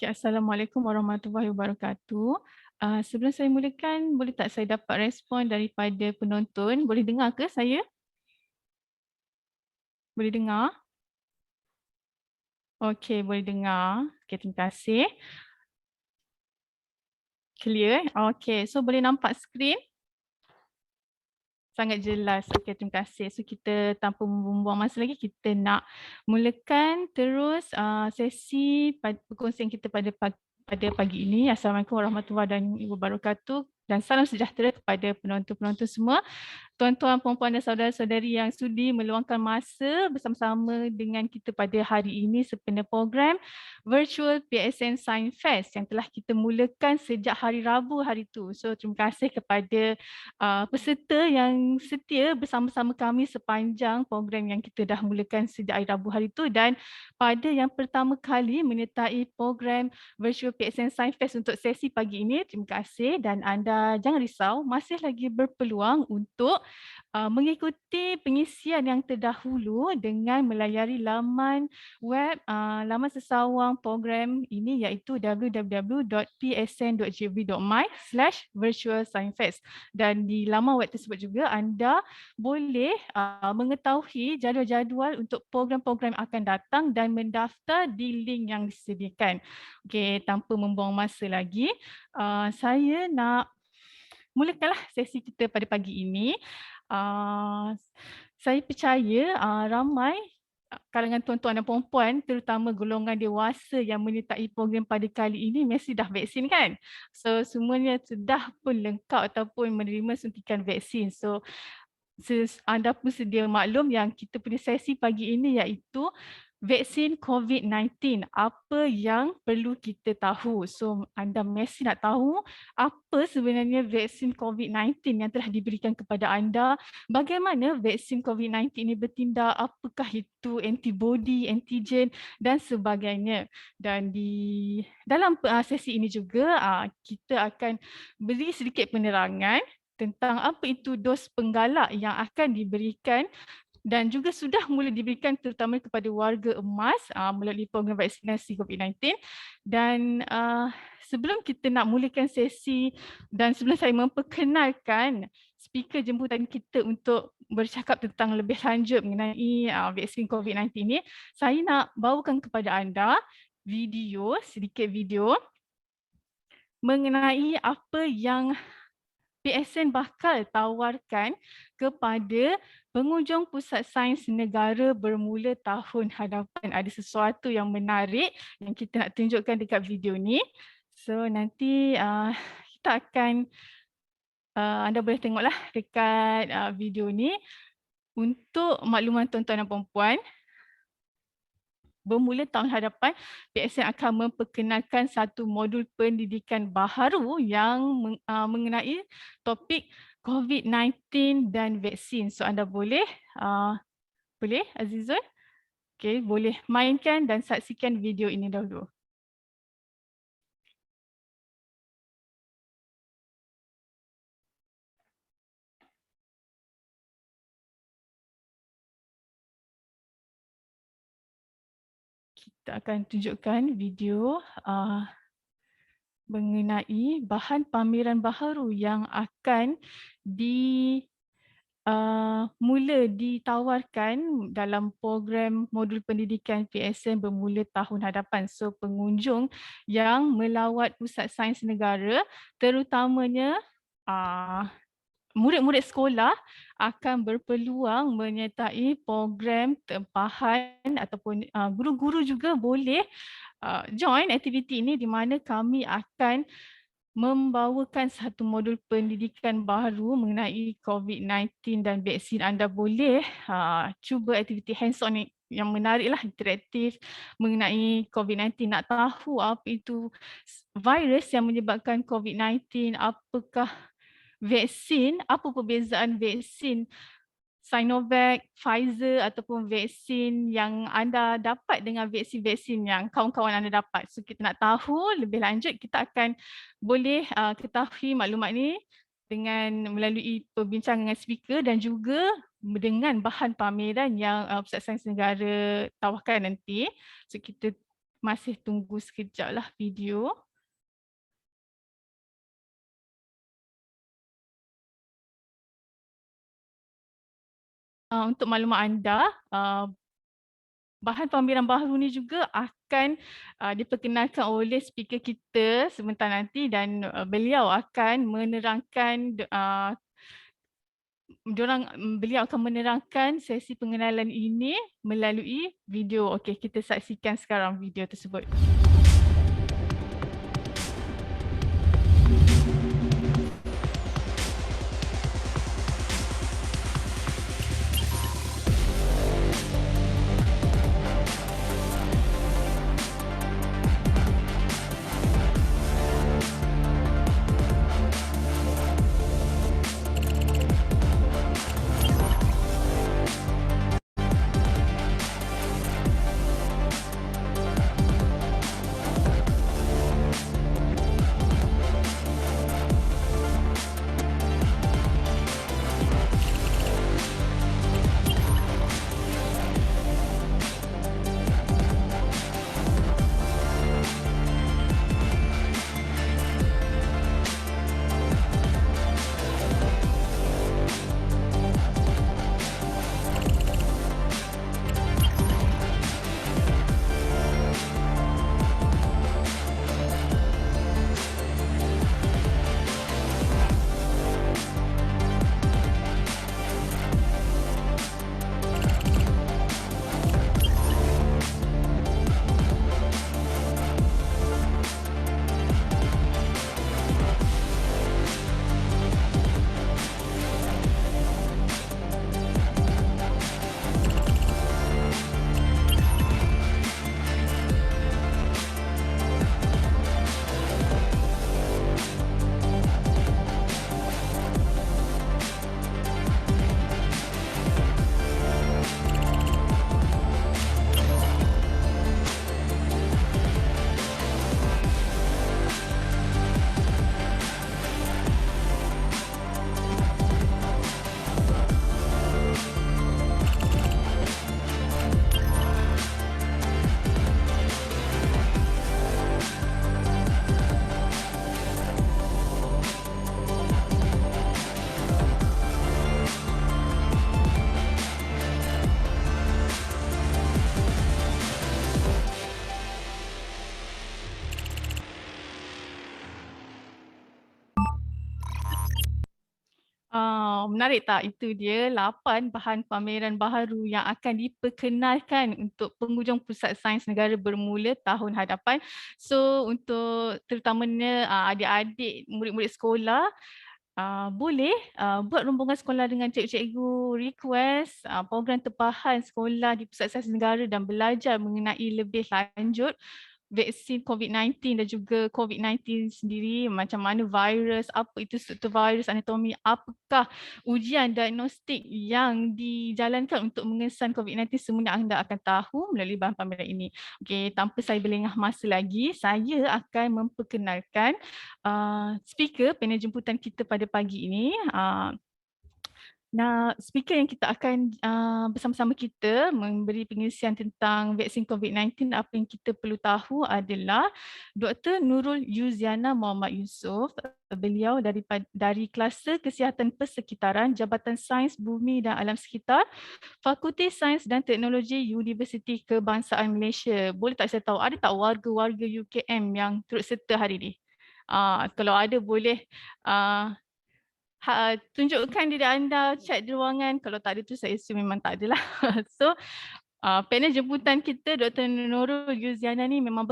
Okay, Assalamualaikum warahmatullahi wabarakatuh. Sebelum saya mulakan, boleh tak saya dapat respon daripada penonton? Boleh dengar ke saya? Boleh dengar? Okey, boleh dengar. Okey, terima kasih. Clear? Okey, so boleh nampak skrin? Sangat jelas. Okey, terima kasih. So kita tanpa membuang masa lagi, kita nak mulakan terus sesi perkongsian kita pada pagi ini. Assalamualaikum warahmatullahi wabarakatuh dan salam sejahtera kepada penonton-penonton semua. Tuan-tuan, puan-puan dan saudara-saudari yang sudi meluangkan masa bersama-sama dengan kita pada hari ini sempena program Virtual PSN Science Fest yang telah kita mulakan sejak hari Rabu hari itu. So, terima kasih kepada peserta yang setia bersama-sama kami sepanjang program yang kita dah mulakan sejak hari Rabu hari itu, dan pada yang pertama kali menyertai program Virtual PSN Science Fest untuk sesi pagi ini, terima kasih, dan anda jangan risau, masih lagi berpeluang untuk mengikuti pengisian yang terdahulu dengan melayari laman web laman sesawang program ini, iaitu www.psn.gov.my/virtualsciencefest, dan di laman web tersebut juga anda boleh mengetahui jadual-jadual untuk program-program akan datang dan mendaftar di link yang disediakan. Okey, tanpa membuang masa lagi, saya nak mulakanlah sesi kita pada pagi ini. Saya percaya ramai kalangan tuan-tuan dan puan-puan, terutama golongan dewasa yang menyertai program pada kali ini mesti dah vaksin kan? So semuanya sudah pun lengkap ataupun menerima suntikan vaksin. So anda pun sedia maklum yang kita punya sesi pagi ini iaitu vaksin COVID-19. Apa yang perlu kita tahu? So anda mesti nak tahu apa sebenarnya vaksin COVID-19 yang telah diberikan kepada anda, bagaimana vaksin COVID-19 ini bertindak, apakah itu antibody, antigen dan sebagainya. Dan di dalam sesi ini juga kita akan beri sedikit penerangan tentang apa itu dos penggalak yang akan diberikan dan juga sudah mula diberikan terutama kepada warga emas melalui program vaksinasi COVID-19. Dan sebelum kita nak mulakan sesi dan sebelum saya memperkenalkan speaker jemputan kita untuk bercakap tentang lebih lanjut mengenai vaksin COVID-19 ini, saya nak bawakan kepada anda sedikit video mengenai apa yang PSN bakal tawarkan kepada pengunjung Pusat Sains Negara bermula tahun hadapan. Ada sesuatu yang menarik yang kita nak tunjukkan dekat video ni. So nanti kita akan, anda boleh tengoklah dekat video ni. Untuk makluman tuan-tuan dan puan-puan, bermula tahun hadapan, PSN akan memperkenalkan satu modul pendidikan baharu yang mengenai topik COVID-19 dan vaksin. So anda boleh Azizul? Okay, boleh mainkan dan saksikan video ini dahulu. Kita akan tunjukkan video mengenai bahan pameran baharu yang akan mula ditawarkan dalam program modul pendidikan PSN bermula tahun hadapan. So pengunjung yang melawat Pusat Sains Negara, terutamanya murid-murid sekolah, akan berpeluang menyertai program tempahan ataupun guru-guru juga boleh join aktiviti ini, di mana kami akan membawakan satu modul pendidikan baru mengenai COVID-19 dan vaksin. Anda boleh cuba aktiviti hands-on yang menariklah, interaktif mengenai COVID-19. Nak tahu apa itu virus yang menyebabkan COVID-19, apakah vaksin, apa perbezaan vaksin Sinovac, Pfizer ataupun vaksin yang anda dapat dengan vaksin-vaksin yang kawan-kawan anda dapat. So kita nak tahu lebih lanjut, kita akan boleh ketahui maklumat ni dengan melalui perbincangan dengan speaker dan juga dengan bahan pameran yang Pusat Sains Negara tawarkan nanti. So kita masih tunggu sekejap lah video. Untuk maklumat anda, bahan pameran baharu ni juga akan diperkenalkan oleh speaker kita sebentar nanti dan beliau akan menerangkan beliau akan menerangkan sesi pengenalan ini melalui video. Okey, kita saksikan sekarang video tersebut. Menarik tak? Itu dia 8 bahan pameran baharu yang akan diperkenalkan untuk penghujung Pusat Sains Negara Bermula tahun hadapan. So untuk terutamanya adik-adik, murid-murid sekolah, boleh buat rombongan sekolah dengan cikgu-cikgu, request program tempahan sekolah di Pusat Sains Negara dan belajar mengenai lebih lanjut vaksin COVID-19 dan juga COVID-19 sendiri, macam mana virus, apa itu struktur virus, anatomi, apakah ujian diagnostik yang dijalankan untuk mengesan COVID-19, semuanya anda akan tahu melalui bahan pameran ini. Okey, tanpa saya berlengah masa lagi, saya akan memperkenalkan speaker panel jemputan kita pada pagi ini. Nah, speaker yang kita akan bersama-sama kita memberi pengisian tentang vaksin COVID-19, apa yang kita perlu tahu adalah Dr. Nurul Yuziana Muhammad Yusof. Beliau dari Kluster Kesihatan Persekitaran Jabatan Sains Bumi dan Alam Sekitar, Fakulti Sains dan Teknologi Universiti Kebangsaan Malaysia. Boleh tak saya tahu, ada tak warga-warga UKM yang turut serta hari ini? Kalau ada, boleh tunjukkan diri anda, chat di ruangan. Kalau tak ada tu saya assume memang tak ada lah. So panel jemputan kita Dr. Nurul Yuziana ni memang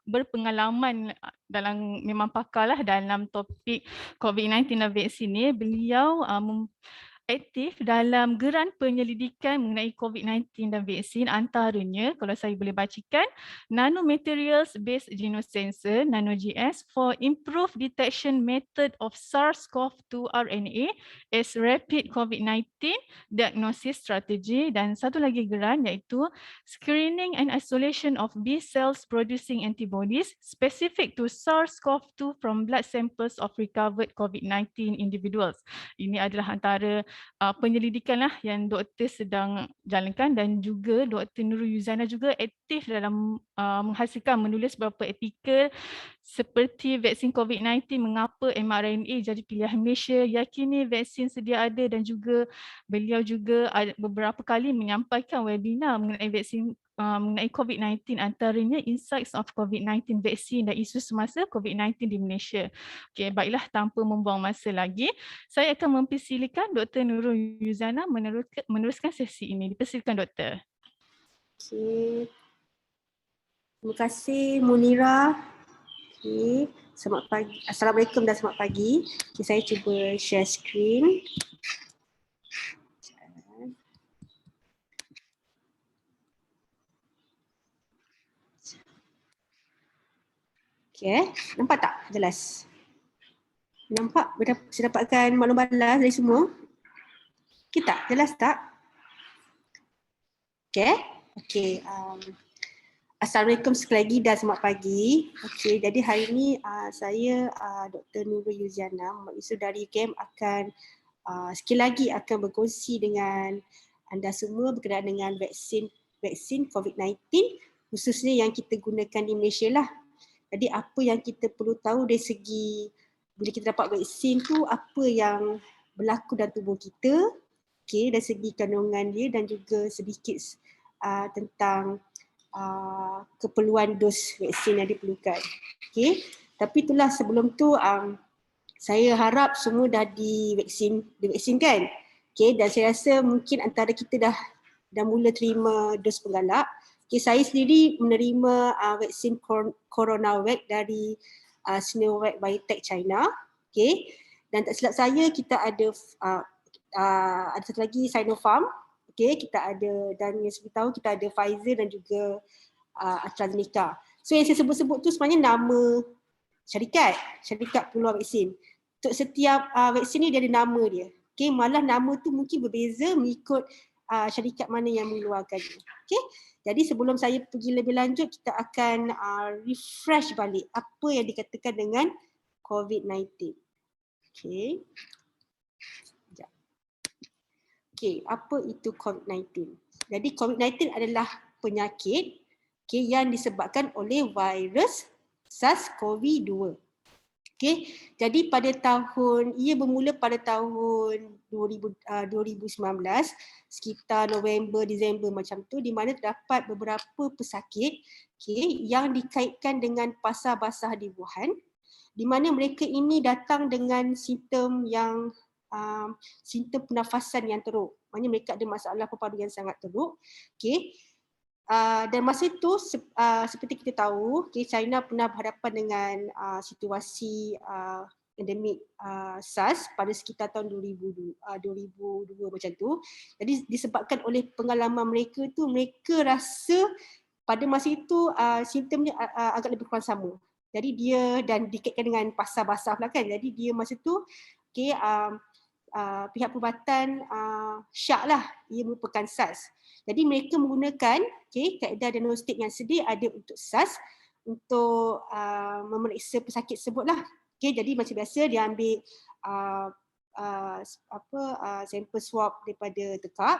berpengalaman dalam, memang pakar lah dalam topik COVID-19 dan vaksin ni. Beliau aktif dalam geran penyelidikan mengenai COVID-19 dan vaksin, antaranya kalau saya boleh bacakan, Nanomaterials Based Genome Sensor (NanoGS) for improved detection method of SARS-CoV-2 RNA as rapid COVID-19 diagnosis strategy, dan satu lagi geran iaitu Screening and Isolation of B cells producing antibodies specific to SARS-CoV-2 from blood samples of recovered COVID-19 individuals. Ini adalah antara penyelidikan lah yang doktor sedang jalankan, dan juga Dr. Nurul Yuzana juga aktif dalam menulis beberapa artikel seperti vaksin COVID-19, mengapa mRNA jadi pilihan Malaysia, yakini vaksin sedia ada, dan juga beliau juga ada beberapa kali menyampaikan webinar mengenai vaksin mengenai COVID-19, antaranya Insights of COVID-19 Vaksin dan isu semasa COVID-19 di Malaysia. Okey, baiklah, tanpa membuang masa lagi, saya akan mempersilakan Dr. Nurul Yuzana meneruskan sesi ini. Dipersilakan Doktor. Okey. Terima kasih Munira. Okey. Selamat pagi. Assalamualaikum dan selamat pagi. Okay, saya cuba share screen. Okay, nampak tak jelas? Nampak? Saya dapatkan maklum balas dari semua? Kita jelas tak? Okay. Okay. Assalamualaikum sekali lagi dan selamat pagi. Okay, jadi hari ini saya Dr. Nurul Yuzana, mahasiswa dari UKM akan sekali lagi akan berkongsi dengan anda semua berkenaan dengan vaksin COVID-19, khususnya yang kita gunakan di Malaysia lah. Jadi apa yang kita perlu tahu dari segi bila kita dapat vaksin tu, apa yang berlaku dalam tubuh kita, okay, dari segi kandungan dia, dan juga sedikit tentang keperluan dos vaksin yang diperlukan. Okay. Tapi itulah, sebelum tu saya harap semua dah divaksin kan. Okay. Dan saya rasa mungkin antara kita dah mula terima dos penggalak. Okay, saya sendiri menerima vaksin CoronaVac dari Sinovac Biotech China. Okay. Dan tak silap saya, kita ada satu lagi Sinopharm. Okay, kita ada, dan yang saya tahu kita ada Pfizer dan juga AstraZeneca. So yang saya sebut-sebut tu sebenarnya nama syarikat pengeluar vaksin. Untuk setiap vaksin ni dia ada nama dia. Okay, malah nama tu mungkin berbeza mengikut syarikat mana yang mengeluarkannya. Okay. Jadi sebelum saya pergi lebih lanjut, kita akan refresh balik apa yang dikatakan dengan COVID-19. Okay. Okay, apa itu COVID-19? Jadi COVID-19 adalah penyakit yang disebabkan oleh virus SARS-CoV-2. Okay, jadi ia bermula pada tahun 2019, sekitar November, Disember macam tu, di mana terdapat beberapa pesakit yang dikaitkan dengan pasar basah di Wuhan, di mana mereka ini datang dengan simptom simptom pernafasan yang teruk. Maksudnya mereka ada masalah paru-paru yang sangat teruk. Okay. Dan masa itu seperti kita tahu, China pernah berhadapan dengan situasi endemik SARS pada sekitar tahun 2002 macam tu. Jadi disebabkan oleh pengalaman mereka tu, mereka rasa pada masa itu simptomnya agak lebih kurang sama. Jadi dia, dan dikaitkan dengan pasar basah pula kan. Jadi dia masa tu pihak perubatan syak lah, ia merupakan SARS. Jadi mereka menggunakan kaedah diagnostik yang sedia ada untuk SARS untuk memeriksa pesakit tersebut lah. Jadi macam biasa dia ambil sampel swab daripada tekak.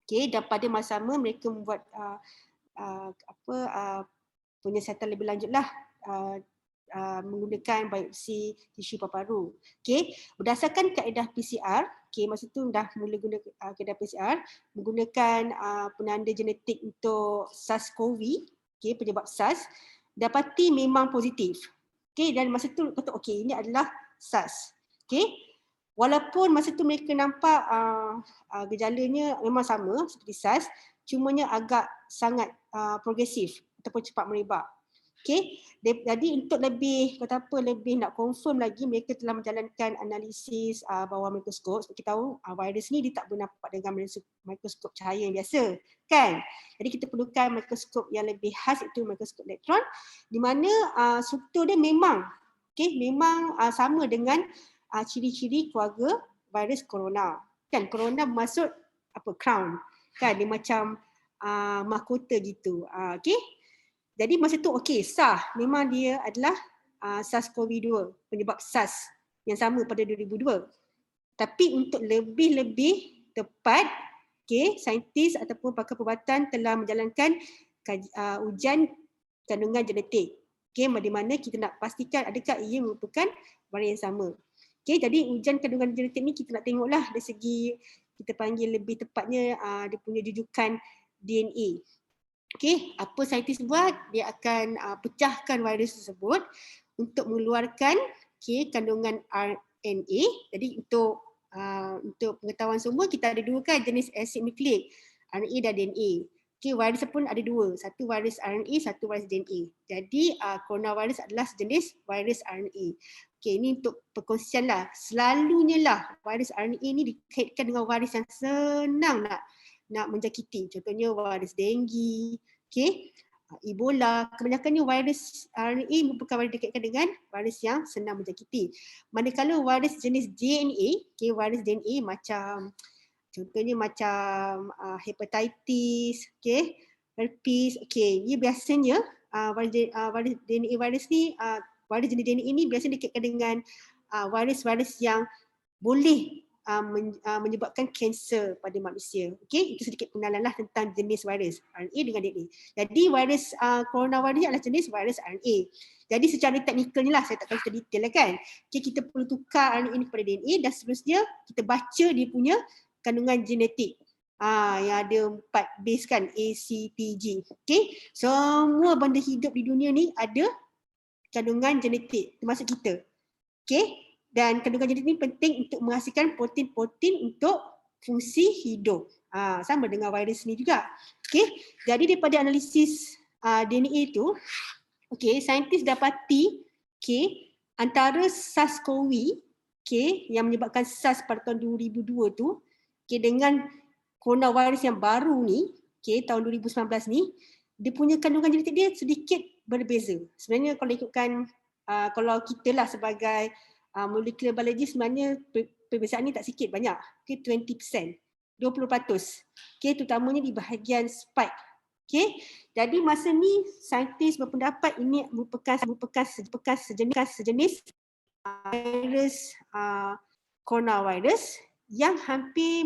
Dan pada masa sama mereka membuat penyiasatan lebih lanjut lah, menggunakan biopsi tisu paru-paru. Berdasarkan kaedah PCR, masa tu dah mula guna kaedah PCR, menggunakan penanda genetik untuk SARS-CoV, penyebab SARS, dapati memang positif. Dan masa tu kata ini adalah SARS. Walaupun masa tu mereka nampak gejalanya memang sama seperti SARS, cumanya agak sangat progresif ataupun cepat merebak. Jadi untuk lebih nak confirm lagi, mereka telah menjalankan analisis bawah mikroskop. Seperti kita tahu virus ni dia tak boleh nampak dengan mikroskop cahaya yang biasa, kan? Jadi kita perlukan mikroskop yang lebih khas, iaitu mikroskop elektron, di mana struktur dia memang sama dengan ciri-ciri keluarga virus corona. Kan corona bermaksud crown, kan dia macam mahkota gitu. Jadi masa tu sah, memang dia adalah SARS-CoV-2, penyebab SARS yang sama pada 2002. Tapi untuk lebih-lebih tepat, saintis ataupun pakar perubatan telah menjalankan ujian kandungan genetik. Di mana kita nak pastikan adakah ia merupakan varian yang sama. Jadi ujian kandungan genetik ni kita nak tengoklah dari segi kita panggil lebih tepatnya dia punya jujukan DNA. Apa saintis buat? Dia akan pecahkan virus tersebut untuk mengeluarkan kandungan RNA. Jadi untuk pengetahuan semua, kita ada dua kan jenis asid nukleik, RNA dan DNA. Virus pun ada dua, satu virus RNA, satu virus DNA. Jadi coronavirus adalah sejenis virus RNA. Ini untuk perkongsian lah. Selalunya lah virus RNA ni dikaitkan dengan virus yang senang nak menjangkiti. Contohnya virus denggi, Ebola. Kebanyakannya virus RNA merupakan virus dikaitkan dengan virus yang senang menjangkiti. Manakala virus jenis DNA, virus DNA macam contohnya macam hepatitis, herpes, ia biasanya virus DNA virus ni virus jenis DNA ini biasanya dikaitkan dengan virus-virus yang boleh menyebabkan kanser pada manusia. Itu sedikit pengenalan lah tentang jenis virus RNA dengan DNA. Jadi virus coronavirus ni adalah jenis virus RNA. Jadi secara teknikalnya lah, saya tak tahu secara detail lah kan. Kita perlu tukar RNA ni kepada DNA dan seterusnya kita baca dia punya kandungan genetik. Yang ada 4 base kan, A, C, T, G. Semua benda hidup di dunia ni ada kandungan genetik, termasuk kita. Dan kandungan genetik ni penting untuk menghasilkan protein-protein untuk fungsi hidup. Sama dengan virus ni juga. Jadi daripada analisis DNA itu, saintis dapati antara SARS-CoV yang menyebabkan SARS pada tahun 2002 tu, dengan coronavirus yang baru ni, tahun 2019 ni, dia punya kandungan genetik dia sedikit berbeza. Sebenarnya kalau ikutkan, kalau kita lah sebagai molecular biologist, sebenarnya perbezaan ni tak sikit, banyak. 20%, 20%. Terutamanya di bahagian spike. Jadi masa ni saintis berpendapat ini merupakan sejenis virus coronavirus yang hampir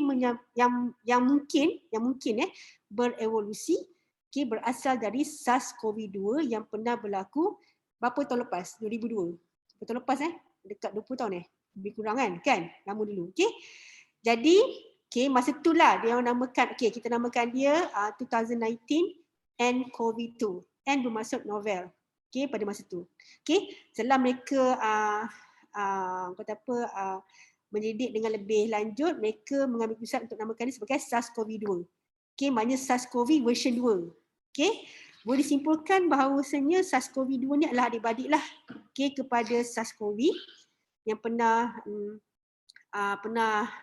yang mungkin berevolusi berasal dari SARS-CoV-2 yang pernah berlaku berapa tahun lepas? 2002. Berapa tahun lepas dekat 20 tahun lebih kurang kan? Lama dulu. Jadi masa itulah dia namakan, kita namakan dia 2019 nCoV-2. N bermaksud novel. Pada masa tu. Setelah mereka menyelidik dengan lebih lanjut, mereka mengambil keputusan untuk namakan dia sebagai SARS-CoV-2. Maknanya SARS-CoV version 2. Boleh disimpulkan bahawasanya SARS-CoV-2 ni adalah adik-beradik lah kepada SARS-CoV yang pernah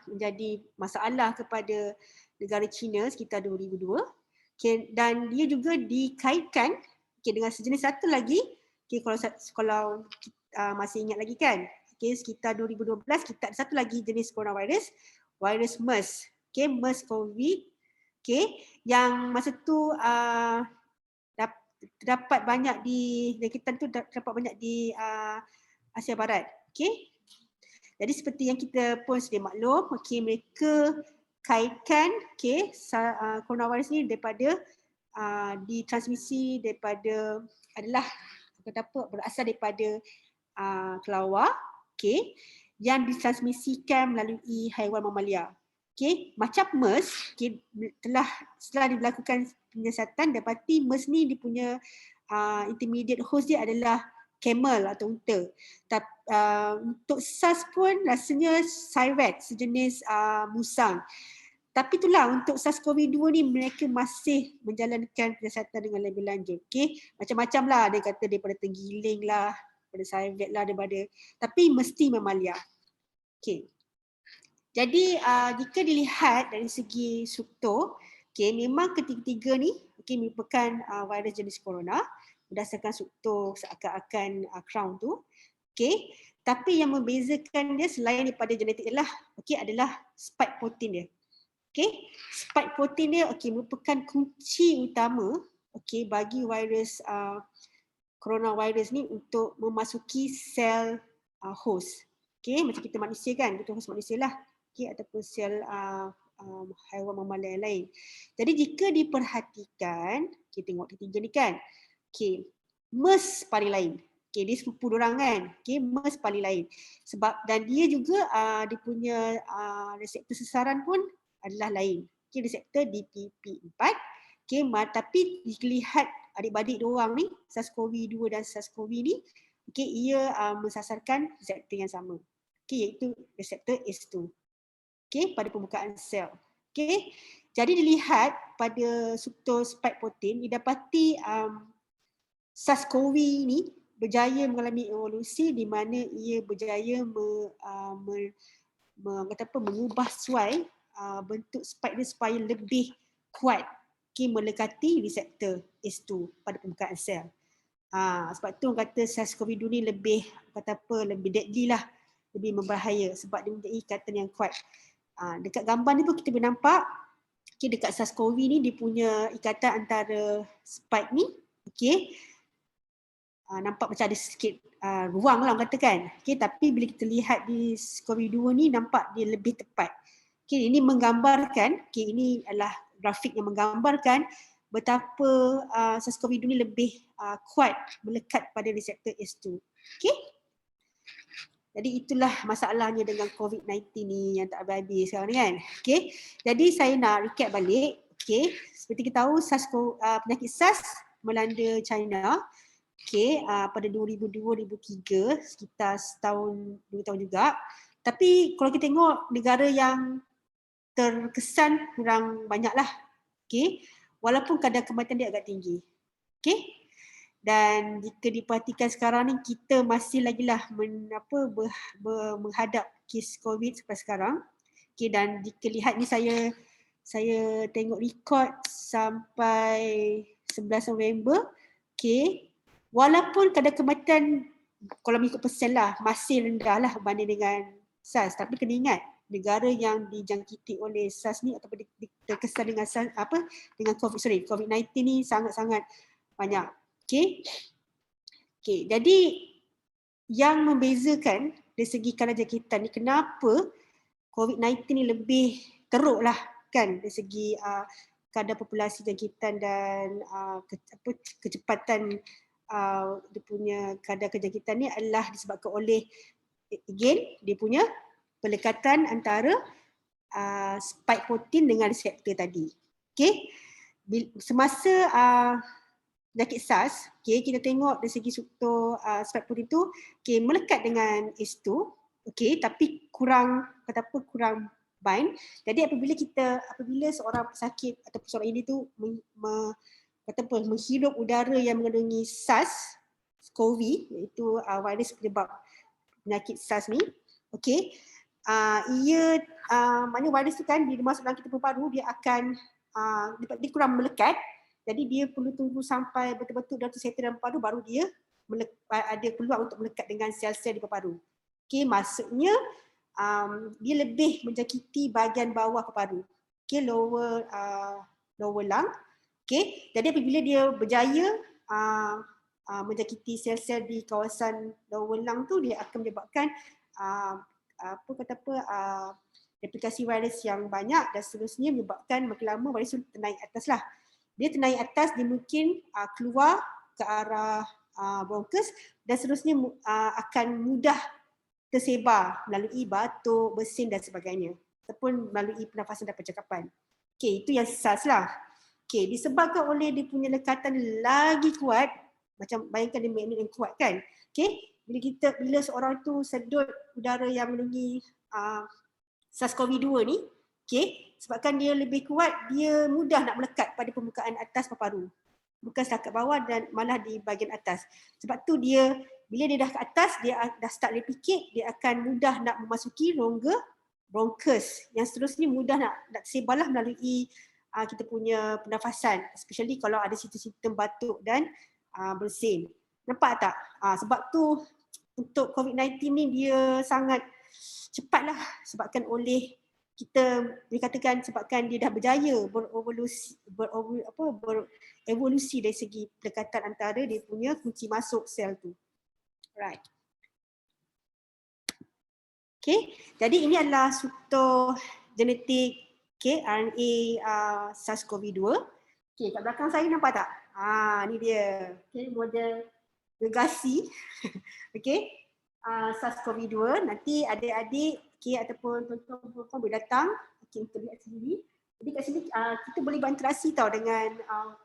menjadi masalah kepada negara China sekitar 2002. Dan dia juga dikaitkan dengan sejenis satu lagi, kalau masih ingat lagi kan, sekitar 2012 kita ada satu lagi jenis coronavirus, virus MERS, MERS-CoV, yang masa tu dapat banyak di Asia Barat. Jadi seperti yang kita pun sedia maklum, mereka kaitkan coronavirus ni daripada ditransmisi daripada berasal daripada kelawar, yang ditransmisikan melalui haiwan mamalia. Macam MERS, setelah dilakukan penyiasatan, dapati MERS ni dia punya intermediate host dia adalah camel atau unta. Untuk SARS pun rasanya siret, sejenis musang. Tapi itulah untuk SARS-CoV-2 ni mereka masih menjalankan penyiasatan dengan lebih lanjut. Macam-macam lah, dia kata daripada tenggiling lah, daripada siret lah, tapi mesti mamalia. Jadi jika dilihat dari segi struktur, memang ketiga-tiga ni merupakan virus jenis corona berdasarkan struktur seakan-akan crown tu. Tapi yang membezakan dia selain daripada genetik adalah spike protein dia. Spike protein dia merupakan kunci utama bagi virus coronavirus ni untuk memasuki sel host. Macam kita manusia kan, betul host manusia lah. okey, ataupun sel haiwan mamalia yang lain. Jadi jika diperhatikan, kita tengok ketiga ni kan. Okey, MERS paling lain. Okey, dia sepupu diorang kan. Okey, MERS paling lain. Sebab dan dia juga dia punya reseptor sasaran pun adalah lain. Okey, reseptor DPP4. Okey, tapi dilihat adik-beradik diorang ni, SARS-CoV-2 dan SARS-CoV ni, okey, ia mensasarkan reseptor yang sama. Okey, iaitu reseptor ACE2. Okey, pada pembukaan sel. Okey, jadi dilihat pada struktur spike protein, didapati SARS-CoV ni berjaya mengalami evolusi di mana ia berjaya mengubah suai bentuk spike dia supaya lebih kuat, okey, mendekati reseptor ACE2 pada pembukaan sel. Sebab tu orang kata SARS-CoV-2 ni lebih lebih deadly lah, lebih membahaya sebab dia mempunyai ikatan yang kuat. Dekat gambar ni pun kita boleh nampak, okay, dekat SARS-CoV ni dia punya ikatan antara spike ni, okay, nampak macam ada sikit ruang lah orang kata kan. Okay, tapi bila kita lihat di SARS-CoV-2 ni nampak dia lebih tepat. Okay, ini menggambarkan, okay, ini adalah grafik yang menggambarkan betapa SARS-CoV-2 ni lebih kuat melekat pada reseptor ACE2. Okay. Jadi itulah masalahnya dengan COVID-19 ni yang tak habis-habis sekarang ni kan. Okay. Jadi saya nak recap balik. Okay. Seperti kita tahu penyakit SARS melanda China. Okay. Pada 2002-2003, sekitar setahun, 2 tahun juga. Tapi kalau kita tengok negara yang terkesan kurang banyak lah. Okay. Walaupun kadar kematian dia agak tinggi. Okay. Dan jika diperhatikan sekarang ni kita masih lagilah menghadap kes COVID sampai sekarang. Okay, dan jika lihat ni saya tengok rekod sampai 11 November. Okay, walaupun kadar kematian kalau mengikut persen lah masih rendah lah berbanding dengan SARS, tapi kena ingat negara yang dijangkiti oleh SARS ni ataupun terkesan dengan SARS, dengan COVID-19 ni sangat-sangat banyak. Okay. Okay, jadi yang membezakan dari segi kadar jangkitan ni, kenapa COVID-19 ni lebih teruk lah kan dari segi kadar populasi jangkitan dan kecepatan dia punya kadar kejangkitan ni adalah disebabkan oleh again dia punya pelekatan antara spike protein dengan reseptor tadi. Okay. Semasa penyakit SARS, okay, kita tengok dari segi struktur spike protein itu okay, melekat dengan ACE2, okay, tapi kurang bind. Jadi apabila seorang pesakit ataupun seorang ini tu menghirup udara yang mengandungi SARS-CoV, iaitu virus penyebab penyakit SARS ni, okay, maknanya virus tu kan bila masuk dalam kita paru-paru dia akan dia kurang melekat. Jadi dia perlu tunggu sampai betul-betul dah tersettle dalam paru baru dia ada peluang untuk melekat dengan sel-sel di paru. Okey, maksudnya dia lebih menjangkiti bahagian bawah paru. Okey, lower lung. Okey, jadi apabila dia berjaya menjangkiti sel-sel di kawasan lower lung tu, dia akan menyebabkan replikasi virus yang banyak dan seterusnya menyebabkan makin lama virus tu naik atas lah. Dia naik atas, dia mungkin keluar ke arah bronchus dan seterusnya akan mudah tersebar melalui batuk, bersin dan sebagainya ataupun melalui pernafasan dan percakapan. Okey, itu yang SARS lah. Okey, disebabkan oleh dia punya lekatan lagi kuat, macam bayangkan dia magnet yang kuat kan. Okey, bila seorang tu sedut udara yang mengandungi SARS-CoV-2 ni, okey, sebabkan dia lebih kuat, dia mudah nak melekat pada permukaan atas paru-paru. Bukan setakat bawah dan malah di bahagian atas. Sebab tu dia, bila dia dah ke atas, dia dah start replicate, dia akan mudah nak memasuki rongga bronchus. Yang seterusnya mudah nak tersebarlah melalui kita punya pernafasan. Especially kalau ada simptom-simptom batuk dan bersin. Nampak tak? Sebab tu untuk COVID-19 ni dia sangat cepatlah sebabkan oleh kita dikatakan sebabkan dia dah berjaya berevolusi dari segi pelekatan antara dia punya kunci masuk sel tu. Right. Okay, jadi ini adalah struktur genetik RNA SARS-CoV-2. Okay, kat belakang saya nampak tak? Ni dia. Okay, model gegasi. Okay, SARS-CoV-2. Nanti adik-adik ataupun tuan-tuan boleh datang untuk lihat sendiri. Jadi kat sini kita boleh berinteraksi tau dengan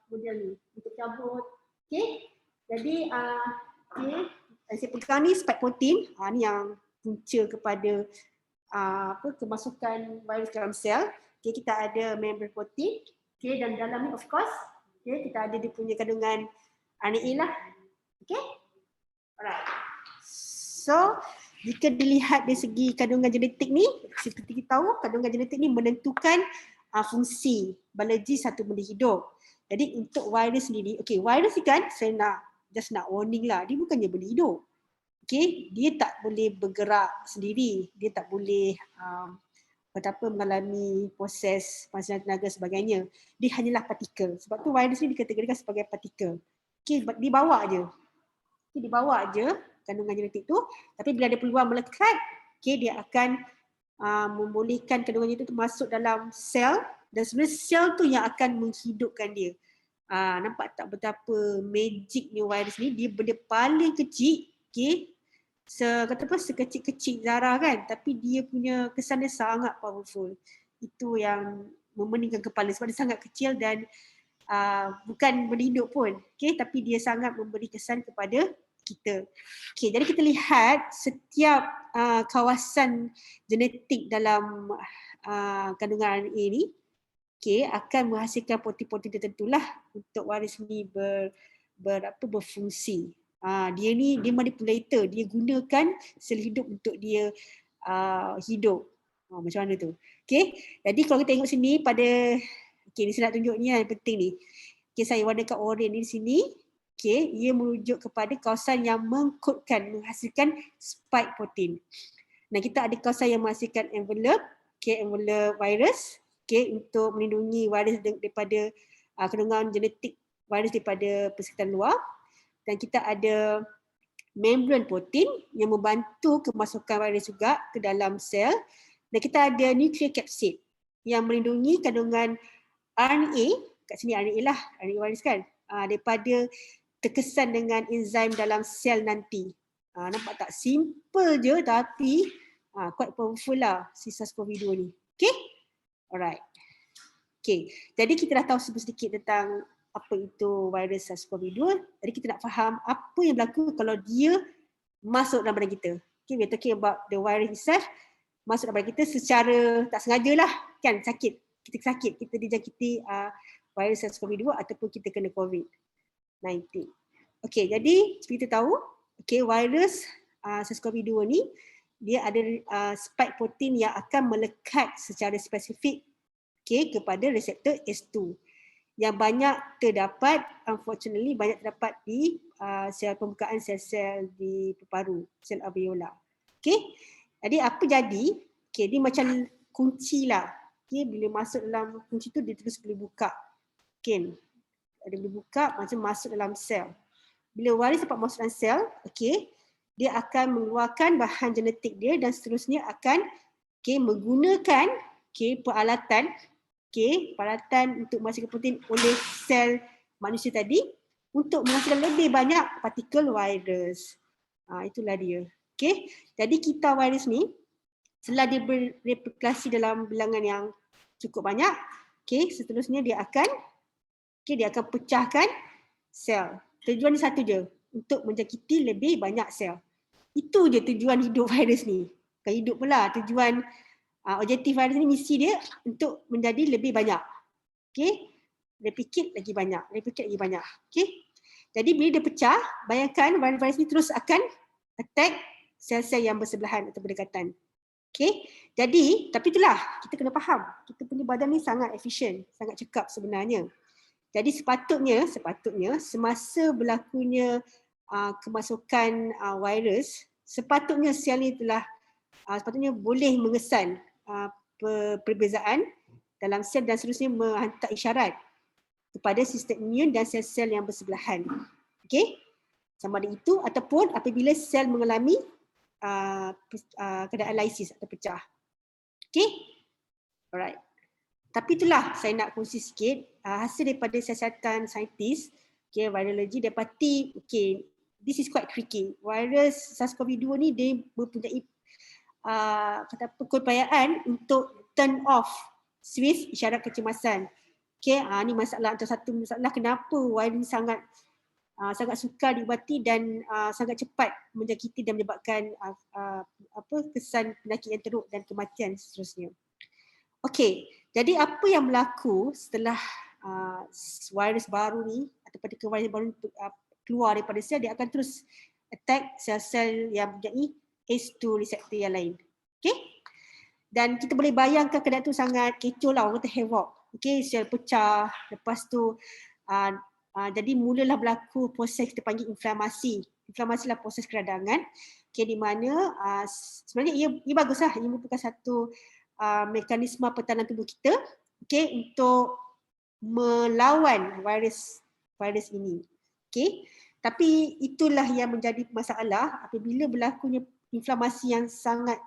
model ni untuk cabut. Okay, jadi saya pegang ni spike protein. Ni yang punca kepada kemasukan virus dalam sel. Okay, kita ada membran protein. Okay, dan dalam ni of course kita ada dia punya kandungan RNA lah. Okay, alright. So jika dilihat dari segi kandungan genetik ni, seperti kita tahu kandungan genetik ni menentukan fungsi biologi satu benda hidup. Jadi untuk virus sendiri, virus ni kan saya nak warning lah, dia bukannya benda hidup. Dia tak boleh bergerak sendiri, dia tak boleh mengalami proses penghasilkan tenaga sebagainya. Dia hanyalah partikel. Sebab tu virus ni dikategorikan sebagai partikel. Dibawa je kandungan genetik tu, tapi bila ada peluang melekat, dia akan membolehkan kandungan itu masuk dalam sel, dan sebenarnya sel tu yang akan menghidupkan dia. Nampak tak betapa magicnya virus ni? Dia benda paling kecil, sekecil-kecil zarah kan, tapi dia punya kesan dia sangat powerful. Itu yang memeningkan kepala sebab dia sangat kecil dan bukan benda hidup pun, tapi dia sangat memberi kesan kepada kita. Jadi kita lihat setiap kawasan genetik dalam kandungan RNA ni akan menghasilkan protein-protein tertentulah untuk virus ni berfungsi. Dia manipulator, dia gunakan sel hidup untuk dia hidup. Macam mana tu? Jadi kalau kita tengok sini pada ni saya nak tunjuk ni yang penting ni. Saya warnakan oranye di sini. Ia merujuk kepada kawasan yang menghasilkan spike protein. Nah, kita ada kawasan yang menghasilkan envelope, envelope virus, untuk melindungi virus daripada kandungan genetik virus daripada persekitaran luar. Dan kita ada membran protein yang membantu kemasukan virus juga ke dalam sel. Dan kita ada nuclear capsid yang melindungi kandungan RNA, kat sini RNA lah, RNA virus kan, daripada terkesan dengan enzim dalam sel nanti. Nampak tak? Simple je tapi quite powerful lah si SARS-CoV-2 ni. Alright. Jadi kita dah tahu sedikit tentang apa itu virus SARS-CoV-2. Jadi kita nak faham apa yang berlaku kalau dia masuk dalam badan kita. We are talking about the virus itself masuk dalam badan kita secara tak sengaja lah kan, sakit. Kita sakit, kita dijangkiti virus SARS-CoV-2 ataupun kita kena COVID-19. Jadi seperti kita tahu, virus SARS-CoV-2 ni dia ada spike protein yang akan melekat secara spesifik kepada reseptor S2 yang banyak terdapat, unfortunately banyak terdapat di sel pembukaan sel-sel di paru, sel alveolar. Jadi apa jadi? Dia macam kunci lah. Bila masuk dalam kunci tu dia terus boleh buka. Dia boleh buka macam masuk dalam sel. Bila virus dapat masuk dalam sel, dia akan mengeluarkan bahan genetik dia dan seterusnya akan menggunakan peralatan untuk menghasilkan protein oleh sel manusia tadi untuk menghasilkan lebih banyak partikel virus. Itulah dia. Jadi kita virus ni setelah dia bereplikasi dalam bilangan yang cukup banyak, seterusnya dia akan pecahkan sel. Tujuan dia satu je, untuk menjangkiti lebih banyak sel. Itu je tujuan hidup virus ni. Bukan hidup pula, tujuan objektif virus ni, misi dia untuk menjadi lebih banyak. Replicate lagi banyak, Jadi bila dia pecah, bayangkan virus ni terus akan attack sel-sel yang bersebelahan atau berdekatan. Jadi, tapi itulah, kita kena faham, kita punya badan ni sangat efisien, sangat cekap sebenarnya. Jadi sepatutnya semasa berlakunya kemasukan virus, sepatutnya sel ni telah sepatutnya boleh mengesan perbezaan dalam sel dan seterusnya menghantar isyarat kepada sistem imun dan sel-sel yang bersebelahan. Sama ada itu ataupun apabila sel mengalami keadaan lysis atau pecah. Okay? Alright. Tapi itulah saya nak kongsi sikit hasil daripada siasatan saintis, okay, virologi dapati, okay, this is quite tricky. Virus SARS-CoV-2 ni dia mempunyai kata keupayaan untuk turn off switch isyarat kecemasan. Okay, ni masalah antara satu masalah kenapa virus ni sangat sukar diubati dan sangat cepat menjangkiti dan menyebabkan kesan penyakit yang teruk dan kematian seterusnya. Okey, jadi apa yang berlaku setelah virus baru ni atau partikel virus baru ni keluar daripada sel, dia akan terus attack sel-sel yang mempunyai ACE2 reseptor yang lain. Okey? Dan kita boleh bayangkan keadaan tu sangat kecoh lah, orang kata havoc. Okey, sel pecah, lepas tu jadi mulalah berlaku proses kita panggil inflamasi. Inflamasi lah proses keradangan. Okey, di mana sebenarnya ia baguslah, ia merupakan satu mekanisme pertahanan tubuh kita, okay, untuk melawan virus ini. Okay. Tapi itulah yang menjadi masalah apabila berlakunya inflamasi yang sangat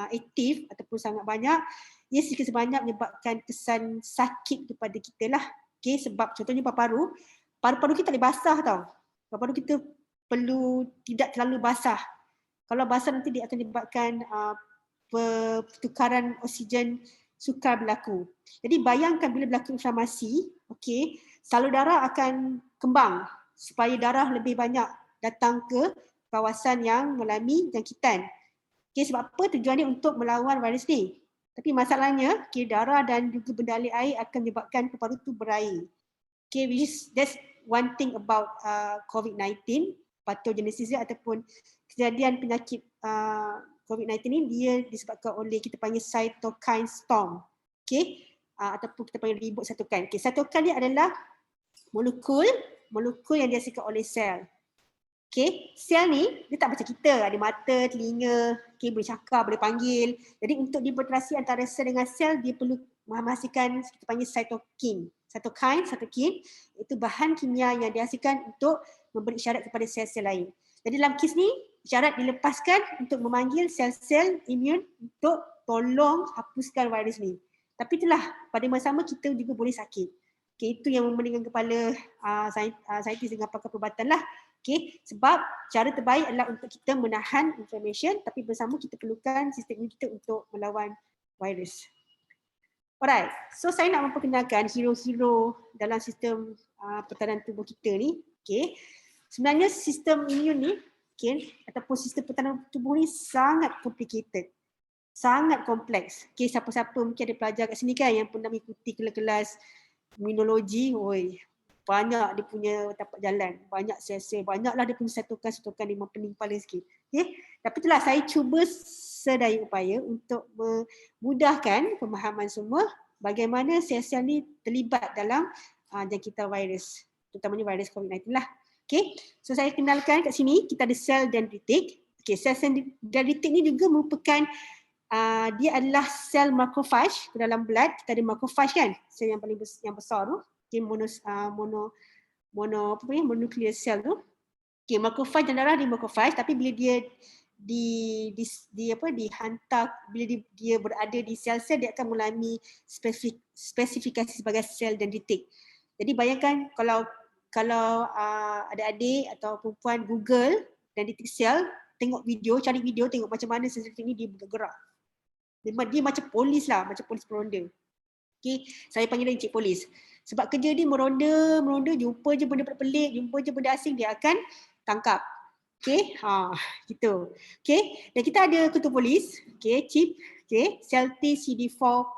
aktif ataupun sangat banyak, ia sedikit sebanyak menyebabkan kesan sakit kepada kita lah. Okay, sebab contohnya paru-paru kita tak boleh basah tau. Paru-paru kita perlu tidak terlalu basah. Kalau basah nanti dia akan menyebabkan pertukaran oksigen sukar berlaku. Jadi bayangkan bila berlaku inflamasi, okey, salur darah akan kembang supaya darah lebih banyak datang ke kawasan yang mengalami jangkitan. Okey, sebab apa? Tujuan dia untuk melawan virus ni. Tapi masalahnya, okey, darah dan juga benda alir air akan menyebabkan paru-paru tu berair. Okey, that's one thing about COVID-19, pathogenesis dia ataupun kejadian penyakit COVID-19 ni dia disebabkan oleh kita panggil cytokine storm. Okay? Ataupun kita panggil ribut cytokine. Okay, cytokine ni adalah molekul yang dihasilkan oleh sel. Okay? Sel ni dia tak macam kita, ada mata, telinga, okay, boleh cakap, boleh panggil. Jadi untuk berinteraksi antara sel dengan sel, dia perlu menghasilkan kita panggil cytokine. Cytokine itu bahan kimia yang dihasilkan untuk memberi isyarat kepada sel-sel lain. Jadi dalam kes ni, isyarat dilepaskan untuk memanggil sel-sel imun untuk tolong hapuskan virus ni. Tapi itulah, pada masa sama kita juga boleh sakit. Okay, itu yang memeningkan kepala saintis dengan pakar perubatan lah. Okay, sebab cara terbaik adalah untuk kita menahan inflammation, tapi bersama kita perlukan sistem imun kita untuk melawan virus. Alright, so saya nak memperkenalkan hero-hero dalam sistem pertahanan tubuh kita ni. Okay. Sebenarnya sistem imun ni, okay, ataupun sistem pertahanan tubuh ni sangat complicated. Sangat kompleks. Okay, siapa-siapa mungkin ada pelajar kat sini kan yang pernah mengikuti kelas imunologi, banyak dia punya tapak jalan, banyak sel-sel, banyaklah dia punya satukan memang pening kepala sikit. Okay, tapi itulah saya cuba sedaya upaya untuk memudahkan pemahaman semua bagaimana sel-sel ni terlibat dalam jangkitan virus, terutamanya virus COVID-19 lah. Okay, so saya kenalkan kat sini kita ada sel dendritik. Okay, sel dendritik ni juga merupakan dia adalah sel macrophage dalam blood. Kita ada macrophage kan, sel yang paling besar tu. Okay, mononuclear cell tu. Okay, macrophage dan darah dia macrophage, tapi bila dia dihantar, bila dia berada di sel-sel, dia akan mengalami spesifikasi sebagai sel dendritik. Jadi bayangkan kalau adik-adik atau perempuan Google dendritic cell, tengok video, cari video, tengok macam mana sel dendritik ni dia bergerak. Dia macam polis lah, macam polis meronda. Okay, saya panggil dia encik polis. Sebab kerja dia meronda, jumpa je benda pelik, jumpa je benda asing, dia akan tangkap. Okay, gitu. Okay, dan kita ada ketua polis, okay, chief, okay, Celti CD4+.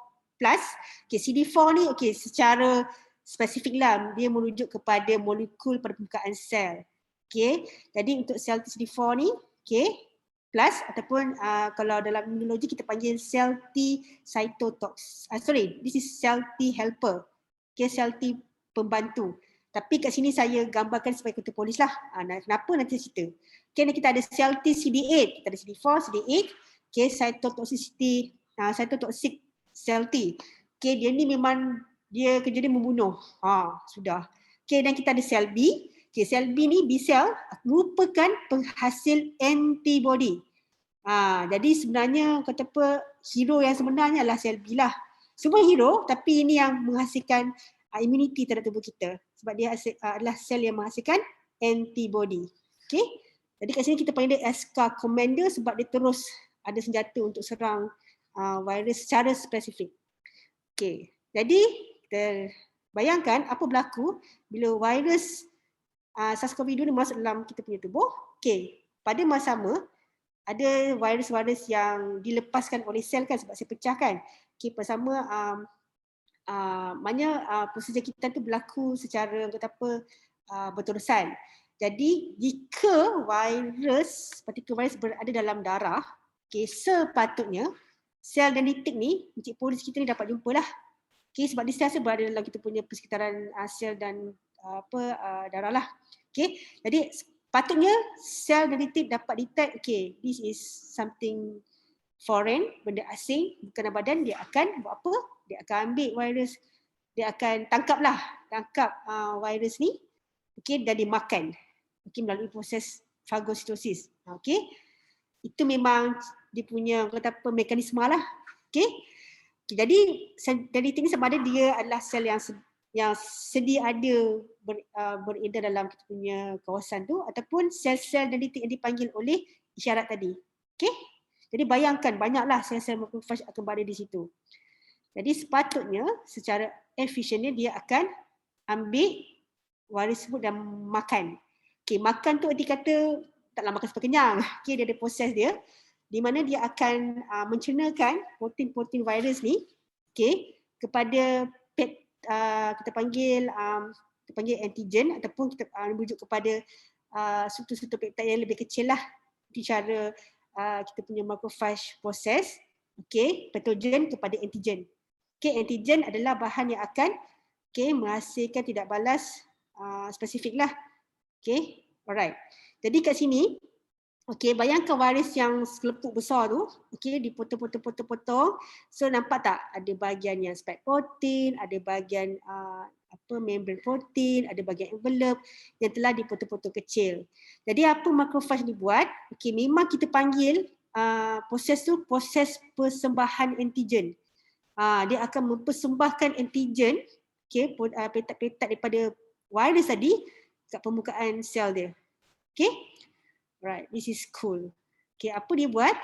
Okay, CD4 ni, okay, secara spesifik lah, dia merujuk kepada molekul pada permukaan sel. Okay, jadi untuk sel CD4 ni, okay, plus ataupun kalau dalam imunologi kita panggil sel T cytotox. This is sel T helper. Okay, sel T pembantu. Tapi kat sini saya gambarkan sebagai ketua polis lah. Kenapa nanti cerita. Okay, kita ada sel T CD8, kita ada CD4, CD8. Okay, cytotoxicity, cytotoxic sel T. Okay, dia ni memang dia kerja dia membunuh. Sudah. Okay, dan kita ada sel B. Okay, sel B ni, B cell, merupakan penghasil antibody. Jadi sebenarnya kata apa, hero yang sebenarnya adalah sel B lah. Semua hero tapi ini yang menghasilkan immunity terhadap tubuh kita. Sebab dia adalah sel yang menghasilkan antibody. Okay. Jadi kat sini kita panggil dia SK commander sebab dia terus ada senjata untuk serang virus secara spesifik. Okay. Jadi kita bayangkan apa berlaku bila virus SARS-CoV-2 ni masuk dalam kita punya tubuh. Okay. Pada masa sama ada virus-virus yang dilepaskan oleh sel kan sebab sel pecah kan. Okay, bersama maknanya prosedur kita tu berlaku secara kata apa berterusan. Jadi jika partikel virus berada dalam darah, okay, sepatutnya sel dendritik ni, Encik Polis kita ni dapat jumpa lah. Okay, sebab dia sentiasa berada dalam kita punya persekitaran sel dan darah lah. Okay, jadi patutnya sel dendritik dapat detect, okay, this is something foreign, benda asing, bukan badan, dia akan buat apa? Dia akan ambil virus, dia akan tangkap virus ni, okay, dan dimakan, okay, melalui proses fagositosis. Okay, itu memang dia punya kata apa mekanisme lah. Okay, jadi sel dendritik ni sama ada dia adalah sel yang sedia ada beredar dalam kita punya kawasan tu ataupun sel-sel dendritik yang dipanggil oleh isyarat tadi. Okay? Jadi bayangkan banyaklah sel-sel makrofag akan berada di situ. Jadi sepatutnya secara efisiennya dia akan ambil virus tersebut dan makan. Okay, makan tu erti kata taklah makan sampai kenyang. Okay, dia ada proses dia di mana dia akan mencernakan protein-protein virus ni, okay, kepada kita panggil antigen ataupun kita merujuk kepada struktur-struktur peptid yang lebih kecil lah di cara kita punya macrophage proses, okay, patogen kepada antigen. Okay, antigen adalah bahan yang akan menghasilkan tidak balas spesifik lah. Okay, alright. Jadi kat sini, okay, bayangkan virus yang sekelepuk besar tu, okay, dipotong-potong-potong-potong. So nampak tak ada bahagian yang spike protein, ada bahagian membrane protein, ada bahagian envelope yang telah dipotong-potong kecil. Jadi apa macrophage ni buat? Okay, memang kita panggil proses tu proses persembahan antigen. Dia akan mempersembahkan antigen, okay, peptid daripada virus tadi kat permukaan sel dia. Okay? Right, this is cool. Okay, apa dia buat?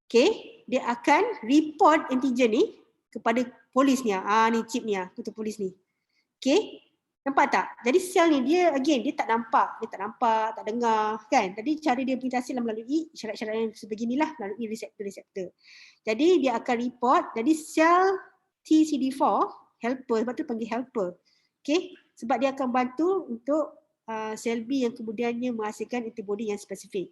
Okay, dia akan report antigen ni kepada polis ni. Ni chip ni, ketua polis ni. Okay, nampak tak? Jadi sel ni dia tak nampak, tak dengar kan. Jadi cara dia berinteraksi melalui syarat-syarat yang sebeginilah, melalui reseptor-reseptor. Jadi dia akan report, jadi sel TCD4 helper, sebab tu panggil helper. Okay, sebab dia akan bantu untuk sel B yang kemudiannya menghasilkan antibody yang spesifik.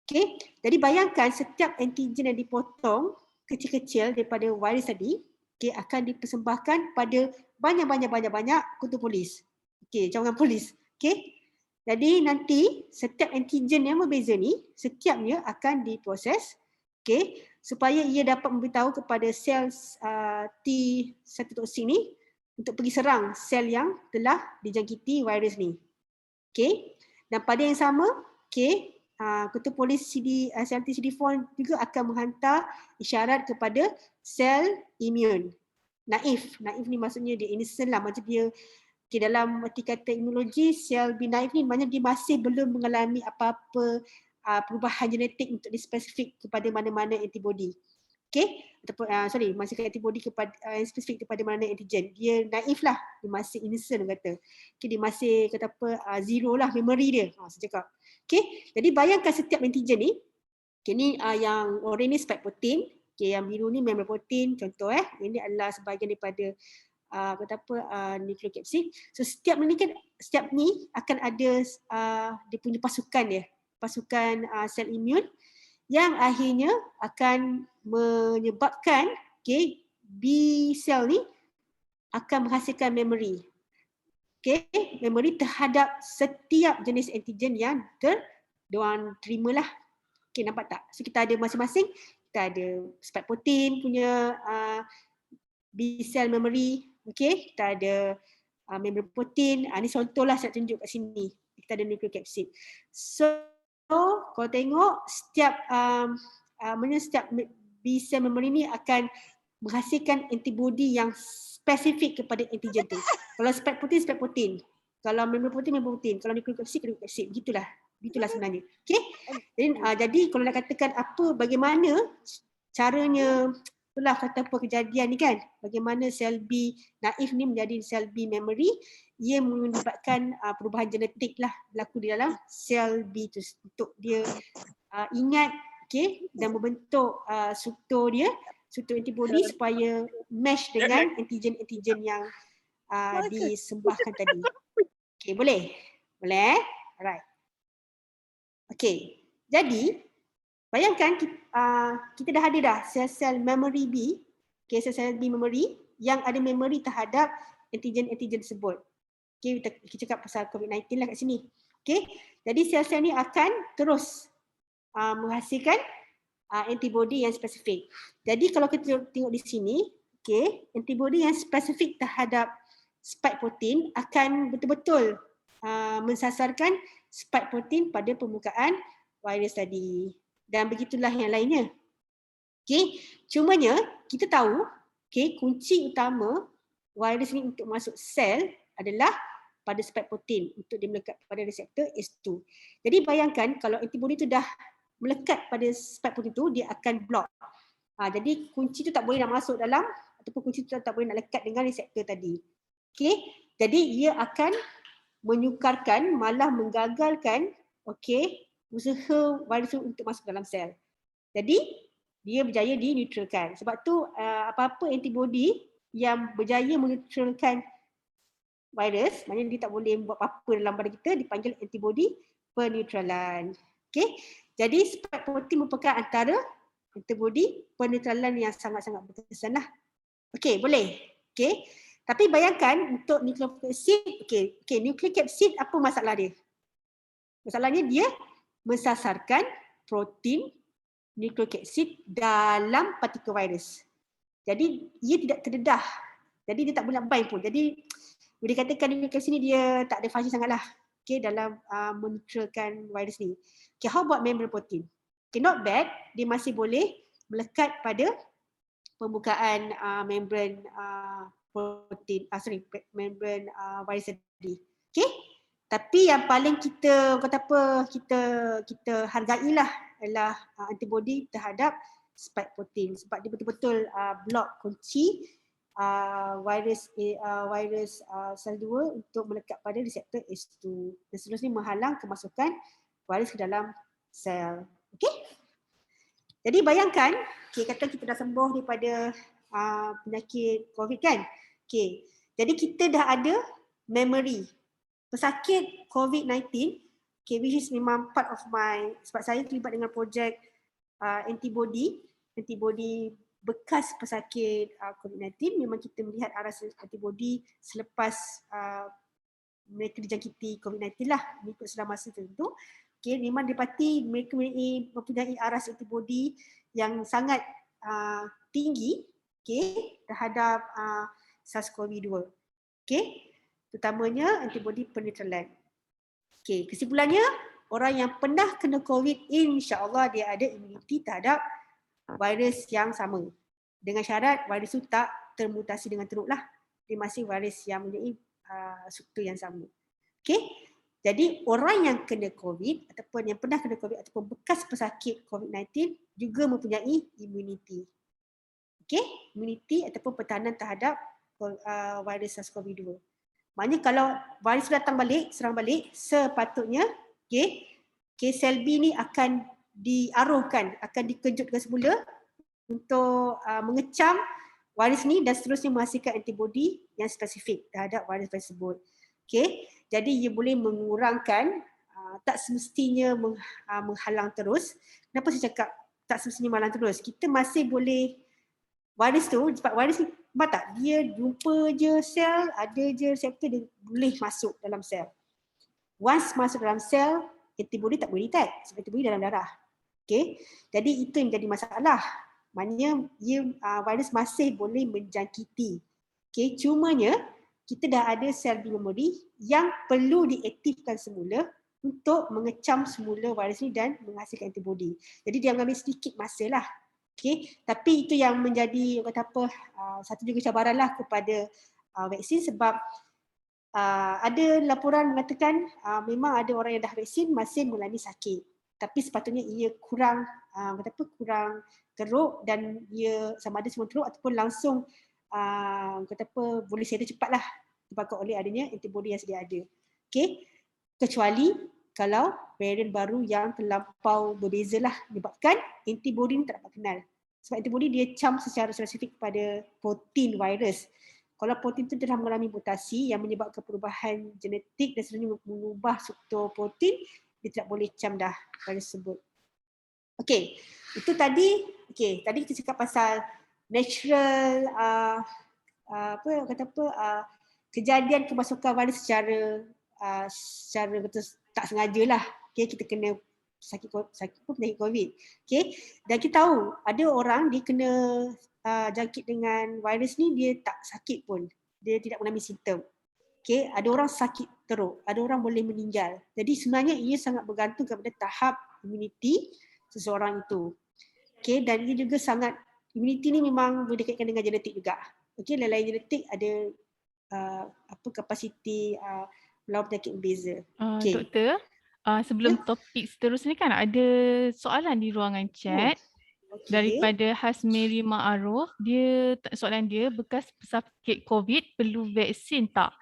Okay, jadi bayangkan setiap antigen yang dipotong kecil-kecil daripada virus tadi, okay, akan dipersembahkan pada banyak ketua polis. Okay, cawangan polis. Okay, jadi nanti setiap antigen yang berbeza ni, setiapnya akan diproses, okay, supaya ia dapat memberitahu kepada sel T1 toksik ni untuk pergi serang sel yang telah dijangkiti virus ni. Okay, dan pada yang sama, okay, ketua polis sel TCD4 juga akan menghantar isyarat kepada sel imun. Naif ni maksudnya dia innocent lah, macam dia dalam arti kata imunologi, sel B naif ni maknanya dia masih belum mengalami apa-apa perubahan genetik untuk dispesifik kepada mana-mana antibody. Okay, ataupun masih antibody kepada spesifik kepada mana antigen. Dia naif lah, dia masih innocent kata. Okay, dia masih kata apa zero lah memory dia. Saya cakap. Okay, jadi bayangkan setiap antigen ni. Okay, ni yang orange ni spike protein. Okay, yang biru ni membrane protein contoh Ini adalah sebahagian daripada nucleocapsid. So setiap ni akan ada dia punya pasukan dia. Pasukan sel imun yang akhirnya akan menyebabkan B sel ni akan menghasilkan memory. Okay, memory terhadap setiap jenis antigen yang diorang terima lah. Okay, nampak tak? So kita ada masing-masing, kita ada spike protein punya B cell memory, okay, kita ada membrane protein. Ni contohlah saya tunjuk kat sini. Kita ada nucleocapsid. So kalau tengok setiap maknanya setiap B cell memory ni akan menghasilkan antibody yang spesifik kepada antigen tu. Kalau spike protein. Kalau member protein. Kalau nucleic acid, begitulah sebenarnya. Okay? Jadi kalau nak katakan bagaimana caranya, itulah kata apa kejadian ni kan, bagaimana sel B naif ni menjadi sel B memory, ia melibatkan perubahan genetik lah berlaku di dalam sel B tu untuk dia ingat, okay, dan membentuk struktur antibody supaya match dengan antigen yang disembahkan tadi. Okay, boleh? Boleh? Alright. Okay, jadi bayangkan kita dah ada dah sel-sel memory B, okay, sel-sel B memory yang ada memory terhadap antigen-antigen tersebut. Okay, kita cakap pasal COVID-19 lah kat sini. Okay, jadi sel-sel ni akan terus menghasilkan antibody yang spesifik. Jadi kalau kita tengok di sini, okay, antibody yang spesifik terhadap spike protein akan betul-betul mensasarkan spike protein pada permukaan virus tadi. Dan begitulah yang lainnya. Okay, cumanya kita tahu, okay, kunci utama virus ni untuk masuk sel adalah pada spike protein untuk dia melekat pada reseptor ACE2. Jadi bayangkan kalau antibody tu dah melekat pada spike protein tu, dia akan block. Jadi kunci tu tak boleh nak masuk dalam, ataupun kunci tu tak boleh nak lekat dengan reseptor tadi. Okay, jadi ia akan menyukarkan, malah menggagalkan, okay, usaha virus tu untuk masuk dalam sel. Jadi dia berjaya dineutralkan. Sebab tu apa-apa antibody yang berjaya meneutralkan virus, maknanya dia tak boleh buat apa-apa dalam badan kita, dipanggil antibody peneutralan. Okay, jadi spike protein merupakan antara antibody peneutralan yang sangat-sangat berkesan lah. Okay, boleh. Okay, tapi bayangkan untuk nucleic acid, okay, nucleic acid apa masalah dia? Masalahnya dia mensasarkan protein nucleic acid dalam partikel virus. Jadi ia tidak terdedah. Jadi dia tak boleh bind pun. Jadi boleh dikatakan nucleic acid ni dia tak ada fungsi sangatlah, okay, dalam meneutralkan virus ni. Okay, how about membrane protein? Okay, not bad. Dia masih boleh melekat pada permukaan membrane protein, membrane virus tadi. Okay? Tapi yang paling kita hargailah adalah antibody terhadap spike protein sebab dia betul-betul block kunci virus sel 2 untuk melekat pada reseptor ACE2 dan seterusnya menghalang kemasukan virus ke dalam sel. Okey? Jadi bayangkan, okay, kata kita dah sembuh daripada penyakit COVID kan? Okay. Jadi kita dah ada memory pesakit COVID-19, okay, which is memang part of sebab saya terlibat dengan projek antibody bekas pesakit COVID-19, memang kita melihat aras antibody selepas mereka dijangkiti COVID-19 lah, mengikut selama masa tertentu. Okay, memang dipati mereka mempunyai aras antibody yang sangat tinggi, okay, terhadap SARS-CoV-2. Okay. Terutamanya antibody peneutralan. Okay, kesimpulannya orang yang pernah kena COVID, insya-Allah dia ada imuniti terhadap virus yang sama. Dengan syarat virus itu tak termutasi dengan teruk lah. Dia masih virus yang mempunyai struktur yang sama. Okay, jadi orang yang kena COVID ataupun yang pernah kena COVID ataupun bekas pesakit COVID-19 juga mempunyai imuniti. Okay, imuniti ataupun pertahanan terhadap virus SARS-CoV-2. Maknanya kalau virus datang balik, serang balik, sepatutnya sel B ni akan diarahkan, akan dikejutkan semula untuk mengecam virus ni dan seterusnya menghasilkan antibody yang spesifik terhadap virus tersebut. Okay, jadi ia boleh mengurangkan, tak semestinya menghalang terus. Kenapa saya cakap tak semestinya menghalang terus? Kita masih boleh virus tu, sebab virus ni nampak tak? Dia jumpa je sel, ada je reseptor, dia boleh masuk dalam sel. Once masuk dalam sel, antibody tak boleh detect sebab antibody dalam darah. Okay? Jadi itu yang jadi masalah. Maknanya virus masih boleh menjangkiti. Okay? Cumanya kita dah ada sel B memory yang perlu diaktifkan semula untuk mengecam semula virus ni dan menghasilkan antibody. Jadi dia mengambil sedikit masa lah. Okay. Tapi itu yang menjadi satu juga cabaran lah kepada vaksin sebab ada laporan mengatakan memang ada orang yang dah vaksin masih mengalami sakit. Tapi sepatutnya ia kurang kurang teruk dan ia sama ada semua teruk ataupun langsung boleh sedar cepatlah disebabkan oleh adanya antibody yang sedia ada. Okay. Kecuali kalau varian baru yang terlampau berbezalah menyebabkan antibody ni tak dapat kenal. Sebab antibody dia cam secara spesifik kepada protein virus. Kalau protein itu telah mengalami mutasi yang menyebabkan perubahan genetik dan sebenarnya mengubah struktur protein, dia tidak boleh cam dah virus tersebut. Okey, itu tadi. Okey, tadi kita cakap pasal natural kejadian kemasukan virus secara betul tak sengaja lah. Okay, kita kena sakit penyakit COVID. Okay, dan kita tahu ada orang dia kena jangkit dengan virus ni dia tak sakit pun. Dia tidak mengalami simptom. Okay, ada orang sakit teruk, ada orang boleh meninggal. Jadi sebenarnya ia sangat bergantung kepada tahap imuniti seseorang itu. Okay, dan ia juga sangat, imuniti ni memang berdekatkan dengan genetik juga. Okay, lain-lain genetik ada kapasiti melawan penyakit berbeza. Okay. Doktor, sebelum topik seterusnya kan ada soalan di ruangan chat daripada Hasmeri Ma'aruf. Soalan dia, bekas pesakit COVID perlu vaksin tak?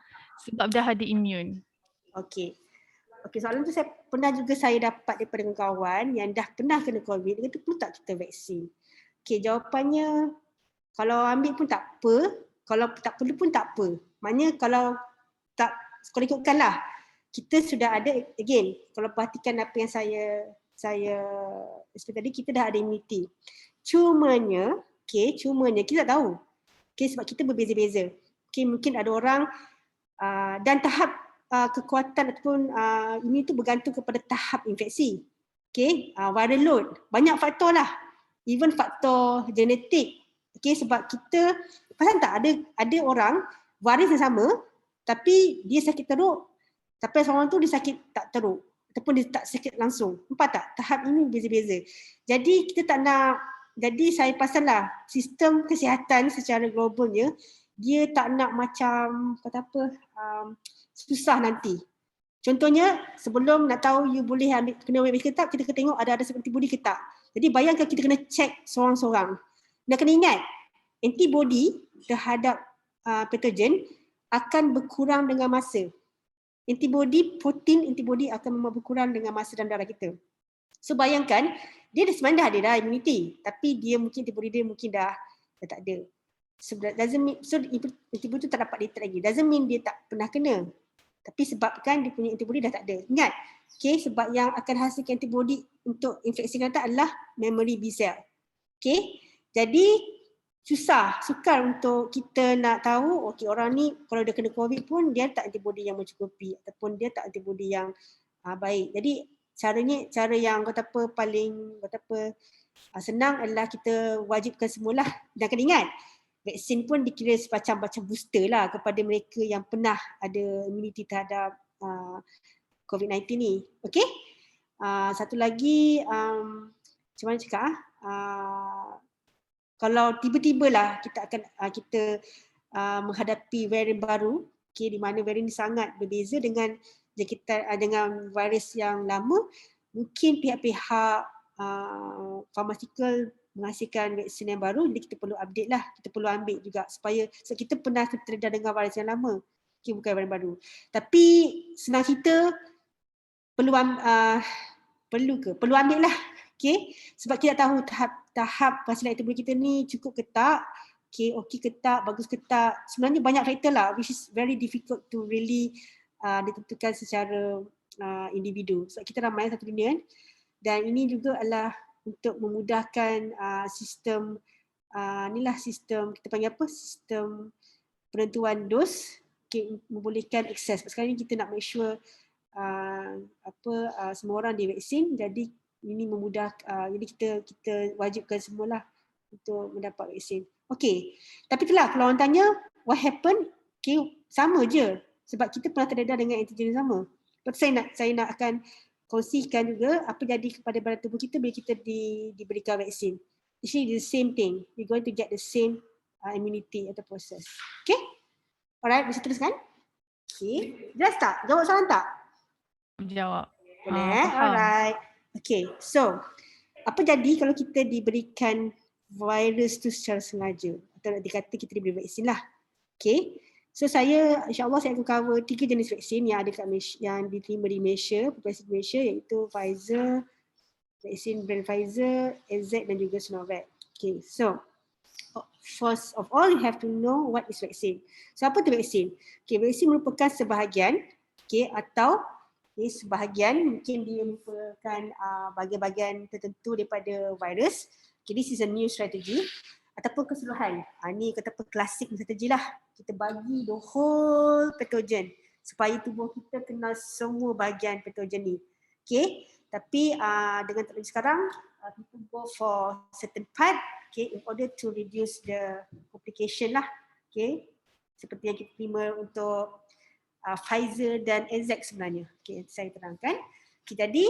Sebab dah ada imun. Okey, soalan tu pernah juga saya dapat daripada kawan yang dah pernah kena COVID. Dia kata perlu tak kita vaksin? Okey, jawapannya kalau ambil pun tak apa, kalau tak perlu pun tak apa. Maknanya kalau ikutkanlah, kita sudah ada, again, kalau perhatikan apa yang saya explain tadi, kita dah ada imuniti. Cumanya kita tak tahu. Okay, sebab kita berbeza-beza. Okay, mungkin ada orang dan tahap kekuatan ataupun ini tu bergantung kepada tahap infeksi. Okay, viral load, banyak faktor lah. Even faktor genetik. Okay, sebab kita, faham tak, ada orang virus yang sama tapi dia sakit teruk, tapi seorang tu dia sakit tak teruk ataupun dia tak sakit langsung. Nampak tak? Tahap ini beza-beza. Jadi kita tak nak, jadi saya pasanglah sistem kesihatan secara globalnya, dia tak nak macam susah nanti. Contohnya sebelum nak tahu you boleh kena VAX ke tak, kita kena tengok ada antibody ke tak. Jadi bayangkan kita kena check seorang-seorang. Dan kena ingat, antibody terhadap patogen akan berkurang dengan masa. Protein antibody akan memang berkurang dengan masa dalam darah kita. So bayangkan, dia sebenarnya dah ada imuniti, tapi antibody dia mungkin dah tak ada. So antibody tu tak dapat detect lagi. Doesn't mean dia tak pernah kena. Tapi sebabkan dia punya antibody dah tak ada. Ingat, okay, sebab yang akan hasilkan antibody untuk infeksi kata adalah memory B cell. Okay, jadi sukar untuk kita nak tahu, okey, orang ni kalau dia kena COVID pun dia tak antibody yang mencukupi ataupun dia tak antibody yang baik. Jadi cara yang paling senang adalah kita wajibkan semualah. Dan kena ingat, vaksin pun dikira macam booster lah kepada mereka yang pernah ada immunity terhadap COVID-19 ni. Okey? Satu lagi, macam mana cakap? Kalau tiba-tibalah kita akan menghadapi varian baru, okay, di mana varian ini sangat berbeza dengan virus yang lama, mungkin pihak-pihak pharmaceutical menghasilkan vaksin yang baru, jadi kita perlu update lah, kita perlu ambil juga supaya kita pernah terdedah dengan virus yang lama, okay, bukan varian baru. Tapi senang kita perlu ambil lah. Okay, sebab kita tahu tahap hasilan antibody kita ni cukup ke tak, okey ke tak, bagus ke tak. Sebenarnya banyak faktor lah which is very difficult to really ditentukan secara individu. Sebab kita ramai satu dunia kan. Dan ini juga adalah untuk memudahkan sistem sistem kita panggil apa? Sistem penentuan dos, okay, membolehkan akses. Sekarang ni kita nak make sure semua orang divaksin, jadi ini jadi kita wajibkan semualah untuk mendapat vaksin. Okey. Tapi itulah kalau orang tanya what happened, okay, sama je sebab kita pernah terdedah dengan antigen yang sama. Lepas tu saya nak akan kongsikan juga apa jadi kepada badan tubuh kita bila kita diberikan vaksin. Actually the same thing. We're going to get the same immunity atau proses. Okay? Alright, bisa teruskan? Okay. Jelas tak? Jawab soalan tak? Jawab. Boleh. Faham. Alright. Okay. So, apa jadi kalau kita diberikan virus tu secara sengaja? Atau nak dikata kita diberi vaksin lah. Okay. So insyaAllah saya akan cover 3 jenis vaksin yang ada kat Malaysia, yang diterima di Malaysia, populasi di Malaysia, iaitu Pfizer, vaksin brand Pfizer, AZ dan juga Sinovac. Okay. So, first of all, you have to know what is vaksin. So, apa tu vaksin? Okay, vaksin merupakan sebahagian, okay, atau sebahagian mungkin dia merupakan bahagian-bahagian tertentu daripada virus. Okay, this is a new strategy ataupun keseluruhan. Ni kata apa, klasik strategi lah. Kita bagi the whole pathogen supaya tubuh kita kenal semua bahagian pathogen ni. Okay, tapi dengan teknologi sekarang, people go for certain part, okay, in order to reduce the complication lah. Okay, seperti yang kita terima untuk Pfizer dan AZ sebenarnya. Okay, saya terangkan. Okay, jadi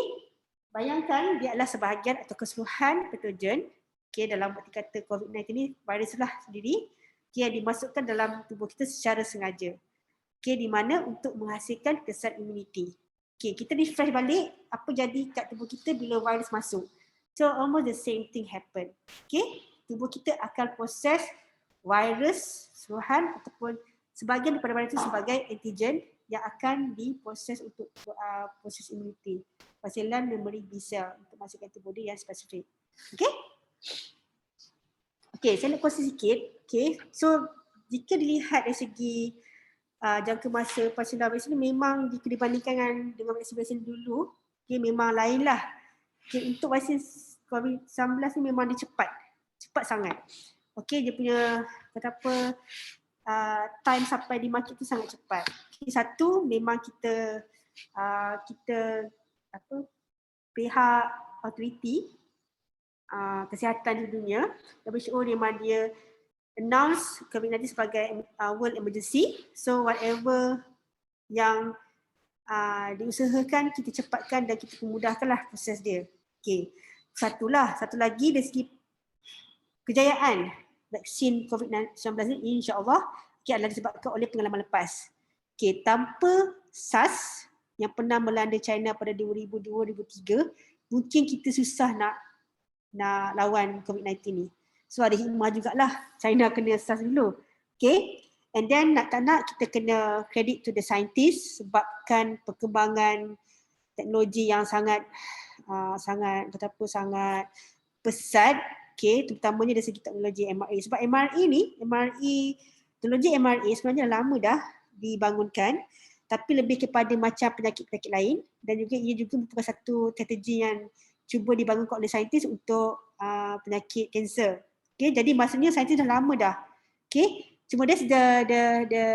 bayangkan dia adalah sebahagian atau keseluruhan pathogen. Okay, dalam arti kata COVID-19 ni virus lah sendiri, okay, yang dimasukkan dalam tubuh kita secara sengaja. Okay, di mana untuk menghasilkan kesan immunity. Okay, kita refresh balik apa jadi kat tubuh kita bila virus masuk. So almost the same thing happen. Okay, tubuh kita akan proses virus keseluruhan ataupun sebahagian daripada virus itu sebagai antigen yang akan diproses untuk proses immunity. Hasilan memory B cell untuk menghasilkan antibody yang spesifik. Okay? Okay, saya nak kongsi sikit. Okay, so jika dilihat dari segi jangka masa pelaksanaan vaksin ni memang jika dibandingkan dengan vaksin-vaksin dulu, okay, memang lain lah. Okay, untuk vaksin COVID-19 ni memang dia cepat sangat. Okay, dia punya kata apa, time sampai di market tu sangat cepat. Okay, satu, memang kita pihak authority kesihatan di dunia, WHO memang dia announce COVID-19 sebagai world emergency. So whatever yang diusahakan kita cepatkan dan kita pemudahkanlah proses dia. Okay. Satu lagi dari segi kejayaan vaksin COVID-19 ni insya-Allah adalah disebabkan oleh pengalaman lepas. Okay, tanpa SARS yang pernah melanda China pada 2002-2003, mungkin kita susah nak lawan COVID-19 ni. So ada hikmah jugalah China kena SARS dulu. Okay. And then nak tak nak kita kena credit to the scientist sebabkan perkembangan teknologi yang sangat pesat. Okay, terutamanya dari segi teknologi mRNA. Sebab teknologi mRNA sebenarnya lama dah dibangunkan, tapi lebih kepada macam penyakit-penyakit lain, dan juga ia juga merupakan satu strategi yang cuba dibangunkan oleh saintis untuk penyakit kanser. Okay, jadi maksudnya saintis dah lama dah. Okay, cuma that's the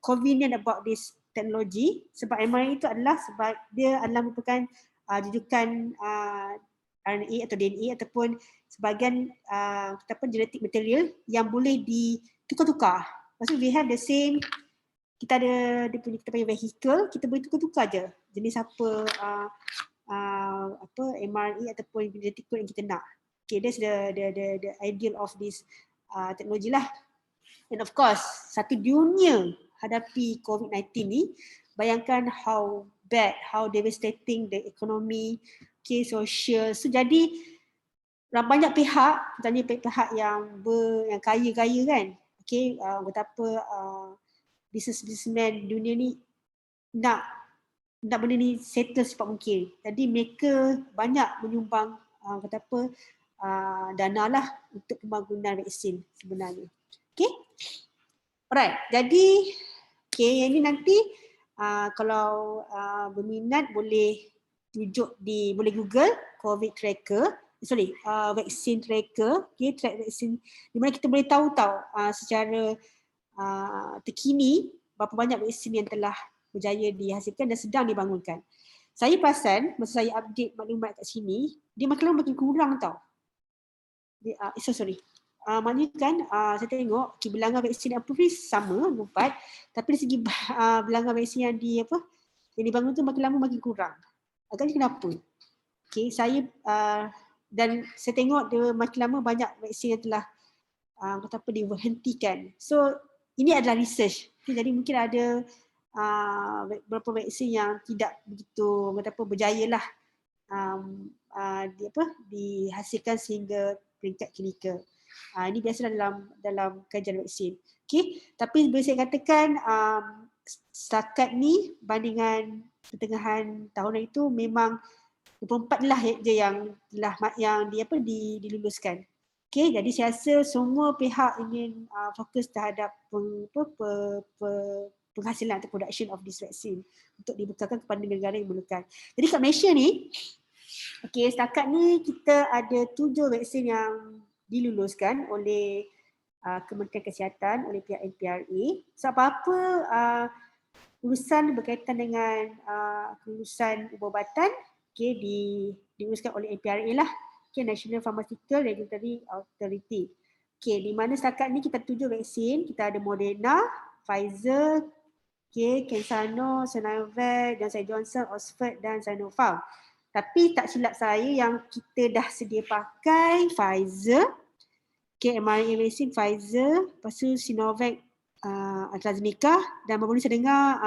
convenient about this technology, sebab mRNA itu adalah sebab dia adalah merupakan jujukan RNA atau DNA ataupun sebahagian genetic material yang boleh ditukar-tukar. Maksudnya we have the same, kita ada kita punya vehicle, kita boleh tukar-tukar je jenis apa mRNA ataupun genetic code yang kita nak. Okay, that's the ideal of this teknologi lah. And of course, satu dunia hadapi COVID-19 ni, bayangkan how bad, how devastating the economy, okay, social. So jadi banyak pihak, misalnya pihak yang kaya-kaya kan, okay, betapa businessman dunia ni nak benda ni settle secepat mungkin. Jadi mereka banyak menyumbang dana lah untuk pembangunan vaksin sebenarnya. Okay. Alright, jadi okay, yang ni nanti kalau berminat boleh boleh Google COVID tracker, vaksin tracker, okay, track vaksin, di mana kita boleh tahu secara terkini berapa banyak vaksin yang telah berjaya dihasilkan dan sedang dibangunkan. Saya perasan masa saya update maklumat kat sini, dia makin lama makin kurang tau. Maknanya kan saya tengok bilangan vaksin yang approve sama 4, tapi dari segi bilangan vaksin yang Yang dibangun tu makin lama makin kurang. Agaknya kenapa? Okay, saya dan saya tengok dia makin lama banyak vaksin yang telah kata apa dihentikan. So ini adalah research. Okay, jadi mungkin ada beberapa vaksin yang tidak begitu kata apa berjaya lah dihasilkan sehingga peringkat klinikal. Ini biasalah dalam kajian vaksin. Okay, tapi boleh saya katakan setakat ni bandingan pertengahan tahun itu memang 24 lah je yang telah diluluskan. Okay, jadi saya rasa semua pihak ingin fokus terhadap penghasilan atau production of this vaccine untuk dibukakan kepada negara yang memerlukan. Jadi kat Malaysia ni, okay, setakat ni kita ada 7 vaksin yang diluluskan oleh Kementerian Kesihatan, oleh pihak NPRA. So apa-apa urusan berkaitan dengan kelulusan ubat-ubatan, okay, diuruskan oleh NPRA lah, okay, National Pharmaceutical Regulatory Authority. Okay, di mana setakat ni kita 7 vaksin, kita ada Moderna, Pfizer, okay, CanSino, Sinovac, Johnson & Johnson, Oxford dan Sinopharm. Tapi tak silap saya yang kita dah sedia pakai Pfizer, okay, mRNA vaksin Pfizer, lepas tu Sinovac, AstraZeneca, dan baru ni saya dengar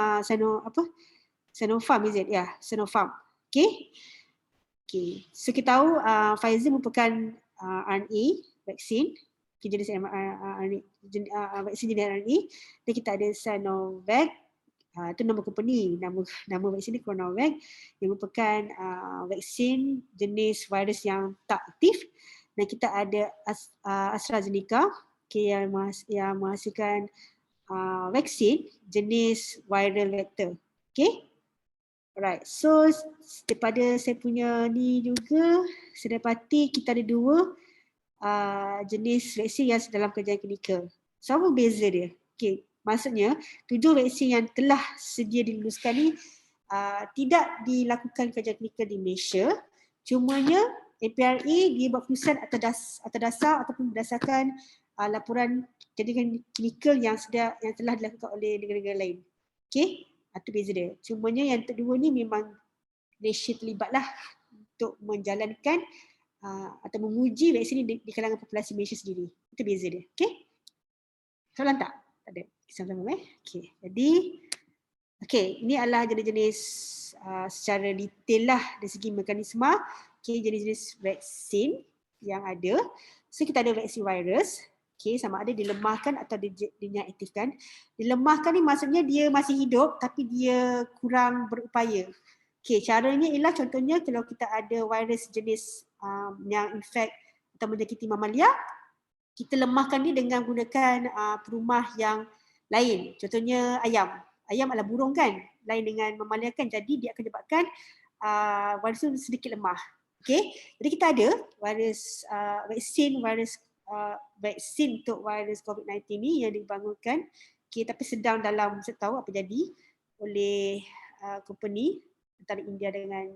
Sinopharm, is it? Ya, Sinopharm. Okay. Okay. So kita tahu Pfizer merupakan RNA vaksin, jenis vaksin jenis RNA, dan kita ada Sinovac, itu nama company, nama vaksin ni CoronaVac, yang merupakan vaksin jenis virus yang tak aktif, dan kita ada AstraZeneca, okay, yang menghasilkan vaksin jenis viral vector. Okay. Alright, so daripada saya punya ni juga, saya dapati kita ada 2 jenis vaksin yang dalam kajian klinikal. So apa beza dia? Okay, maksudnya 7 vaksin yang telah sedia diluluskan ni tidak dilakukan kajian klinikal di Malaysia, cumanya NPRA dia buat keputusan atas dasar ataupun berdasarkan laporan kajian klinikal yang telah dilakukan oleh negara-negara lain. Okay, itu beza dia. Cumanya yang kedua ni memang Malaysia terlibatlah untuk menjalankan atau menguji vaksin ini di kalangan populasi Malaysia sendiri. Itu beza dia. Okay, soalan tak? Tak ada. Sama-sama Okay, jadi ini adalah jenis-jenis secara detail lah dari segi mekanisme, okay, jenis-jenis vaksin yang ada. So kita ada vaksin virus, okay, sama ada dilemahkan atau diinaktifkan. Dilemahkan ni maksudnya dia masih hidup tapi dia kurang berupaya. Okay, caranya ialah contohnya kalau kita ada virus jenis yang infect atau menjangkiti mamalia, kita lemahkan dia dengan gunakan perumah yang lain. Contohnya ayam. Ayam adalah burung kan, lain dengan mamalia kan, jadi dia akan menyebabkan virus itu sedikit lemah. Okay, jadi kita ada vaksin untuk virus COVID-19 ni yang dibangunkan, okay, tapi sedang dalam saya tahu apa jadi oleh company antara India dengan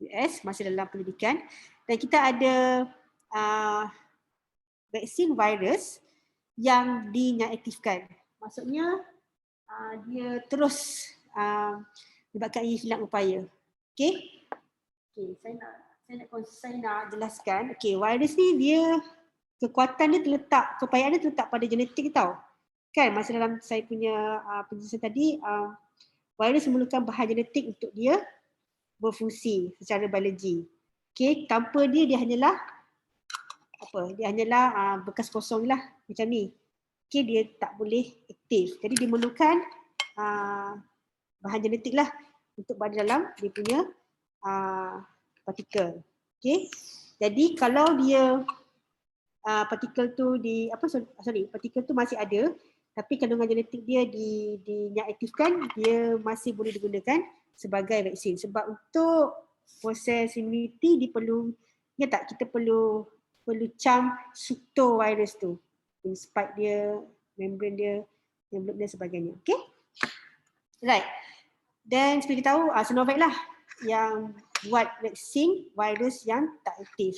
US, masih dalam penyelidikan. Dan kita ada vaksin virus yang diinaktifkan. Maksudnya dia terus menyebabkan ia hilang upaya. Okay, saya nak jelaskan. Okay, virus ni dia kekuatan dia terletak, keupayaan dia terletak pada genetik tau. Kan masa dalam saya punya penjelasan tadi, virus memerlukan bahan genetik untuk dia berfungsi secara biologi. Okay, tanpa dia hanyalah bekas kosong lah macam ni. Okay, dia tak boleh aktif. Jadi dia memerlukan bahan genetik lah untuk berada dalam dia punya partikel. Okay, jadi kalau dia partikel tu partikel tu masih ada, tapi kandungan genetik dia diaktifkan, dia masih boleh digunakan sebagai vaksin. Sebab untuk proses immunity kita perlu virus tu, spike dia, membran dia, envelope dia sebagainya. Okay, right. Dan seperti kita tahu Sinovac lah yang buat vaksin virus yang tak aktif.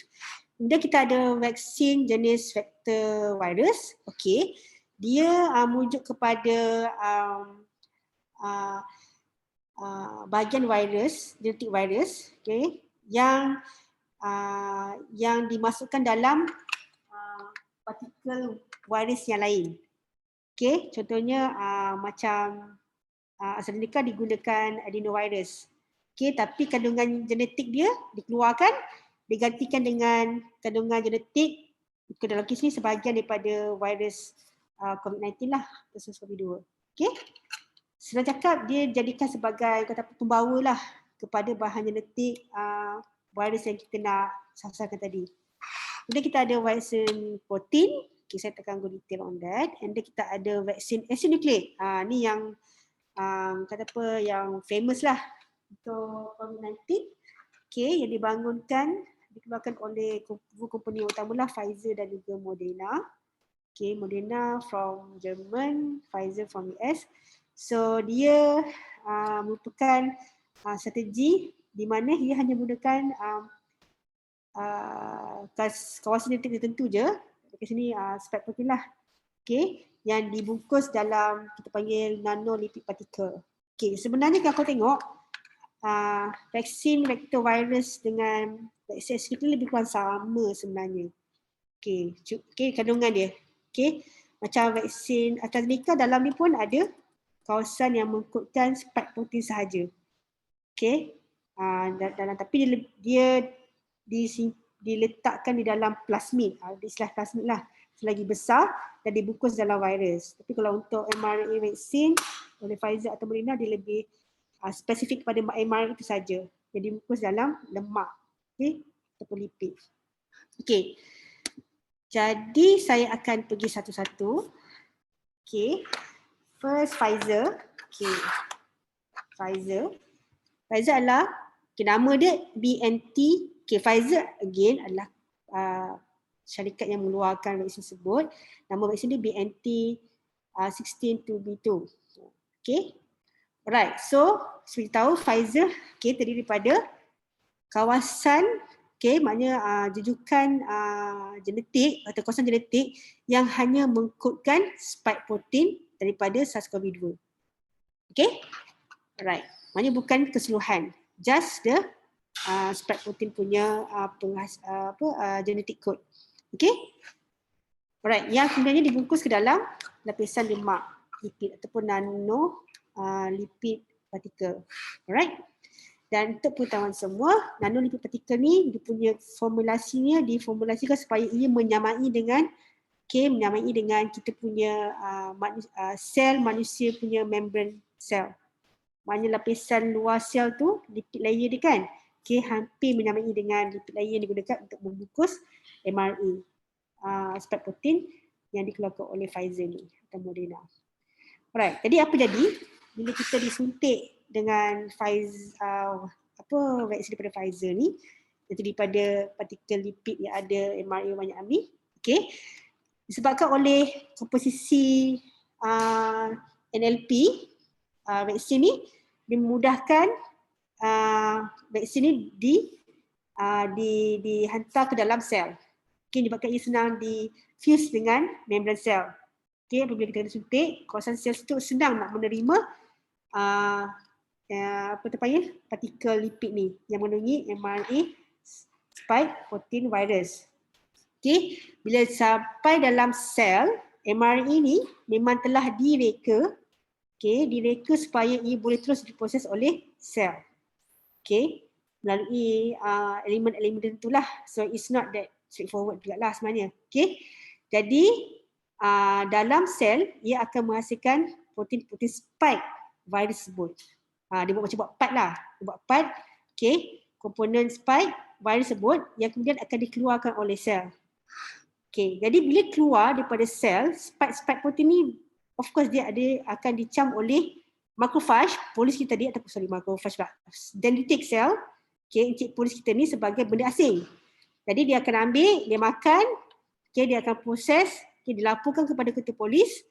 Kemudian kita ada vaksin jenis vector virus. Okay, dia merujuk kepada bahagian virus, genetik virus, okay, yang dimasukkan dalam partikel virus yang lain. Okay, contohnya macam AstraZeneca digunakan adenovirus. Okay, tapi kandungan genetik dia dikeluarkan, digantikan dengan kandungan genetik ke dalam kes ni sebahagian daripada virus COVID-19 lah, versus COVID-2. Okay, senang cakap dia jadikan sebagai kata pembawa lah kepada bahan genetik virus yang kita nak sasarkan tadi. Kemudian kita ada vaksin protein, okay, saya takkan go detail on that. And then kita ada vaksin acid nucleic. Ni yang kata apa, yang famous lah untuk COVID-19. Okay, yang dikeluarkan oleh dua company utama lah, Pfizer dan juga Moderna. Okay, Moderna from Jerman, Pfizer from US. So dia merupakan strategi di mana dia hanya menggunakan kawasan genetik tertentu je. Dekat sini spike protein lah. Okay, yang dibungkus dalam kita panggil nanolipid particle. Okay, sebenarnya kalau kau tengok vaksin vektor virus dengan vaksin AstraZeneca lebih kurang sama sebenarnya. Okay, kandungan dia. Okay, macam vaksin AstraZeneca dalam ni pun ada kawasan yang mengkodkan spike protein sahaja. Okay, tapi dia diletakkan di dalam plasmid, istilah plasmid lah, selagi besar dan dibungkus dalam virus. Tapi kalau untuk mRNA vaksin oleh Pfizer atau Moderna, dia lebih spesifik pada mRNA itu saja, yang dibungkus dalam lemak, okay, ataupun lipid. Okay, jadi saya akan pergi satu-satu. Okay, first Pfizer. Okay, Pfizer adalah, okay, nama dia BNT. Okay, Pfizer again adalah syarikat yang mengeluarkan vaksin tersebut. Nama vaksin dia BNT 16-2B2. Okay, alright. So seperti tahu Pfizer, okay, terdiri daripada kawasan, okay, maknanya jujukan genetik atau kawasan genetik yang hanya mengkodkan spike protein daripada SARS-CoV-2. Okay, alright. Maknanya bukan keseluruhan, just the spike protein punya genetic code. Okay, alright. Yang kemudiannya dibungkus ke dalam lapisan lemak lipid ataupun nano lipid particle. Alright. Dan untuk pengetahuan semua, nanolipid particle ni dia punya formulasinya diformulasikan supaya ia menyamai dengan kita punya sel manusia punya membran sel. Maknanya lapisan luar sel tu, lipid layer dia kan, okay, hampir menyamai dengan lipid layer yang digunakan untuk membungkus mRNA spike protein yang dikeluarkan oleh Pfizer ni atau Moderna. Alright, jadi apa jadi bila kita disuntik dengan vaksin daripada Pfizer ni, iaitu daripada partikel lipid yang ada mRNA banyak ambil, okay, disebabkan oleh komposisi NLP, vaksin ni dimudahkan vaksin ni dihantar ke dalam sel. Okay, menyebabkan ia senang di-fuse dengan membran sel. Okay, apabila kita suntik, kawasan sel itu senang nak menerima partikel lipid ni yang mengandungi mRNA spike protein virus. Okay, bila sampai dalam sel, mRNA ni memang telah direka, okay, direka supaya ia boleh terus diproses oleh sel. Okay, melalui elemen-elemen tertentu lah. So it's not that straightforward juga lah sebenarnya. Okay, jadi dalam sel ia akan menghasilkan protein-protein spike virus tersebut. Dia buat macam buat part lah. Dia buat part, okay, komponen spike virus tersebut yang kemudian akan dikeluarkan oleh sel. Okay, jadi bila keluar daripada sel, spike protein ni of course dia akan dicam oleh makrofage, polis kita tadi, ataupun makrofage pula, dendritic cell, okay, encik polis kita ni sebagai benda asing. Jadi dia akan ambil, dia makan, okay, dia akan proses, okay, dilaporkan kepada ketua polis,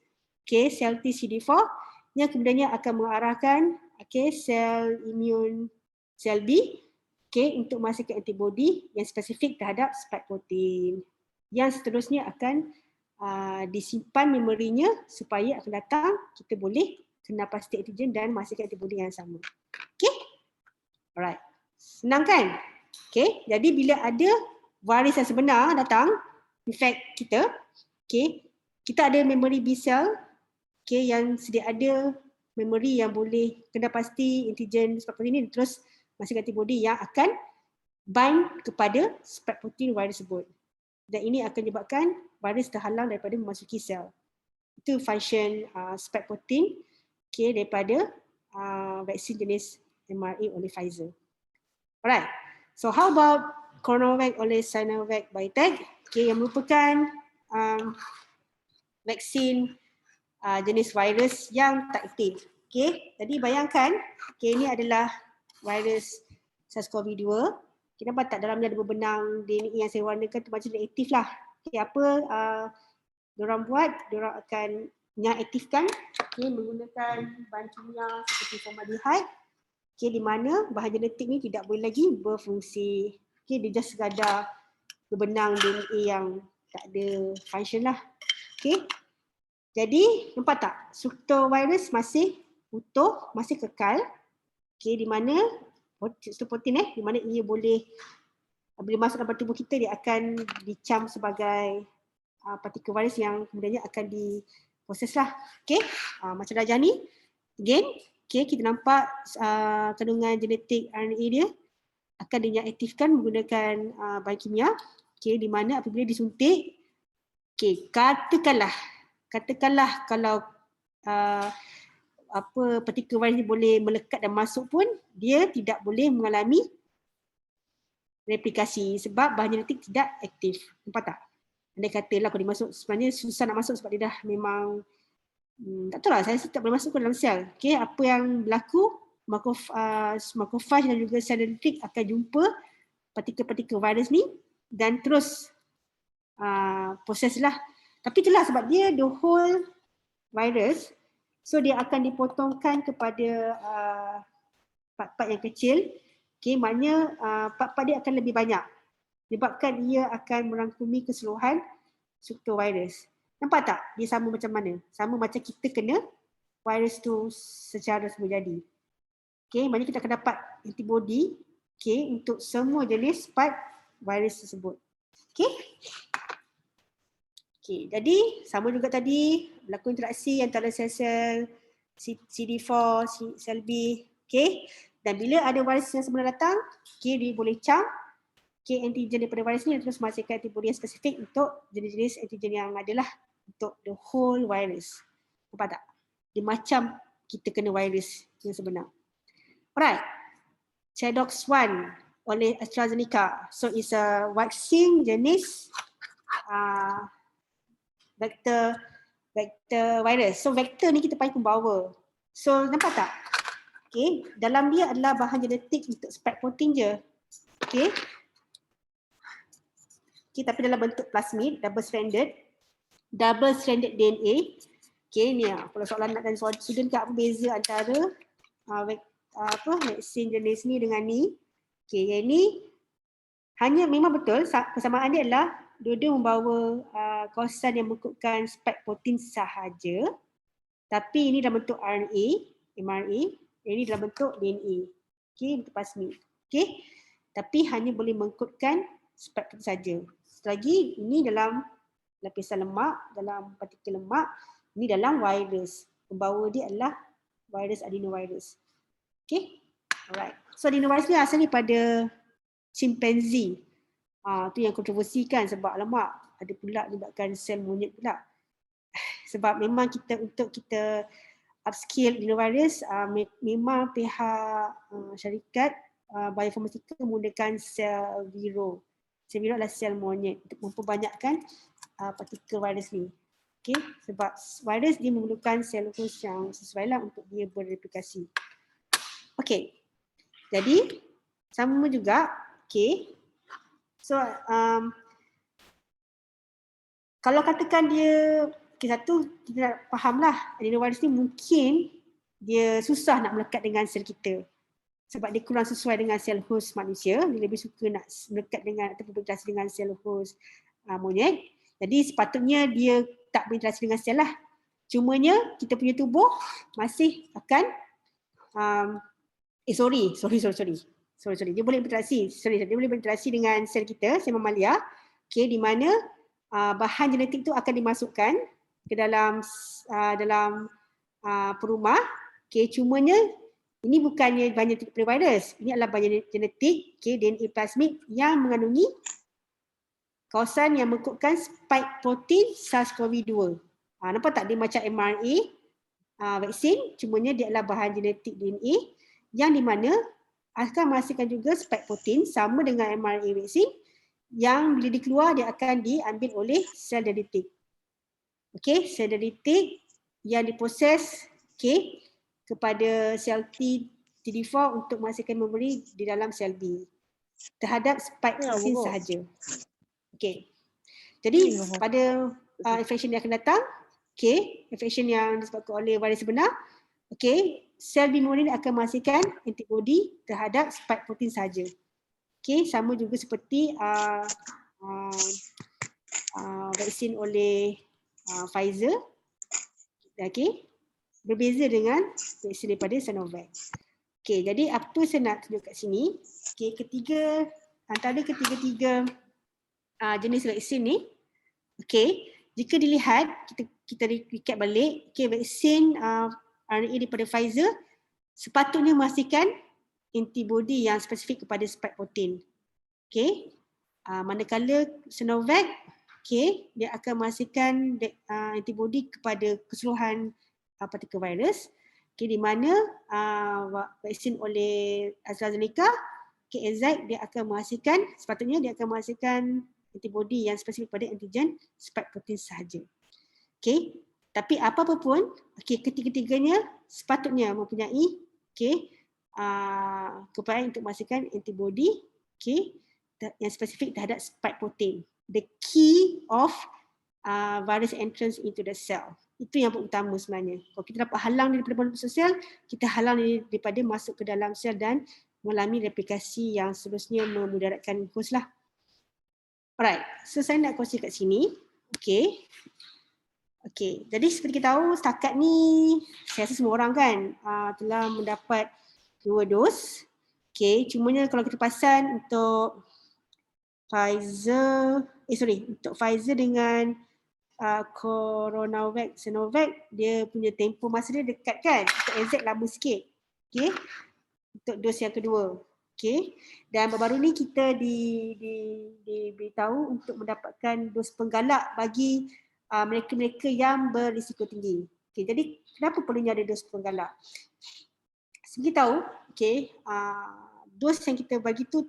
okay, sel T CD4 yang kemudiannya akan mengarahkan, okay, sel imun sel B, okay, untuk menghasilkan antibody yang spesifik terhadap spike protein. Yang seterusnya akan disimpan memorinya supaya akan datang kita boleh kenal pasti antigen dan menghasilkan antibody yang sama. Okay? Alright. Senang kan? Okay, jadi bila ada virus yang sebenar datang, infect kita, okay, kita ada memory B cell, okay, yang sedia ada memori yang boleh kenal pasti antigen seperti ini, terus menghasilkan antibody yang akan bind kepada spike protein virus tersebut. Dan ini akan menyebabkan virus terhalang daripada memasuki sel. Itu function spike protein, okay, daripada vaksin jenis mRNA oleh Pfizer. Alright, so how about CoronaVac oleh Sinovac Biotech, okay, yang merupakan vaksin jenis virus yang tak aktif. Okay, jadi bayangkan, okay, ini adalah virus SARS-CoV-2. Kita nampak tak dalamnya ada berbenang DNA yang saya warnakan tu macam dia aktif lah. Okay, apa diorang buat, diorang akan aktifkan, okay, menggunakan bahan kimia seperti formaldehyde, okay, di mana bahan genetik ni tidak boleh lagi berfungsi. Okay, dia just sekadar berbenang DNA yang tak ada function lah. Okay, jadi nampak tak, struktur virus masih utuh, masih kekal, okay, di mana struktur protein di mana ia boleh bila masuk dalam tubuh kita dia akan dicam sebagai partikel virus yang kemudiannya akan diproses lah. Okay, macam darjah ni, again, okay, kita nampak kandungan genetik RNA dia akan diaktifkan menggunakan bahan kimia, okay, di mana apabila disuntik, okay, katakanlah kalau partikel virus ni boleh melekat dan masuk pun, dia tidak boleh mengalami replikasi sebab bahan genetik tidak aktif. Nampak tak? Andai katalah kalau dia masuk, sebenarnya susah nak masuk sebab dia dah memang tak tahu lah, saya tak boleh masuk ke dalam sel. Okay, apa yang berlaku, makrofage dan juga sel dendritik akan jumpa partikel-partikel virus ni dan terus proses lah. Tapi itulah sebab dia the whole virus, so dia akan dipotongkan kepada part-part yang kecil. Okay, maknanya part-part dia akan lebih banyak sebabkan ia akan merangkumi keseluruhan struktur virus. Nampak tak dia sama macam mana? Sama macam kita kena virus tu secara semua jadi. Okay, maknanya kita akan dapat antibody, okay, untuk semua jenis part virus tersebut. Okay. Okay, jadi sama juga tadi berlaku interaksi antara sel-sel CD4, sel B, okay. Dan bila ada virus yang sebenar datang, okay, dia boleh cam, okay, antigen daripada virus ni terus menghasilkan antibody yang spesifik untuk jenis-jenis antigen yang adalah untuk the whole virus. Nampak tak? Dia macam kita kena virus yang sebenar. Alright, ChAdOx1 oleh AstraZeneca. So it's a vaksin jenis vector virus. So vector ni kita panggil pembawa. So nampak tak? Okay, dalam dia adalah bahan genetik untuk spike protein je. Okay. Okay, tapi dalam bentuk plasmid, double stranded DNA. Okay, ni kalau soalan nak tanya student ke apa beza antara vaksin jenis ni dengan ni. Okay, yang ni hanya memang betul persamaan dia adalah dua-dua membawa kawasan yang mengikutkan spike protein sahaja. Tapi ini dalam bentuk RNA, mRNA, ini dalam bentuk DNA. Okay, bentuk plasmid. Okay, tapi hanya boleh mengikutkan spike protein saja. Lagi ini dalam lapisan lemak, dalam partikel lemak, ini dalam virus. Pembawa dia adalah virus adenovirus. Okay, alright. So adenovirus ni asalnya pada chimpanzee. Tu yang kontroversi kan sebab alamak ada pula menyebabkan sel monyet pula. Sebab memang untuk kita upscale adenovirus, memang pihak syarikat biopharmaceutical menggunakan sel viro. Sel viro adalah sel monyet untuk memperbanyakkan partikel virus ni. Okay, sebab virus dia memerlukan sel host yang sesuai lah untuk dia berreplikasi. Okay, jadi sama juga, okay. So kalau katakan dia, okay, satu kita nak faham lah adenovirus ni mungkin dia susah nak melekat dengan sel kita. Sebab dia kurang sesuai dengan sel host manusia, dia lebih suka nak melekat dengan atau berinteraksi dengan sel host monyet. Jadi sepatutnya dia tak berinteraksi dengan sel lah. Cumanya kita punya tubuh masih akan sorry. Dia boleh berinteraksi dengan sel kita, sel mamalia, di mana bahan genetik tu akan dimasukkan ke dalam perumah. Cumanya ini bukannya bahan genetik daripada virus. Ini adalah bahan genetik DNA plasmid yang mengandungi kawasan yang mengkodkan spike protein SARS-CoV-2. Nampak tak dia macam mRNA vaksin, cumanya dia adalah bahan genetik DNA yang di mana akan menghasilkan juga spike protein sama dengan mRNA vaksin yang bila dikeluar dia akan diambil oleh sel dendritik. Sel dendritik yang diproses kepada sel T4 untuk menghasilkan memori di dalam sel B terhadap spike vaksin sahaja. Jadi pada infection yang akan datang, infection yang disebabkan oleh virus sebenar, sel B memori akan menghasilkan antibody terhadap spike protein sahaja. Sama juga seperti vaksin oleh Pfizer. Berbeza dengan vaksin daripada Sinovac. Jadi apa saya nak tunjuk kat sini, antara ketiga-tiga jenis vaksin ni, jika dilihat, kita recap balik, vaksin RNA daripada Pfizer sepatutnya menghasilkan antibody yang spesifik kepada spike protein. Manakala Sinovac, dia akan menghasilkan antibody kepada keseluruhan partikel virus, di mana vaksin oleh AstraZeneca, AZ, sepatutnya dia akan menghasilkan antibody yang spesifik pada antigen spike protein sahaja. Tapi apa-apa pun, ketiga-tiganya sepatutnya mempunyai keupayaan untuk menghasilkan antibody yang spesifik terhadap spike protein. The key of virus entrance into the cell. Itu yang utama sebenarnya. Kalau kita dapat halang dia daripada masuk sel, kita halang dia daripada masuk ke dalam sel dan mengalami replikasi yang seterusnya memudaratkan host lah. Alright, so saya nak kongsi kat sini. Jadi seperti kita tahu, setakat ni saya rasa semua orang kan telah mendapat 2 dos. Cumanya kalau kita perasan untuk untuk Pfizer dengan Coronavac, Sinovac, dia punya tempoh masa dia dekat kan. Untuk AZ lama sikit. Untuk dos yang kedua. Dan baru-baru ni kita diberitahu untuk mendapatkan dos penggalak bagi mereka-mereka yang berisiko tinggi. Jadi kenapa perlunya ada dos penggalak? Seperti tahu, dos yang kita bagi tu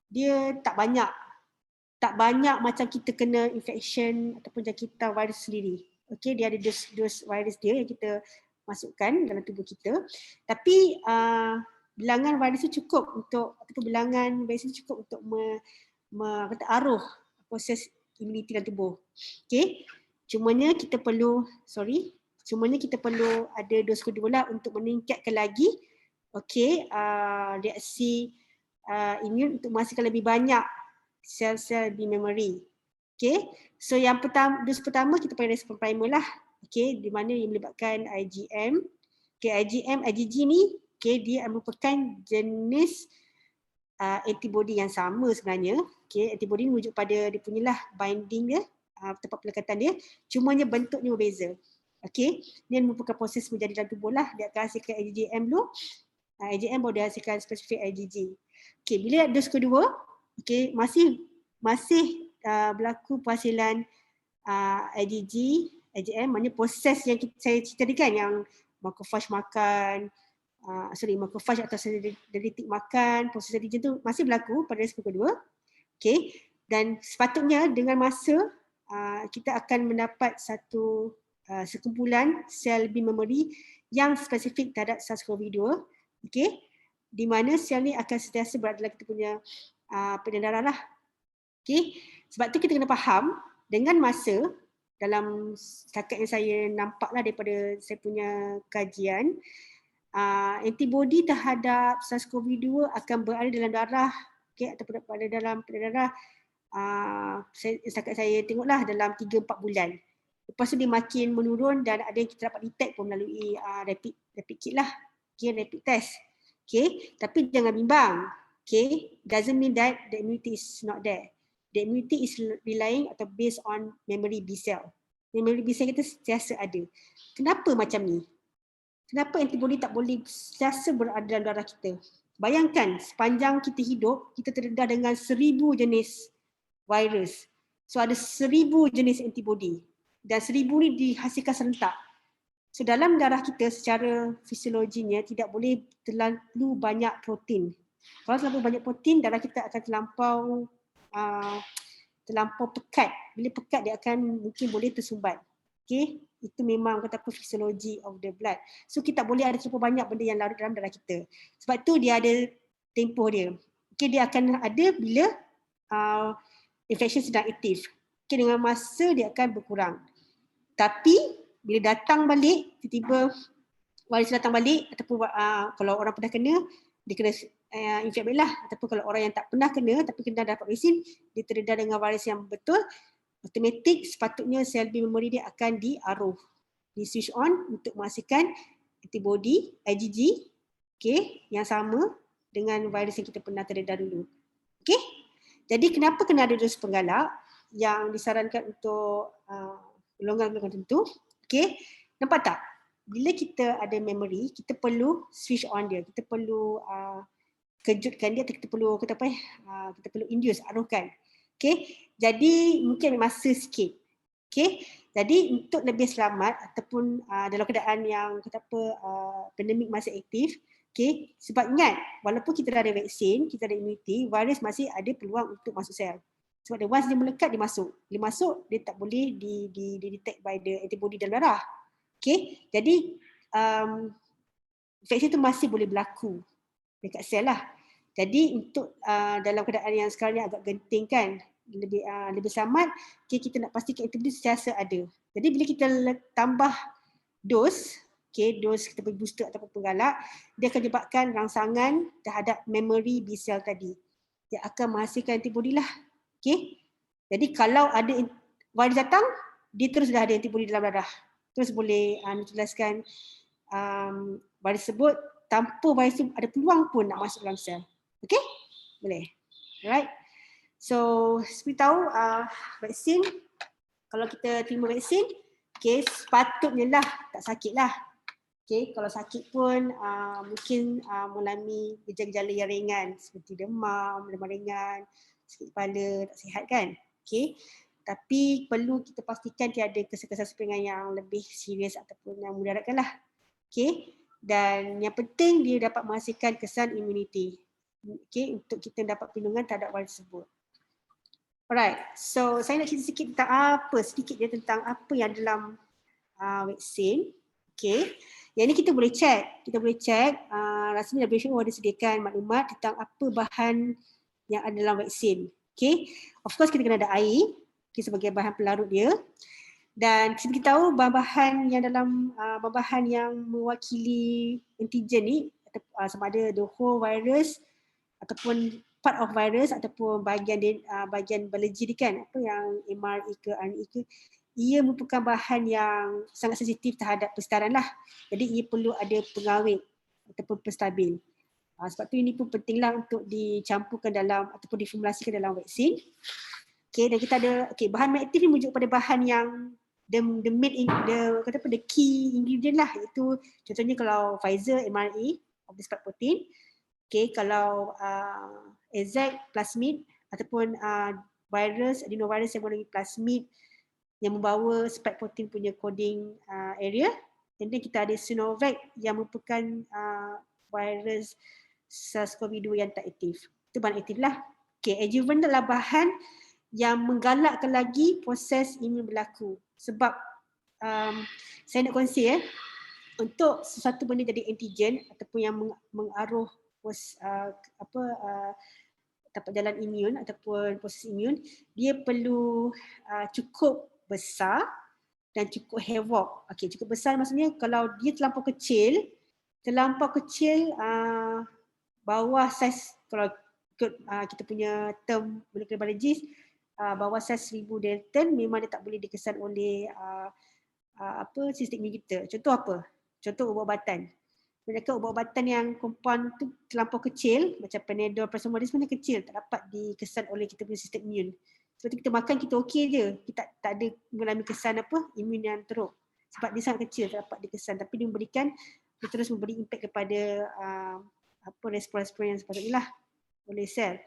dia tak banyak. Tak banyak macam kita kena infection ataupun jangkitan virus sendiri. Dia ada dos virus dia yang kita masukkan dalam tubuh kita. Tapi bilangan virus itu cukup untuk, ataupun bilangan vaksin cukup untuk aruh proses imuniti dalam tubuh. Cumanya kita perlu ada dos kedua lah untuk meningkatkan lagi reaksi imun untuk menghasilkan lebih banyak sel-sel B memory. So yang dos pertama kita panggil respon primer lah. Di mana yang melibatkan IgM. IgG ni dia merupakan jenis antibody yang sama sebenarnya. Antibody ni merujuk pada dia punyalah binding dia, tempat pelekatan dia, cumanya bentuknya berbeza. Dia merupakan proses menjadi dalam tubuh lah. Dia akan hasilkan IgM dulu. IgM baru dia hasilkan spesifik IgG. Bila dos kedua, masih berlaku perhasilan IgG, IgM, maknanya proses yang saya cerita tadi kan, yang macrophage makan, macrophage atau sel dendritik makan, proses antigen tu masih berlaku pada respon kedua. Dan sepatutnya dengan masa kita akan mendapat satu sekumpulan sel B memory yang spesifik terhadap SARS-CoV-2, di mana sel ni akan sentiasa berada dalam kita punya peredaran lah. Sebab tu kita kena faham dengan masa, dalam setakat yang saya nampak lah daripada saya punya kajian, antibody terhadap SARS-CoV-2 akan berada dalam darah, atau pada dalam darah, setakat saya tengoklah dalam 3-4 bulan. Lepas tu dia makin menurun dan ada yang kita dapat detect pun melalui rapid kit lah. Okay, rapid test. Okay, tapi jangan bimbang. Okay, doesn't mean that the immunity is not there. The immunity is relying atau based on memory B cell. Memory B cell kita sentiasa ada. Kenapa macam ni? Kenapa antibody tak boleh sentiasa berada dalam darah kita? Bayangkan sepanjang kita hidup, kita terdedah dengan 1000 jenis virus. So ada 1000 jenis antibody. Dan 1000 ni dihasilkan serentak. So dalam darah kita secara fisiologinya tidak boleh terlalu banyak protein. Kalau terlalu banyak protein, darah kita akan terlampau pekat. Bila pekat dia akan mungkin boleh tersumbat. Okay, itu memang kata apa fisiologi of the blood. So kita tak boleh ada terlalu banyak benda yang larut dalam darah kita. Sebab tu dia ada tempoh dia. Okay, dia akan ada bila infection sedang aktif. Okay, dengan masa dia akan berkurang. Tapi bila datang balik, tiba-tiba virus datang balik ataupun kalau orang pernah kena, dia kena infect balik lah. Ataupun kalau orang yang tak pernah kena tapi kena dapat vaksin, dia terdedah dengan virus yang betul, automatik sepatutnya sel B memory dia akan diaruh, di switch on untuk menghasilkan antibody IgG, okay, yang sama dengan virus yang kita pernah terdedah dulu. Okay? Jadi kenapa kena ada dos penggalak yang disarankan untuk golongan-golongan tertentu? Okay, nampak tak? Bila kita ada memory, kita perlu switch on dia. Kita perlu kejutkan dia, kita perlu kita perlu induce, arahkan. Okay, jadi mungkin masa sikit. Okay, jadi untuk lebih selamat ataupun dalam keadaan yang pandemik masih aktif, okay, sebab ingat walaupun kita dah ada vaksin, kita ada immunity, virus masih ada peluang untuk masuk sel. Sebab dia once dia melekat, dia masuk. Dia masuk, dia tak boleh di-detect by the antibody dalam darah. Okay, jadi infeksi tu masih boleh berlaku dekat sel lah. Jadi untuk dalam keadaan yang sekarang ni agak genting kan, lebih selamat, okay, kita nak pastikan antibody sentiasa ada. Jadi bila kita tambah dos, okay, dos kita beri booster ataupun penggalak, dia akan menyebabkan rangsangan terhadap memory B cell tadi. Dia akan menghasilkan antibody lah. Okay. Jadi kalau ada virus datang, dia terus dah ada antibody dalam darah. Terus boleh menjelaskan virus tersebut tanpa virus itu ada peluang pun nak masuk dalam sel. Okay? Boleh. Alright. So, seperti tahu vaksin, kalau kita terima vaksin, okay, sepatutnya lah tak sakit lah. Okay, kalau sakit pun mungkin mengalami gejala-gejala yang ringan seperti demam ringan, sakit kepala, tak sihat kan. Okay. Tapi perlu kita pastikan tiada kesan-kesan sampingan yang lebih serius ataupun yang mudaratkan lah. Okay. Dan yang penting dia dapat menghasilkan kesan immunity. Okay, untuk kita dapat perlindungan terhadap virus tersebut. Alright, so saya nak cerita sikit tentang apa yang dalam vaksin. Okay. Yang ni kita boleh check. Rasanya WHO ada sediakan maklumat tentang apa bahan yang ada dalam vaksin. Okay. Of course kita kena ada air, okay, sebagai bahan pelarut dia. Dan kita tahu bahan-bahan yang dalam bahan yang mewakili antigen ni sama ada the whole virus ataupun part of virus ataupun bahagian biologi ni kan, apa yang mRNA ke RNA ke, ia merupakan bahan yang sangat sensitif terhadap persekitaran lah. Jadi ia perlu ada pengawet ataupun penstabil. Sebab tu ini pun pentinglah untuk dicampurkan dalam ataupun diformulasikan dalam vaksin. Okay, dan kita ada bahan aktif ni merujuk pada bahan yang the key ingredient lah, iaitu contohnya kalau Pfizer mRNA of the spike protein. Okay, kalau AZ plasmid ataupun adenovirus yang mengandungi plasmid yang membawa spike protein punya coding area. Dan kita ada Sinovac yang merupakan virus SARS-CoV-2 yang tak aktif. Itu bahan aktif lah. Okay, adjuvant adalah bahan yang menggalakkan lagi proses imun berlaku. Sebab saya nak kongsi untuk sesuatu benda jadi antigen ataupun yang mengaruh tapak jalan imun ataupun proses imun, dia perlu cukup besar dan cukup havoc. Okey, cukup besar maksudnya kalau dia terlampau kecil bawah saiz, kalau ikut kita punya term molecular biologist, bawah saiz 1000 Dalton memang dia tak boleh dikesan oleh sistem imun kita. Contoh apa? Contoh ubat-ubatan. Mereka ubat-ubatan yang compound tu terlampau kecil macam Panadol, paracetamol dia sebenarnya kecil, tak dapat dikesan oleh kita punya sistem imun. Seperti kita makan kita okey je, kita tak ada mengalami kesan imun yang teruk. Sebab dia sangat kecil tak dapat dikesan, tapi dia terus memberi impak kepada respon-respon yang sepatutnya lah oleh sel.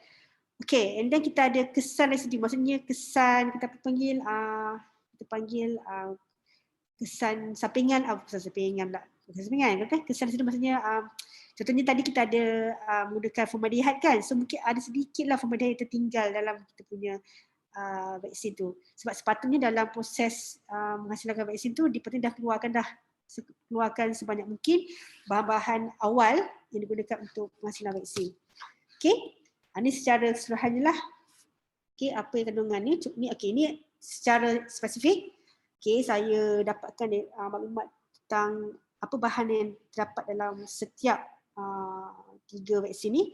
Okay, and then kita ada kesan residu. Maksudnya kesan kita panggil kesan sampingan, kesan sampingan pula. Kesan residu maksudnya contohnya tadi kita ada menggunakan formaldehyde kan. So mungkin ada sedikit lah formaldehyde tertinggal dalam kita punya vaksin tu. Sebab sepatutnya dalam proses menghasilkan vaksin tu dia keluarkan sebanyak mungkin bahan-bahan awal yang digunakan untuk menghasilkan vaksin. Okay, ini secara keseluruhannya lah. Okay, apa yang kandungan ni? Ni secara spesifik. Okay, saya dapatkan maklumat tentang apa bahan yang terdapat dalam setiap 3 vaksin ni.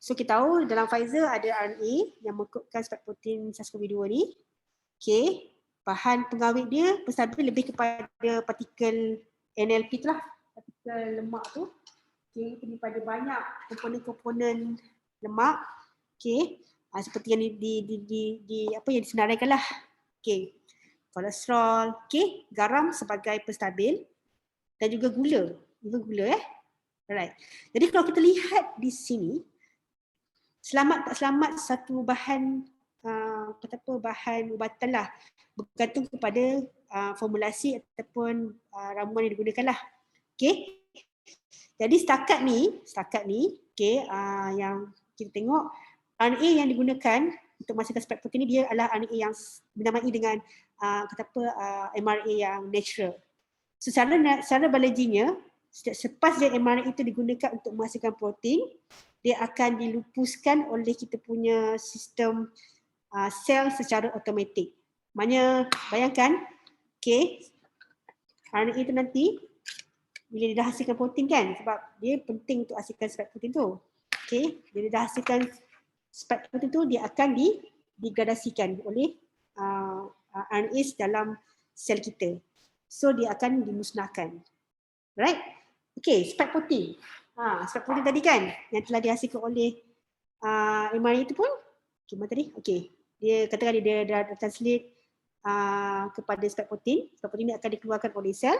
So kita tahu dalam Pfizer ada RNA yang mengkodkan spike protein SARS-CoV-2 ni. Okay, bahan pengawet dia penstabil lebih kepada partikel NLP tu lah, partikel lemak tu. Okay, daripada banyak komponen-komponen lemak. Okay, seperti yang yang disenaraikan lah. Okay, kolesterol, okay, garam sebagai penstabil dan juga gula. Alright. Jadi kalau kita lihat di sini, selamat tak selamat satu bahan bahan ubatan lah, bergantung kepada formulasi ataupun ramuan yang digunakan lah. Okay. Jadi setakat ni, okay, yang kita tengok RNA yang digunakan untuk menghasilkan spike protein ni dia adalah RNA yang dinamai dengan mRNA yang natural. So secara biologinya, selepas dia mRNA itu digunakan untuk menghasilkan protein, dia akan dilupuskan oleh kita punya sistem sel secara automatik. Maknanya bayangkan, okay, RNA itu nanti bila dia dah hasilkan protein kan, sebab dia penting untuk hasilkan spike protein tu. Okay, bila dah hasilkan spike protein tu, dia akan digradasikan oleh RNA dalam sel kita. So dia akan dimusnahkan. Right? Okay, spike protein. Spike protein tadi kan yang telah dihasilkan oleh mRNA itu pun cuma tadi. Okay, dia katakan dia dah translate kepada spike protein. Spike protein ni akan dikeluarkan oleh sel.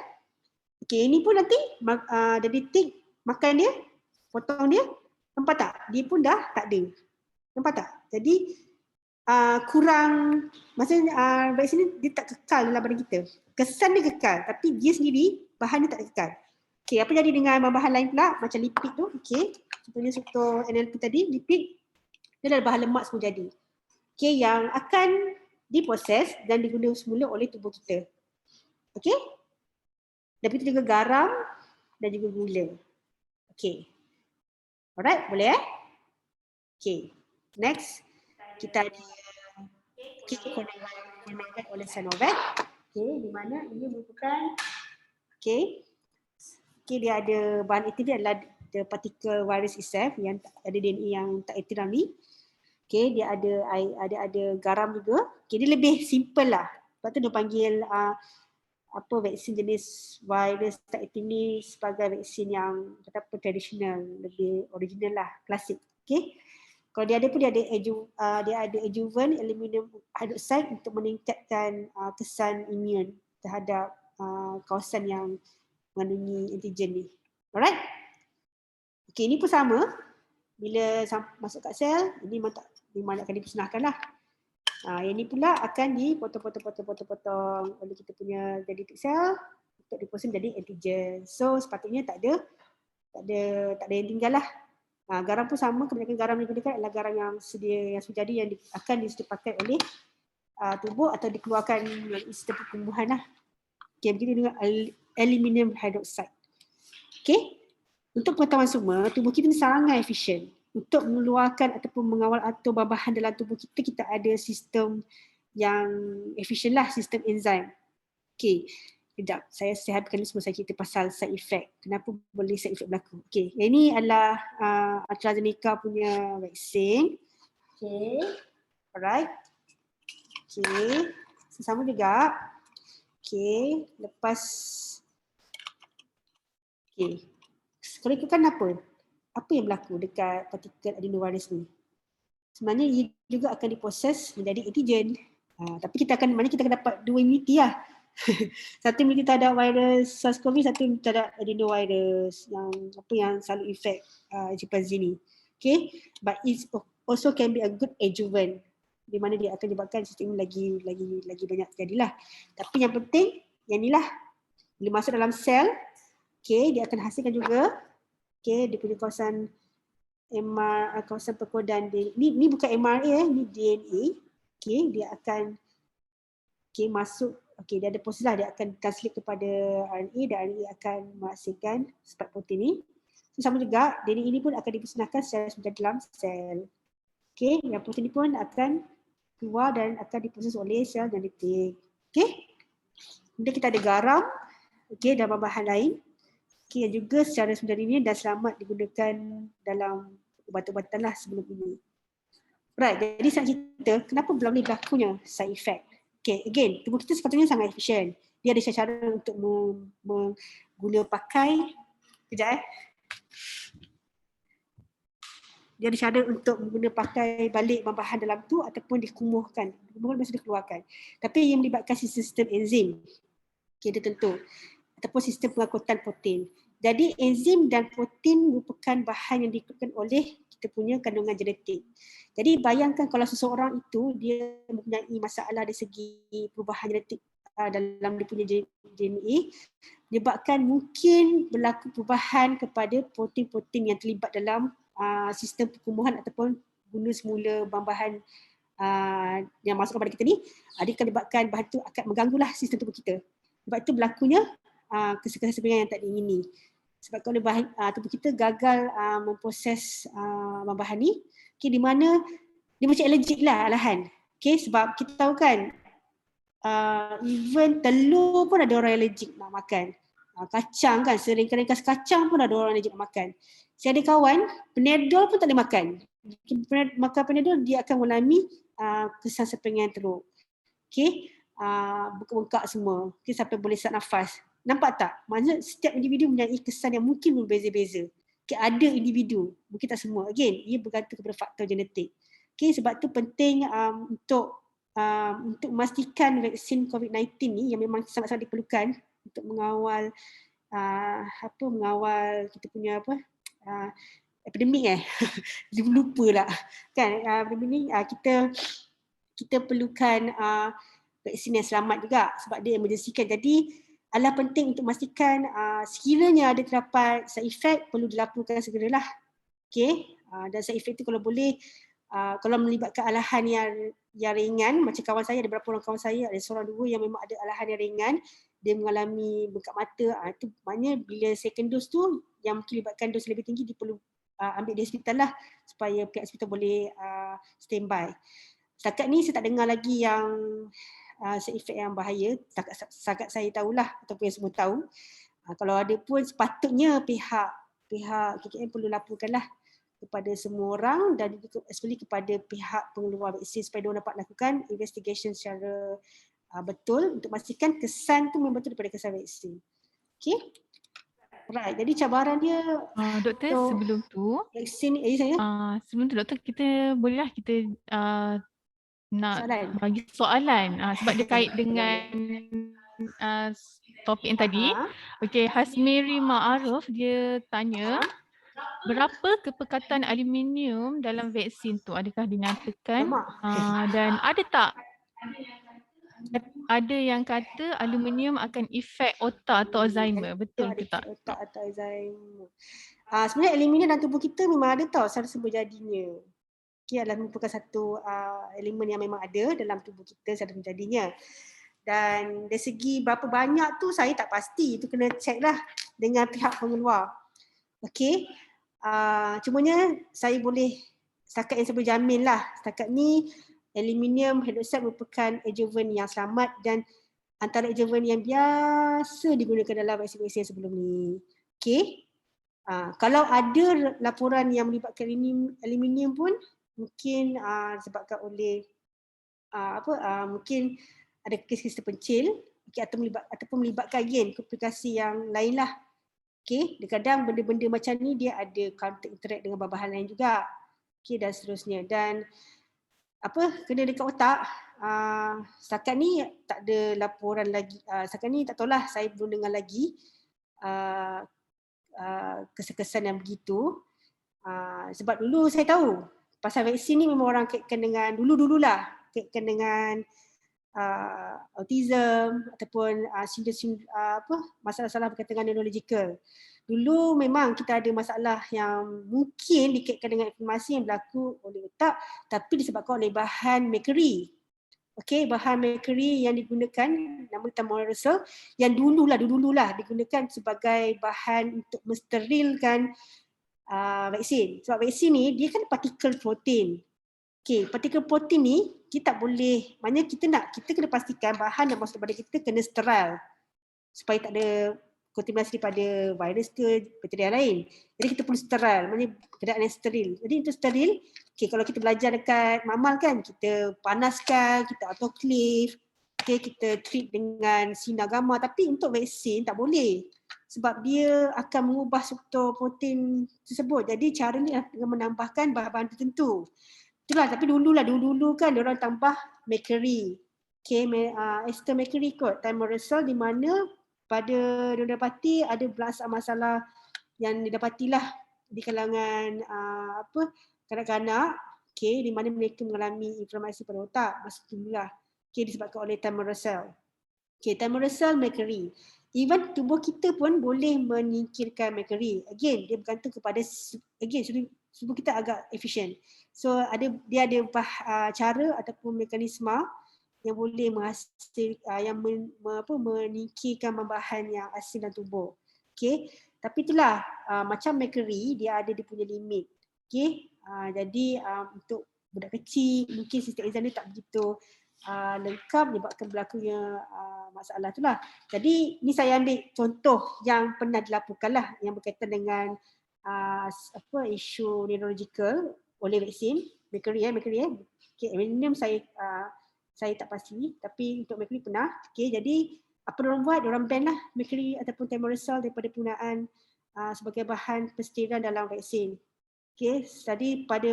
Okay, ini pun nanti jadi tick makan dia, potong dia, nampak tak? Dia pun dah tak ada. Nampak tak? Jadi kurang, maksudnya vaksin ni dia tak kekal dalam badan kita. Kesan dia kekal, tapi dia sendiri bahan dia tak kekal. Okay, apa jadi dengan bahan lain pula macam lipid tu? Okay, contohnya contoh NLP tadi, lipid dia adalah bahan lemak semua jadi. Okay, yang akan diproses dan digunakan semula oleh tubuh kita. Okay, dan itu juga garam dan juga gula. Okay, alright, boleh Okay, next kita ada koneksi oleh Sinovac. Okay, di mana ini merupakan dia ada bahan aktif dia adalah the particle virus itself yang ada DNA yang tak aktif ni. Okay, dia ada garam juga. Okay, dia lebih simple lah. Sebab tu dia panggil vaksin jenis virus tak aktif ni sebagai vaksin yang tradisional, lebih original lah, klasik. Okay. Kalau dia ada pun dia ada adjuvant aluminium hydroxide untuk meningkatkan kesan imun terhadap kawasan yang mengandungi antigen ni. Alright? Okay, ini pun sama. Bila masuk kat sel, ini memang akan dimusnahkan lah. Yang ni pula akan dipotong-potong oleh kita punya dendritic cell untuk diproses menjadi antigen. So sepatutnya tak ada yang tinggal lah. Garam pun sama, kebanyakan garam yang digunakan adalah garam yang sudah jadi yang akan dipakai oleh tubuh atau dikeluarkan melalui sistem pertumbuhan lah. Okay, begitu dengan aluminium hydroxide. Okay, untuk pengetahuan semua, tubuh kita ni sangat efisien. Untuk mengeluarkan ataupun mengawal atom bahan dalam tubuh kita, kita ada sistem yang efisien lah, sistem enzim. Okay, sekejap, saya habiskan ni semua saya cerita pasal side effect. Kenapa boleh side effect berlaku. Okay, yang ini adalah AstraZeneca punya vaksin. Okay, alright. Okey. Sama juga. Okey, lepas okey. Kalau ikutkan apa? Apa yang berlaku dekat partikel adenovirus ni? Sebenarnya ia juga akan diproses menjadi antigen. Tapi kita akan dapat dua imuniti lah. Satu imuniti terhadap virus SARS-CoV, satu imuniti terhadap adenovirus yang selalu infect chimpanzee ni. Okay, but it also can be a good adjuvant di mana dia akan menyebabkan sistem lagi banyak terjadilah. Tapi yang penting yang inilah bila masuk dalam sel, okay, dia akan hasilkan juga, okay, dia punya kawasan kawasan perkodan dia. Ni bukan mRNA, ni DNA. Okay, dia akan masuk, dia ada proses lah, dia akan translate kepada RNA dan RNA akan menghasilkan spike protein ni. So, sama juga DNA ini pun akan dimusnahkan secara sebentar dalam sel. Okay, yang protein ini pun akan keluar dan akan diproses oleh sel genetik. Okay, kemudian kita ada garam, okay, dan bahan-bahan lain. Okay, yang juga secara sebenarnya dah selamat digunakan dalam ubat-ubatan lah sebelum ini. Right, jadi saya cerita kenapa belum ni berlakunya side effect. Okay, again, tubuh kita sepatutnya sangat efisien. Dia ada cara untuk guna pakai, dia ada cara untuk guna pakai balik bahan dalam tu ataupun dikumuhkan. Dikumuhkan maksudnya dikeluarkan. Tapi ia melibatkan sistem enzim. Okay, dia tentu. Ataupun sistem pengangkutan protein. Jadi enzim dan protein merupakan bahan yang diikutkan oleh kita punya kandungan genetik. Jadi bayangkan kalau seseorang itu dia mempunyai masalah dari segi perubahan genetik dalam dia punya DNA, menyebabkan mungkin berlaku perubahan kepada protein-protein yang terlibat dalam sistem perkumuhan ataupun guna semula bahan-bahan yang masuk kepada kita ni, dia akan menyebabkan bahan itu akan mengganggulah sistem tubuh kita. Sebab itu berlakunya kesesakan yang tak diingini. Sebab kalau tubuh kita gagal memproses bahan-bahan ni, okay, di mana dia macam allergic lah alahan. Okay, sebab kita tahu kan even telur pun ada orang allergic nak makan. Kacang kan, ringkas kacang pun ada orang allergic nak makan. Saya ada kawan, Panadol pun tak boleh makan. Makan Panadol dia akan mengalami kesan sepinggan teruk. Okay, bengkak semua. Okay, sampai boleh sesak nafas. Nampak tak? Maksudnya setiap individu mempunyai kesan yang mungkin berbeza-beza. Okay, ada individu, mungkin tak semua. Again, ia bergantung kepada faktor genetik. Okay, sebab tu penting untuk memastikan vaksin COVID-19 ni yang memang sangat-sangat diperlukan untuk mengawal mengawal kita punya epidemik lupa lah kan, epidemik ni kita perlukan vaksin yang selamat juga sebab dia emergency kan. Jadi adalah penting untuk memastikan sekiranya ada terdapat side effect perlu dilaporkan segeralah. Okay, dan side effect tu kalau boleh kalau melibatkan alahan yang ringan, macam kawan saya, ada beberapa orang kawan saya, ada seorang dua yang memang ada alahan yang ringan, dia mengalami bengkak mata, itu maknanya bila second dose tu yang melibatkan dos lebih tinggi, dia perlu ambil di hospital lah supaya pihak hospital boleh standby. Setakat ni saya tak dengar lagi yang side effect yang bahaya, setakat saya tahulah ataupun yang semua tahu. Kalau ada pun sepatutnya pihak KKM perlu laporkanlah kepada semua orang dan juga especially kepada pihak pengeluar vaksin supaya mereka dapat lakukan investigation secara betul untuk memastikan kesan tu memang betul daripada kesan vaksin. Okay? Right, jadi cabaran dia Doktor, sebelum tu vaksin saya sebelum tu doktor, kita bolehlah kita nak bagi soalan sebab dia kait dengan topik yang tadi. Okey, Hasmiri Ma'aruf dia tanya, berapa kepekatan aluminium dalam vaksin tu? Adakah dinyatakan? Dan ada tak ada yang kata aluminium akan efek otak atau Alzheimer? Betul ke tak? Otak atau Alzheimer. Sebenarnya aluminium dalam tubuh kita memang ada tau secara berjadinya. Okay, adalah merupakan satu elemen yang memang ada dalam tubuh kita secara berjadinya. Dan dari segi berapa banyak tu saya tak pasti. Itu kena check lah dengan pihak pengeluar. Okay. Cumanya saya boleh, setakat yang saya boleh jamin lah, setakat ni aluminium hydroxide merupakan adjuvant yang selamat dan antara adjuvant yang biasa digunakan dalam vaksin-vaksin sebelum ni. Okay. Kalau ada laporan yang melibatkan aluminium pun mungkin disebabkan oleh mungkin ada kes-kes terpencil, ataupun melibatkan again komplikasi yang lain lah. Okay, kadang benda-benda macam ni dia ada counter interact dengan bahan lain juga. Okay, dan seterusnya. Dan kena dekat otak, setakat ni tak ada laporan lagi, setakat ni tak tahulah, saya belum dengar lagi kesan-kesan yang begitu. Sebab dulu saya tahu pasal vaksin ni memang orang kaitkan dengan dulu-dululah, kaitkan dengan autism ataupun masalah-masalah berkaitan dengan neurological. Dulu memang kita ada masalah yang mungkin dikaitkan dengan inflamasi yang berlaku oleh otak tapi disebabkan oleh bahan mercury. Okey, bahan mercury yang digunakan nama thimerosal yang dululah digunakan sebagai bahan untuk mensterilkan vaksin. Sebab vaksin ni dia kan partikel protein. Okey, partikel protein ni kita tak boleh, maknanya kita kena pastikan bahan yang masuk pada kita kena sterile supaya tak ada kontaminasi daripada virus ke bakteria lain. Jadi kita perlu sterile, maknanya keadaan yang steril. Jadi untuk steril, kalau kita belajar dekat mamal kan, kita panaskan, kita autoclave, kita treat dengan sinar gamma, tapi untuk vaksin tak boleh sebab dia akan mengubah struktur protein tersebut. Jadi cara ni dengan menambahkan bahan-bahan tertentu. Itulah, tapi dulu kan diorang tambah mercury. Ester mercury kot, thimerosal, di mana pada diorang dapati ada masalah yang didapatilah di kalangan kanak-kanak, di mana mereka mengalami inflamasi pada otak masa dululah. Disebabkan oleh thimerosal. Thimerosal mercury. Even tubuh kita pun boleh menyingkirkan mercury. Again, dia bergantung kepada tubuh kita agak efisien. So dia ada cara ataupun mekanisme yang boleh menyingkirkan bahan yang asin dalam tubuh. Tapi itulah macam mercury dia ada dia punya limit. Jadi untuk budak kecil mungkin sistem enzim dia tak begitu lengkap menyebabkan berlakunya masalah itulah. Jadi ni saya ambil contoh yang pernah dilaporkan lah yang berkaitan dengan isu neurological oleh vaksin mercury. Aluminium saya tak pasti, tapi untuk mercury pernah. Jadi apa diorang buat? Diorang ban lah mercury ataupun thimerosal daripada penggunaan sebagai bahan pensterilan dalam vaksin. Jadi pada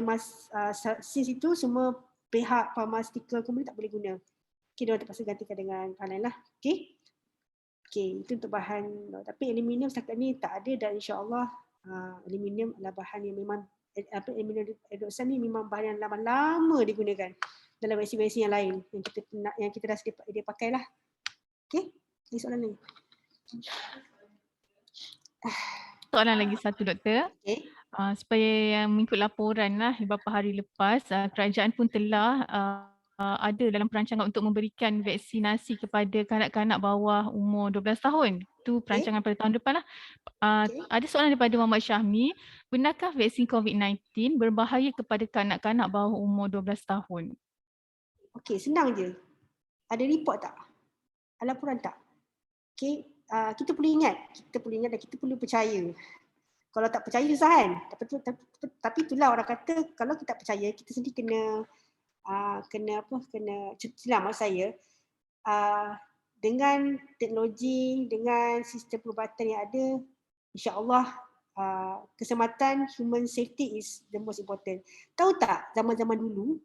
since itu semua pihak pharmaceutical company tak boleh guna. Diorang terpaksa gantikan dengan bahan lain lah. Itu untuk bahan. Tapi aluminium setakat ni tak ada dan insya-Allah aluminium adalah bahan yang memang aluminium hidroksid ni memang bahan yang lama-lama digunakan dalam vaksin-vaksin yang lain yang kita rasa dia pakai lah. Ini soalan lain. Soalan lagi satu, Doktor. Supaya yang mengikut laporan lah beberapa hari lepas, kerajaan pun telah ada dalam perancangan untuk memberikan vaksinasi kepada kanak-kanak bawah umur 12 tahun. Itu perancangan pada tahun depan lah. Ada soalan daripada Muhammad Syahmi, benarkah vaksin COVID-19 berbahaya kepada kanak-kanak bawah umur 12 tahun? Senang je. Ada report tak? Ada laporan tak? Kita perlu ingat dan kita perlu percaya. Kalau tak percaya susah kan? Tapi itulah orang kata kalau kita tak percaya, kita sendiri kena maksud saya dengan teknologi, dengan sistem perubatan yang ada, insya-Allah keselamatan human safety is the most important. Tahu tak zaman-zaman dulu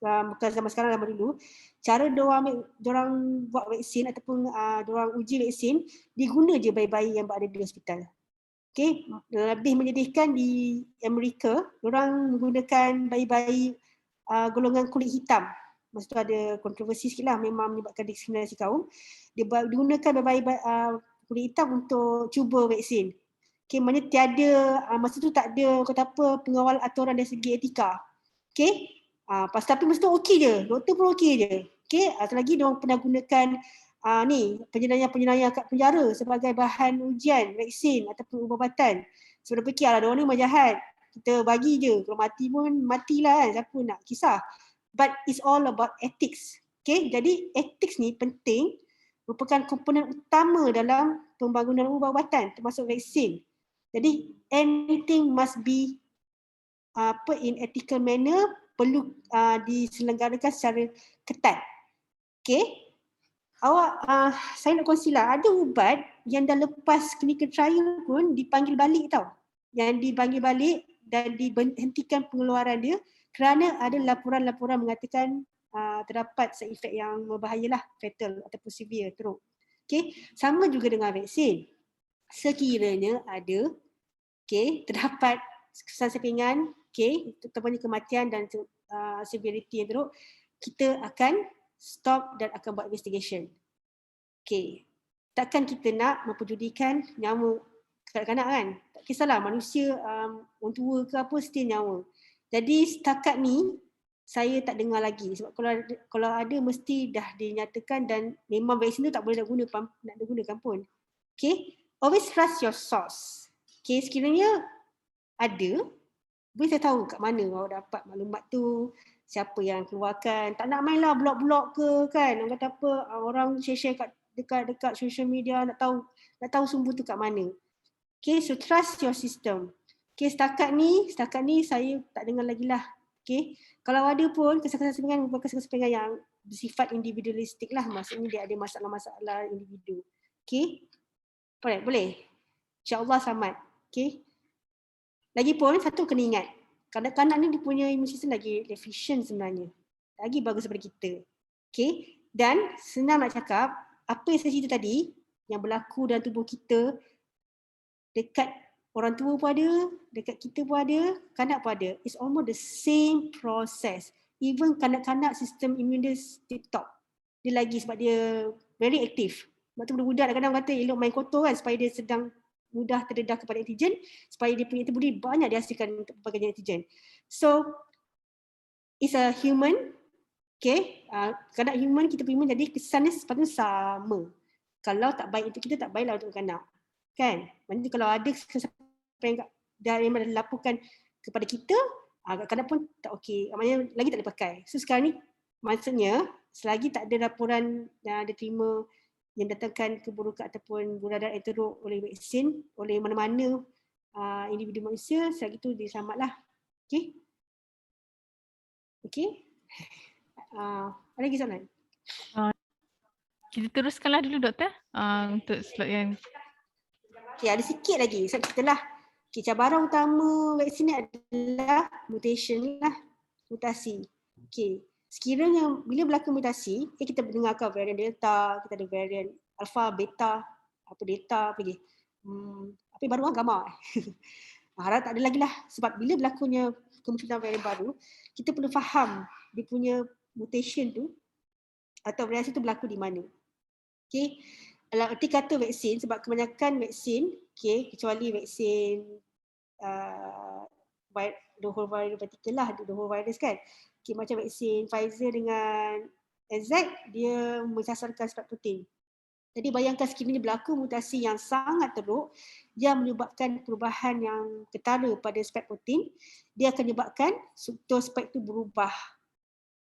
bukan zaman sekarang, zaman dulu, cara diorang buat vaksin ataupun diorang uji vaksin, diguna je bayi-bayi yang berada di hospital. Lebih menyedihkan di Amerika, diorang menggunakan bayi-bayi golongan kulit hitam. Masa tu ada kontroversi sikit lah, memang menyebabkan diskriminasi kaum. Dia digunakan bayi-bayi kulit hitam untuk cuba vaksin. Maknanya tiada, masa tu tak ada pengawal aturan dari segi etika. Tapi masa tu okey je, doktor pun okey je. Satu lagi diorang pernah gunakan penjenayah kat penjara sebagai bahan ujian vaksin ataupun ubatan. So dia fikir diorang ni memang jahat, kita bagi je, kalau mati pun matilah kan, siapa nak kisah. But it's all about ethics. Jadi ethics ni penting, merupakan komponen utama dalam pembangunan ubatan termasuk vaksin. Jadi anything must be in ethical manner perlu diselenggarakan secara ketat. Okay. Saya nak kongsi lah, ada ubat yang dah lepas clinical trial pun dipanggil balik tau. Yang dipanggil balik dan dihentikan pengeluaran dia kerana ada laporan-laporan mengatakan terdapat side effect yang membahayalah, fatal ataupun severe, teruk. Okay. Sama juga dengan vaksin. Sekiranya ada terdapat kesan sampingan, terutamanya kematian dan severity yang teruk, kita akan stop dan akan buat investigation. Takkan kita nak memperjudikan nyawa kanak-kanak kan? Tak kisahlah manusia, orang tua ke apa, still nyawa. Jadi setakat ni saya tak dengar lagi, sebab kalau ada mesti dah dinyatakan dan memang vaksin tu tak boleh nak digunakan pun. Always trust your source. Sekiranya ada, boleh saya tahu kat mana awak dapat maklumat tu, siapa yang keluarkan. Tak nak mainlah blog-blog ke kan, orang kata apa, orang share-share dekat social media, nak tahu sumber tu kat mana. So trust your system. Setakat ni saya tak dengar lagi lah. Kalau ada pun kesan-kesan sampingan merupakan kesan sampingan yang bersifat individualistik lah, maksudnya dia ada masalah-masalah individu. Alright, boleh? InsyaAllah selamat. Lagipun satu kena ingat, kanak-kanak ni dia punya immune system lagi efficient sebenarnya. Lagi bagus daripada kita. Dan senang nak cakap, apa yang saya cerita tadi, yang berlaku dalam tubuh kita, dekat orang tua pun ada, dekat kita pun ada, kanak pun ada. It's almost the same process. Even kanak-kanak sistem imun dia tip-top. Dia lagi sebab dia very active. Sebab tu budak-budak kadang-kadang kata elok main kotor kan, supaya dia sedang mudah terdedah kepada antigen, supaya dia punya antibody banyak dihasilkan untuk pelbagai antigen. So, it's a human, kanak human, kita punya human, jadi kesannya sepatutnya sama. Kalau tak baik untuk kita, tak baiklah untuk kanak. Kan? Maksudnya kalau ada sesuatu yang dah dilaporkan kepada kita, kanak pun tak okey. Maknanya lagi tak boleh pakai. So sekarang ni, maksudnya selagi tak ada laporan yang ada terima yang datangkan keburukan ataupun beradaan yang teruk oleh vaksin, oleh mana-mana individu manusia, selagi itu diselamatlah. Ada lagi soalan? Kita teruskanlah dulu doktor untuk slot yang ada sikit lagi. Setelah cabaran utama vaksin ni adalah mutation lah, mutasi. Sekiranya bila berlaku mutasi, kita mendengarkan varian Delta, kita ada varian Alpha, Beta, apa Delta, apa lagi? Apa yang baru gamma. Harap tak ada lagi lah. Sebab bila berlakunya kemunculan varian baru, kita perlu faham dia punya mutation tu atau variasi tu berlaku di mana. Kalau erti kata vaksin, sebab kebanyakan vaksin, kecuali vaksin the whole virus particle lah, the whole virus kan. Macam vaksin Pfizer dengan AZ, dia menyasarkan spike protein. Jadi bayangkan sekiranya berlaku mutasi yang sangat teruk yang menyebabkan perubahan yang ketara pada spike protein, dia akan menyebabkan struktur spike itu berubah.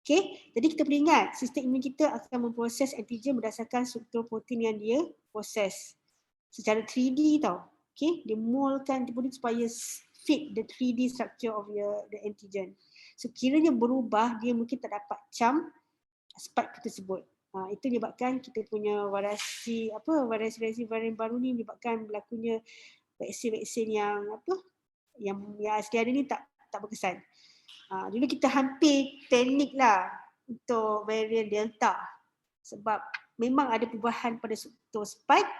Jadi kita perlu ingat, sistem imun kita akan memproses antigen berdasarkan struktur protein yang dia proses secara 3D tau. Dia moldkan antibody supaya fit the 3D structure of the antigen. So kiranya berubah, dia mungkin tak dapat cam spike tersebut. Itu menyebabkan kita punya variasi varian baru ni menyebabkan berlakunya vaksin-vaksin yang sedia ada ni tak berkesan. Dulu kita hampir panik lah untuk varian Delta sebab memang ada perubahan pada struktur spike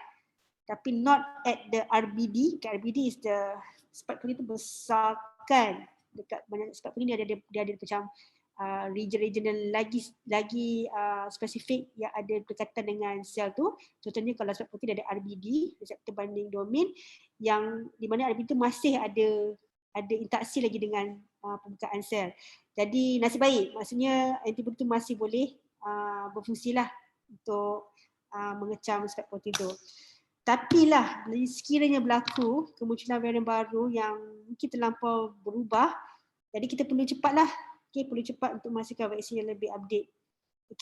tapi not at the RBD. RBD is the spike protein itu besarkan dekat banyak spike protein dia ada macam region-region yang lagi spesifik yang ada berkaitan dengan sel tu. Contohnya kalau spike protein ada RBD, reseptor binding domain, yang di mana RBD itu masih ada interaksi lagi dengan pembukaan sel. Jadi nasib baik, maksudnya antibody itu masih boleh berfungsilah untuk mengecam spike protein itu. Tapi lah, sekiranya berlaku kemunculan varian baru yang mungkin terlampau berubah, jadi kita perlu cepatlah, perlu cepat untuk memastikan vaksin yang lebih update,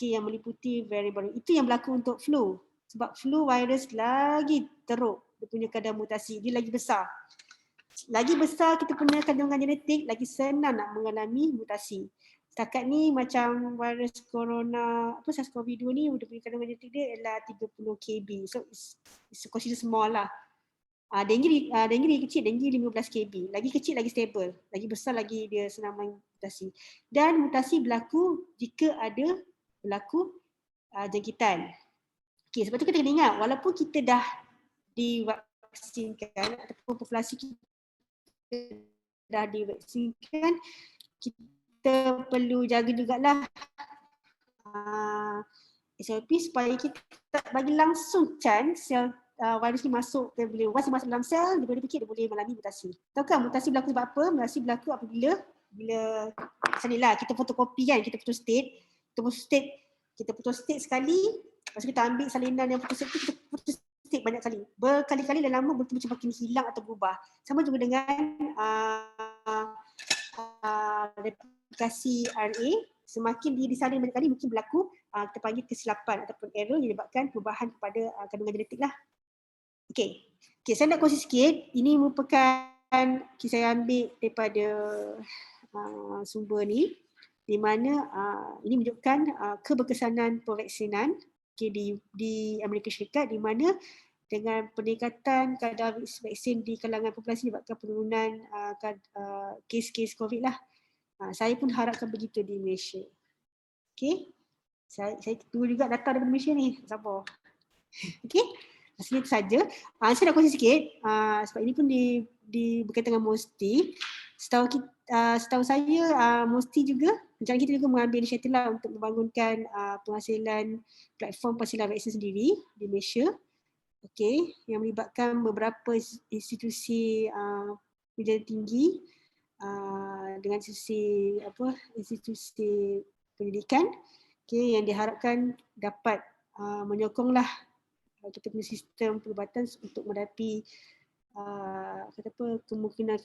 yang meliputi varian baru. Itu yang berlaku untuk flu. Sebab flu virus lagi teruk, dia punya kadar mutasi, dia lagi besar. Lagi besar kita punya kandungan genetik, lagi senang nak mengalami mutasi. Setakat ni macam virus corona, SARS-CoV-2 ni punya kandungan genetik dia adalah 30 kb. So it's considered small lah. Dengue lagi kecil, dengue 15 kb. Lagi kecil lagi stable, lagi besar lagi dia senang mutasi. Dan mutasi berlaku jika ada berlaku jangkitan. Okay, sebab tu kita kena ingat walaupun kita dah divaksinkan ataupun populasi kita dah divaksinkan, kita perlu jaga jugalah SOP supaya kita tak bagi langsung chance sel virus ni masuk ke bila once masuk dalam sel, dia boleh fikir dia boleh mengalami mutasi. Tahu kan mutasi berlaku sebab apa? Mutasi berlaku apabila macam ni lah, kita fotokopi kan, kita foto state sekali, lepas kita ambil salinan yang foto state tu, kita foto state banyak kali. Berkali-kali dan lama betul-betul makin hilang atau berubah. Sama juga dengan replikasi RNA, semakin dia disalin banyak kali mungkin berlaku kita panggil kesilapan ataupun error yang menyebabkan perubahan kepada kandungan genetik lah. Okay, saya nak kongsi sikit. Ini merupakan saya ambil daripada sumber ni, di mana ini menunjukkan keberkesanan pervaksinan di Amerika Syarikat, di mana dengan peningkatan kadar vaksin di kalangan populasi menyebabkan penurunan kes-kes COVID lah. Saya pun harapkan begitu di Malaysia. Okay, saya tunggu juga data daripada Malaysia ni, sabar. Okay, rasanya itu saja. Saya nak kongsi sikit, sebab ini pun berkaitan dengan MOSTI. Setahu saya, MOSTI juga, rencana kita juga mengambil inisiatif lah untuk membangunkan penghasilan platform penghasilan vaksin sendiri di Malaysia. Okay, yang melibatkan beberapa institusi pendidikan tinggi dengan institusi pendidikan, okay, yang diharapkan dapat menyokonglah kita punya sistem perubatan untuk menghadapi kemungkinan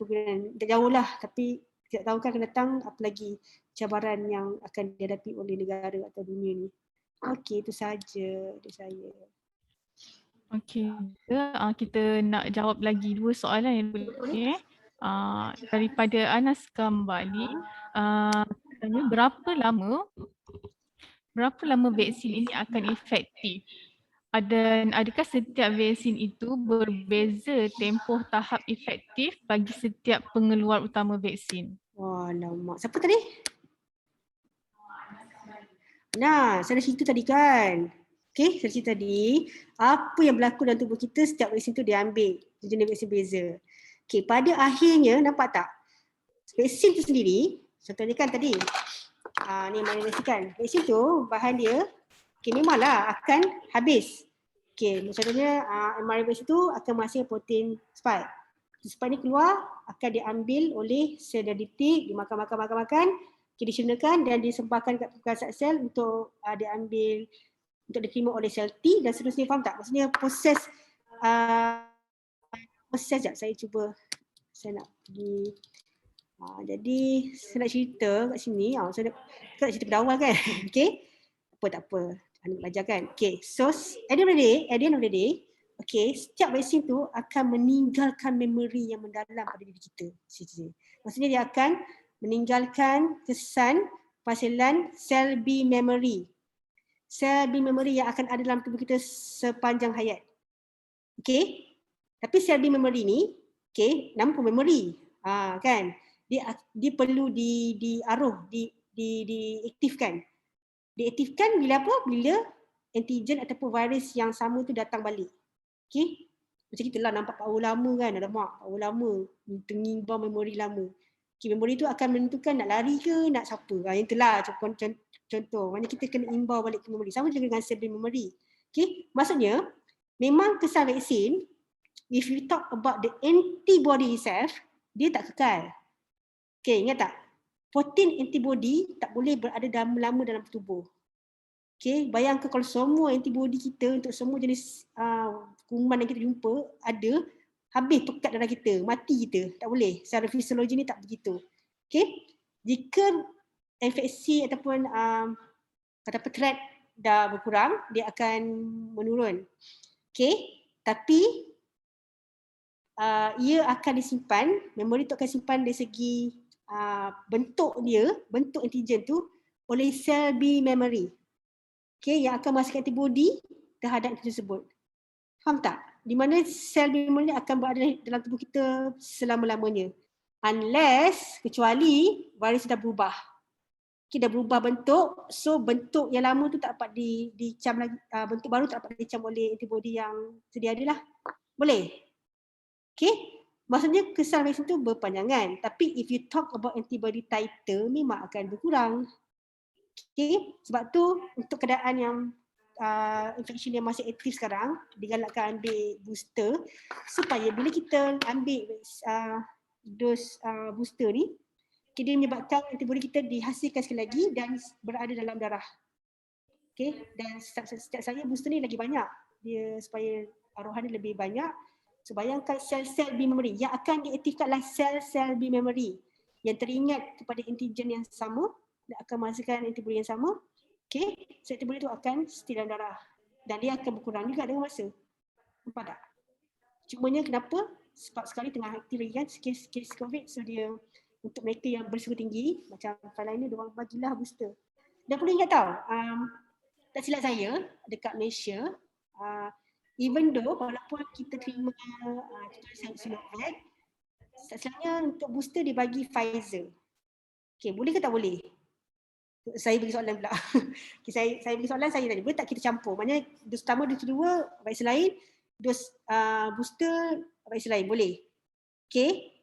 tak jauh lah, tapi tidak tahu kan akan datang apa lagi cabaran yang akan dihadapi oleh negara atau dunia ni. Okey, itu saja dari saya. Okey, kita nak jawab lagi 2 soalan yang boleh. Daripada Anas kembali, berapa lama vaksin ini akan efektif? Dan adakah setiap vaksin itu berbeza tempoh tahap efektif bagi setiap pengeluar utama vaksin? Wah, lama. Siapa tadi? Nah, saya dah cerita tadi kan. Okay, saya cerita tadi apa yang berlaku dalam tubuh kita setiap vaksin tu diambil. Jenis vaksin beza. Okay, pada akhirnya nampak tak? Vaksin tu sendiri, contohnya kan tadi. Ni vaksin kan. Vaksin tu bahan dia, okay, memanglah akan habis. Okay, contohnya mRNA vaksin tu akan menghasilkan protein spike. Spike ni keluar, akan diambil oleh sel dendritik, dimakan, disernakan dan disembahkan ke perkakas sel untuk diambil, untuk diterima oleh sel T dan seterusnya. Faham tak? Maksudnya proses sekejap, saya nak pergi. Jadi saya nak cerita kat sini, saya nak cerita pada awal kan. Okay, tak apa. Anak belajar kan. Okay, so at the end of the day, okay, setiap vaksin tu akan meninggalkan memori yang mendalam pada diri kita. Maksudnya dia akan meninggalkan kesan penghasilan sel B memory. Sel B memory yang akan ada dalam tubuh kita sepanjang hayat. Okay, tapi sel B memory ni, okay, nama pun memory. Kan? Dia perlu diaktifkan. Diaktifkan bila apa? Bila antigen ataupun virus yang sama tu datang balik. Okay? Macam itulah nampak power lama kan, ada mak power lama, tengimbang memori lama. Okay, memori tu akan menentukan nak lari ke, nak siapa. Yang itulah contoh. Mana kita kena imbau balik ke memori. Sama juga dengan sel memory. Okay? Maksudnya, memang kesan vaksin, if you talk about the antibody itself, dia tak kekal. Okay, ingat tak? Protein antibody tak boleh berada lama dalam tubuh. Okay, bayangkan kalau semua antibody kita untuk semua jenis kuman yang kita jumpa ada, habis pekat dalam kita, mati kita. Tak boleh. Secara fisiologi ni tak begitu. Okay, jika infeksi ataupun threat dah berkurang, dia akan menurun. Okay, tapi ia akan disimpan, memori tu akan simpan dari segi bentuk antigen tu oleh sel B memory. Okay, yang akan menghasilkan antibody terhadap antigen tersebut. Faham tak? Di mana sel B memory akan berada dalam tubuh kita selama-lamanya. Unless, kecuali virus dah berubah. Okay, dah berubah bentuk, so bentuk yang lama tu tak dapat dicam lagi, bentuk baru tak dapat dicam oleh antibody yang sedia ada lah. Boleh? Okay, maksudnya kesan vaksin tu berpanjangan. Tapi if you talk about antibody titer, memang akan berkurang. Okay, sebab tu untuk keadaan yang infection yang masih aktif sekarang, digalakkan ambil booster supaya bila kita ambil dos booster ni, dia menyebabkan antibody kita dihasilkan sekali lagi dan berada dalam darah. Okay, dan setiap saya booster ni lagi banyak. Dia supaya arohan dia lebih banyak. So bayangkan sel-sel B memory yang akan diaktifkanlah sel-sel B memory yang teringat kepada antigen yang sama dan akan menghasilkan antibody yang sama. Okay, so antibody tu akan stay dalam darah dan dia akan berkurang juga dengan masa. Nampak tak? Cumanya kenapa? Sebab sekali tengah aktif lagi kan kes COVID, so dia untuk mereka yang berisiko tinggi macam file lain ni, diorang bagilah booster. Dan perlu ingat tau, tak silap saya dekat Malaysia, even though walaupun kita terima Sinovac, tak silapnya untuk booster dia bagi Pfizer. Okay, boleh ke tak boleh? Saya bagi soalan pula. Okay, saya bagi soalan, saya tanya, boleh tak kita campur? Maknanya dos pertama, dos kedua vaksin lain, dos booster vaksin lain, boleh? Okay.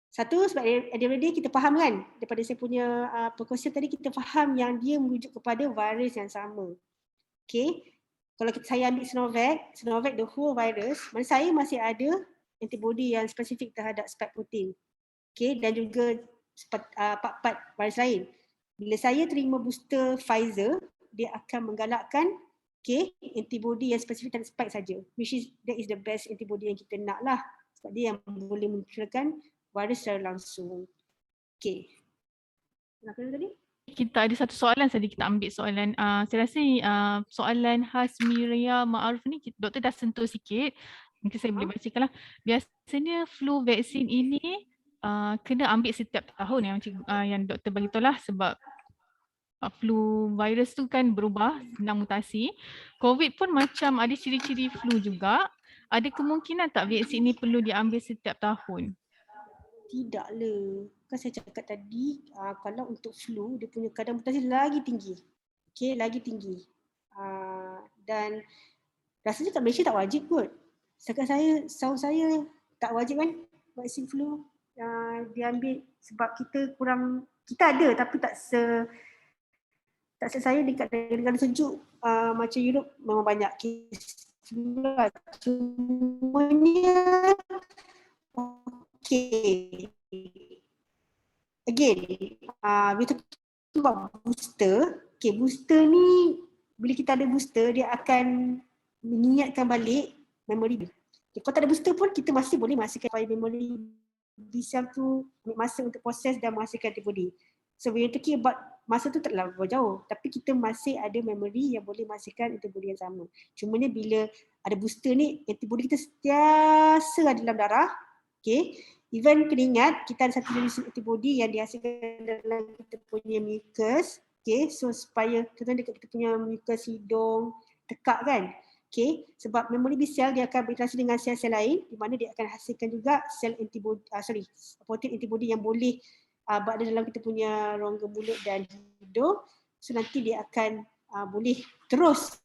Satu, sebab at the end of the day kita faham kan, daripada saya punya perkongsian tadi, kita faham yang dia merujuk kepada virus yang sama. Okay. Kalau saya ambil Sinovac the whole virus, mana saya masih ada antibody yang spesifik terhadap spike protein. Okay, dan juga part-part virus lain. Bila saya terima booster Pfizer, dia akan menggalakkan antibody yang spesifik terhadap spike saja. Which is, that is the best antibody yang kita nak lah. Sebab dia yang boleh memunculkan virus secara langsung. Okay. Kenapa tadi? Kita ada satu soalan saja, kita ambil soalan. Saya rasa soalan Hasmiria Ma'aruf ni doktor dah sentuh sikit. Mungkin saya boleh bacakan lah. Biasanya flu vaksin ini kena ambil setiap tahun yang doktor beritahu lah, sebab flu virus tu kan berubah, senang mutasi. COVID pun macam ada ciri-ciri flu juga. Ada kemungkinan tak vaksin ini perlu diambil setiap tahun? Tidaklah. Kan saya cakap tadi, kalau untuk flu, dia punya kadar mutasi lagi tinggi. Okay, lagi tinggi. Dan rasanya kat Malaysia tak wajib kot. Setahu saya tak wajib kan vaksin flu diambil, sebab kita kurang, kita ada tapi tak saya dekat negara sejuk macam Europe memang banyak kes flu lah. Cumanya okay. Again, we talk about booster. Okay, booster ni bila kita ada booster, dia akan mengingatkan balik memori. Okay, kalau tak ada booster pun kita masih boleh menghasilkan memori B-cell tu, ambil masa untuk proses dan menghasilkan antibody. So we are talking about masa tu tak terlalu jauh, tapi kita masih ada memori yang boleh menghasilkan antibody yang sama. Cumanya bila ada booster ni, antibody kita sentiasa ada dalam darah. Okay. Even kena ingat, kita ada satu jenis antibody yang dihasilkan dalam kita punya mucus. Okay, so supaya contohnya dekat kita punya mucus hidung, tekak kan. Okay, sebab memori B-cell dia akan berinteraksi dengan sel-sel lain, di mana dia akan hasilkan juga sel antibody, protein antibody yang boleh berada dalam kita punya rongga mulut dan hidung. So nanti dia akan boleh terus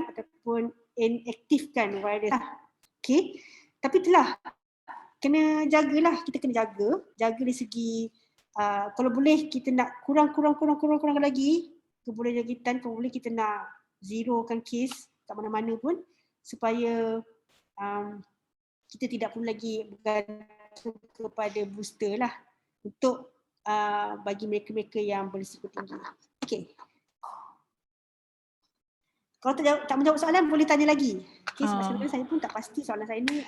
ataupun inaktifkan virus. Okay, tapi itulah kena jagalah, kita kena jaga dari segi kalau boleh kita nak kurang lagi keboleh jangkitan, kalau boleh kita nak zerokan kes kat mana-mana pun supaya kita tidak perlu lagi bergantung kepada booster lah untuk bagi mereka-mereka yang berisiko tinggi. Okay. Kalau tak menjawab soalan, boleh tanya lagi. Okay, sebab sebenarnya saya pun tak pasti soalan saya ni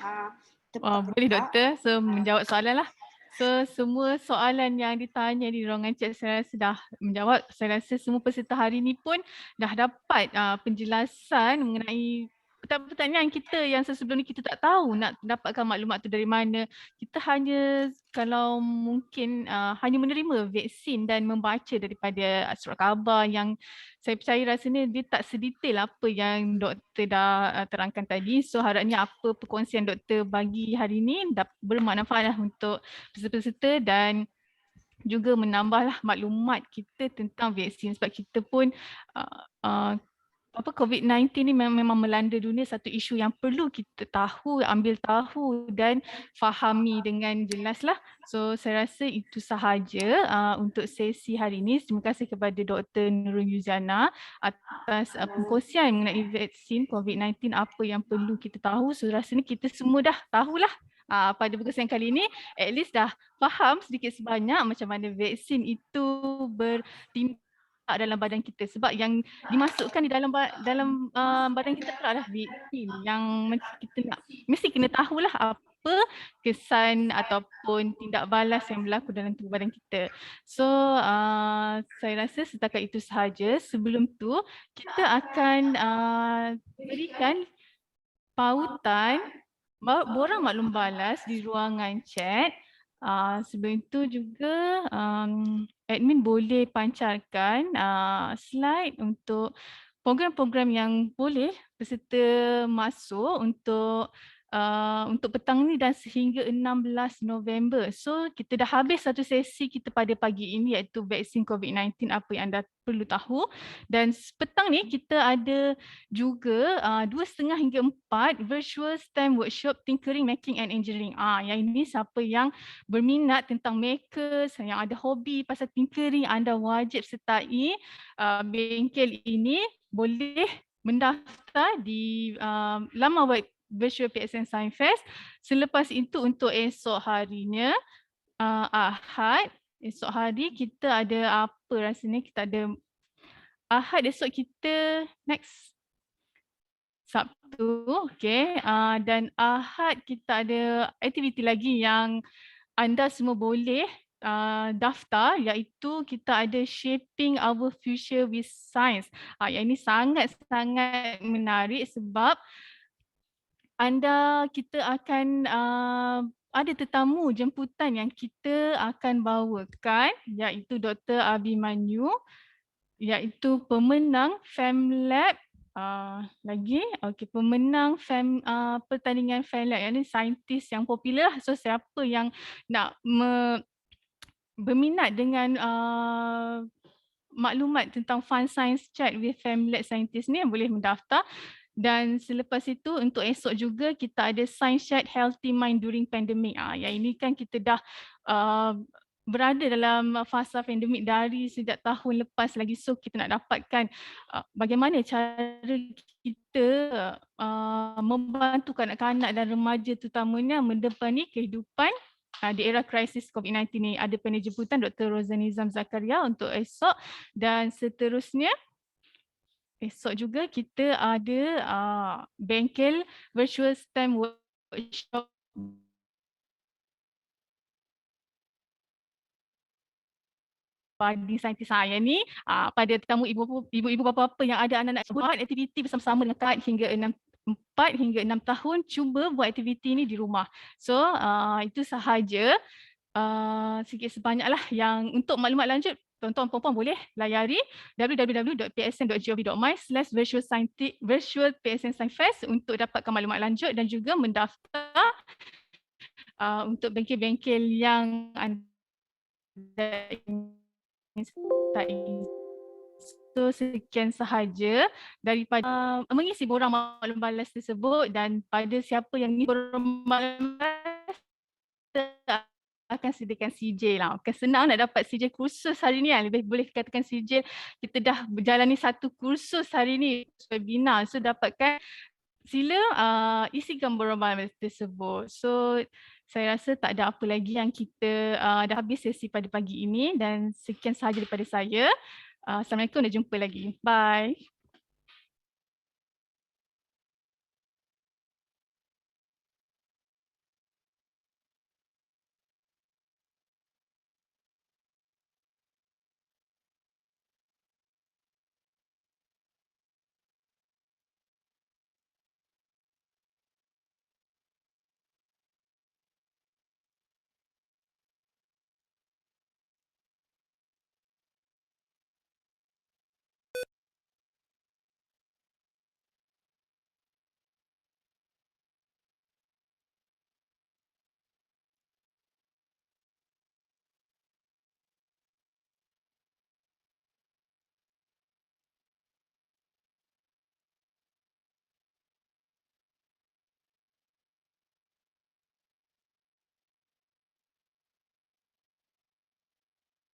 tepat. Boleh doktor, so menjawab soalan lah. So semua soalan yang ditanya di ruangan chat saya rasa dah menjawab. Saya rasa semua peserta hari ni pun dah dapat penjelasan mengenai pertanyaan kita yang sebelum ni kita tak tahu nak dapatkan maklumat tu dari mana. Kita hanya kalau mungkin hanya menerima vaksin dan membaca daripada surat khabar yang saya percaya rasanya dia tak sedetail apa yang doktor dah terangkan tadi. So harapnya apa perkongsian doktor bagi hari ni bermanfaat lah untuk peserta-peserta dan juga menambahlah maklumat kita tentang vaksin sebab kita pun COVID-19 ni memang melanda dunia, satu isu yang perlu kita tahu, ambil tahu dan fahami dengan jelas lah. So saya rasa itu sahaja untuk sesi hari ini. Terima kasih kepada Dr. Nurul Yuzana atas perkongsian mengenai vaksin COVID-19, apa yang perlu kita tahu. So rasanya kita semua dah tahulah pada perkongsian kali ini, at least dah faham sedikit sebanyak macam mana vaksin itu bertindak dalam badan kita, sebab yang dimasukkan di dalam badan kita tu adalah vaksin yang kita nak mesti kena tahulah apa kesan ataupun tindak balas yang berlaku dalam tubuh badan kita. So saya rasa setakat itu sahaja. Sebelum tu kita akan berikan pautan borang maklum balas di ruangan chat. Sebelum itu juga admin boleh pancarkan slide untuk program-program yang boleh peserta masuk untuk petang ni dan sehingga 16 November. So kita dah habis satu sesi kita pada pagi ini iaitu vaksin COVID-19 apa yang anda perlu tahu, dan petang ni kita ada juga 2.30 hingga 4 virtual STEM workshop Tinkering, Making and Engineering. Yang ini siapa yang berminat tentang makers, yang ada hobi pasal tinkering, anda wajib sertai bengkel ini. Boleh mendaftar di laman web Virtual PSN Science Fest. Selepas itu untuk esok harinya, Ahad, esok hari kita ada apa rasanya, kita ada Ahad esok kita next Sabtu, okay. Dan Ahad kita ada aktiviti lagi yang anda semua boleh daftar, iaitu kita ada Shaping Our Future with Science. Yang ini sangat-sangat menarik sebab kita akan ada tetamu jemputan yang kita akan bawakan, iaitu Dr. Abimanyu, iaitu pemenang FAMLab pemenang pertandingan FAMLab, yang ini saintis yang popular. So siapa yang nak berminat dengan maklumat tentang Fun Science Chat with FAMLab Scientist ni boleh mendaftar. Dan selepas itu untuk esok juga kita ada Science Chat Healthy Mind During Pandemic. Yang ini kan kita dah berada dalam fasa pandemik dari sejak tahun lepas lagi. So kita nak dapatkan bagaimana cara kita membantu kanak-kanak dan remaja terutamanya mendepani kehidupan di era krisis COVID-19 ni. Ada panel jemputan Dr. Rozanizam Zakaria untuk esok, dan seterusnya esok juga kita ada bengkel virtual STEM workshop padi saintis saya ni pada tetamu ibu-ibu bapa-bapa yang ada anak-anak, buat aktiviti bersama-sama dengan kanak hingga 4 hingga 6 tahun, cuba buat aktiviti ni di rumah. So itu sahaja sikit sebanyaklah yang untuk maklumat lanjut tuan-tuan puan-puan boleh layari www.psn.gov.my/virtual PSN Fest untuk dapatkan maklumat lanjut dan juga mendaftar untuk bengkel-bengkel yang anda ingin. So sekian sahaja daripada mengisi borang maklum balas tersebut, dan pada siapa yang ni borang maklum balas akan sediakan CJ lah. Bukan senang nak dapat CJ kursus hari ni, lebih boleh katakan CJ kita dah berjalani satu kursus hari ni, webinar. So dapatkan, sila isikan borang balas tersebut. So saya rasa tak ada apa lagi yang kita dah habis sesi pada pagi ini, dan sekian sahaja daripada saya. Assalamualaikum dan jumpa lagi. Bye.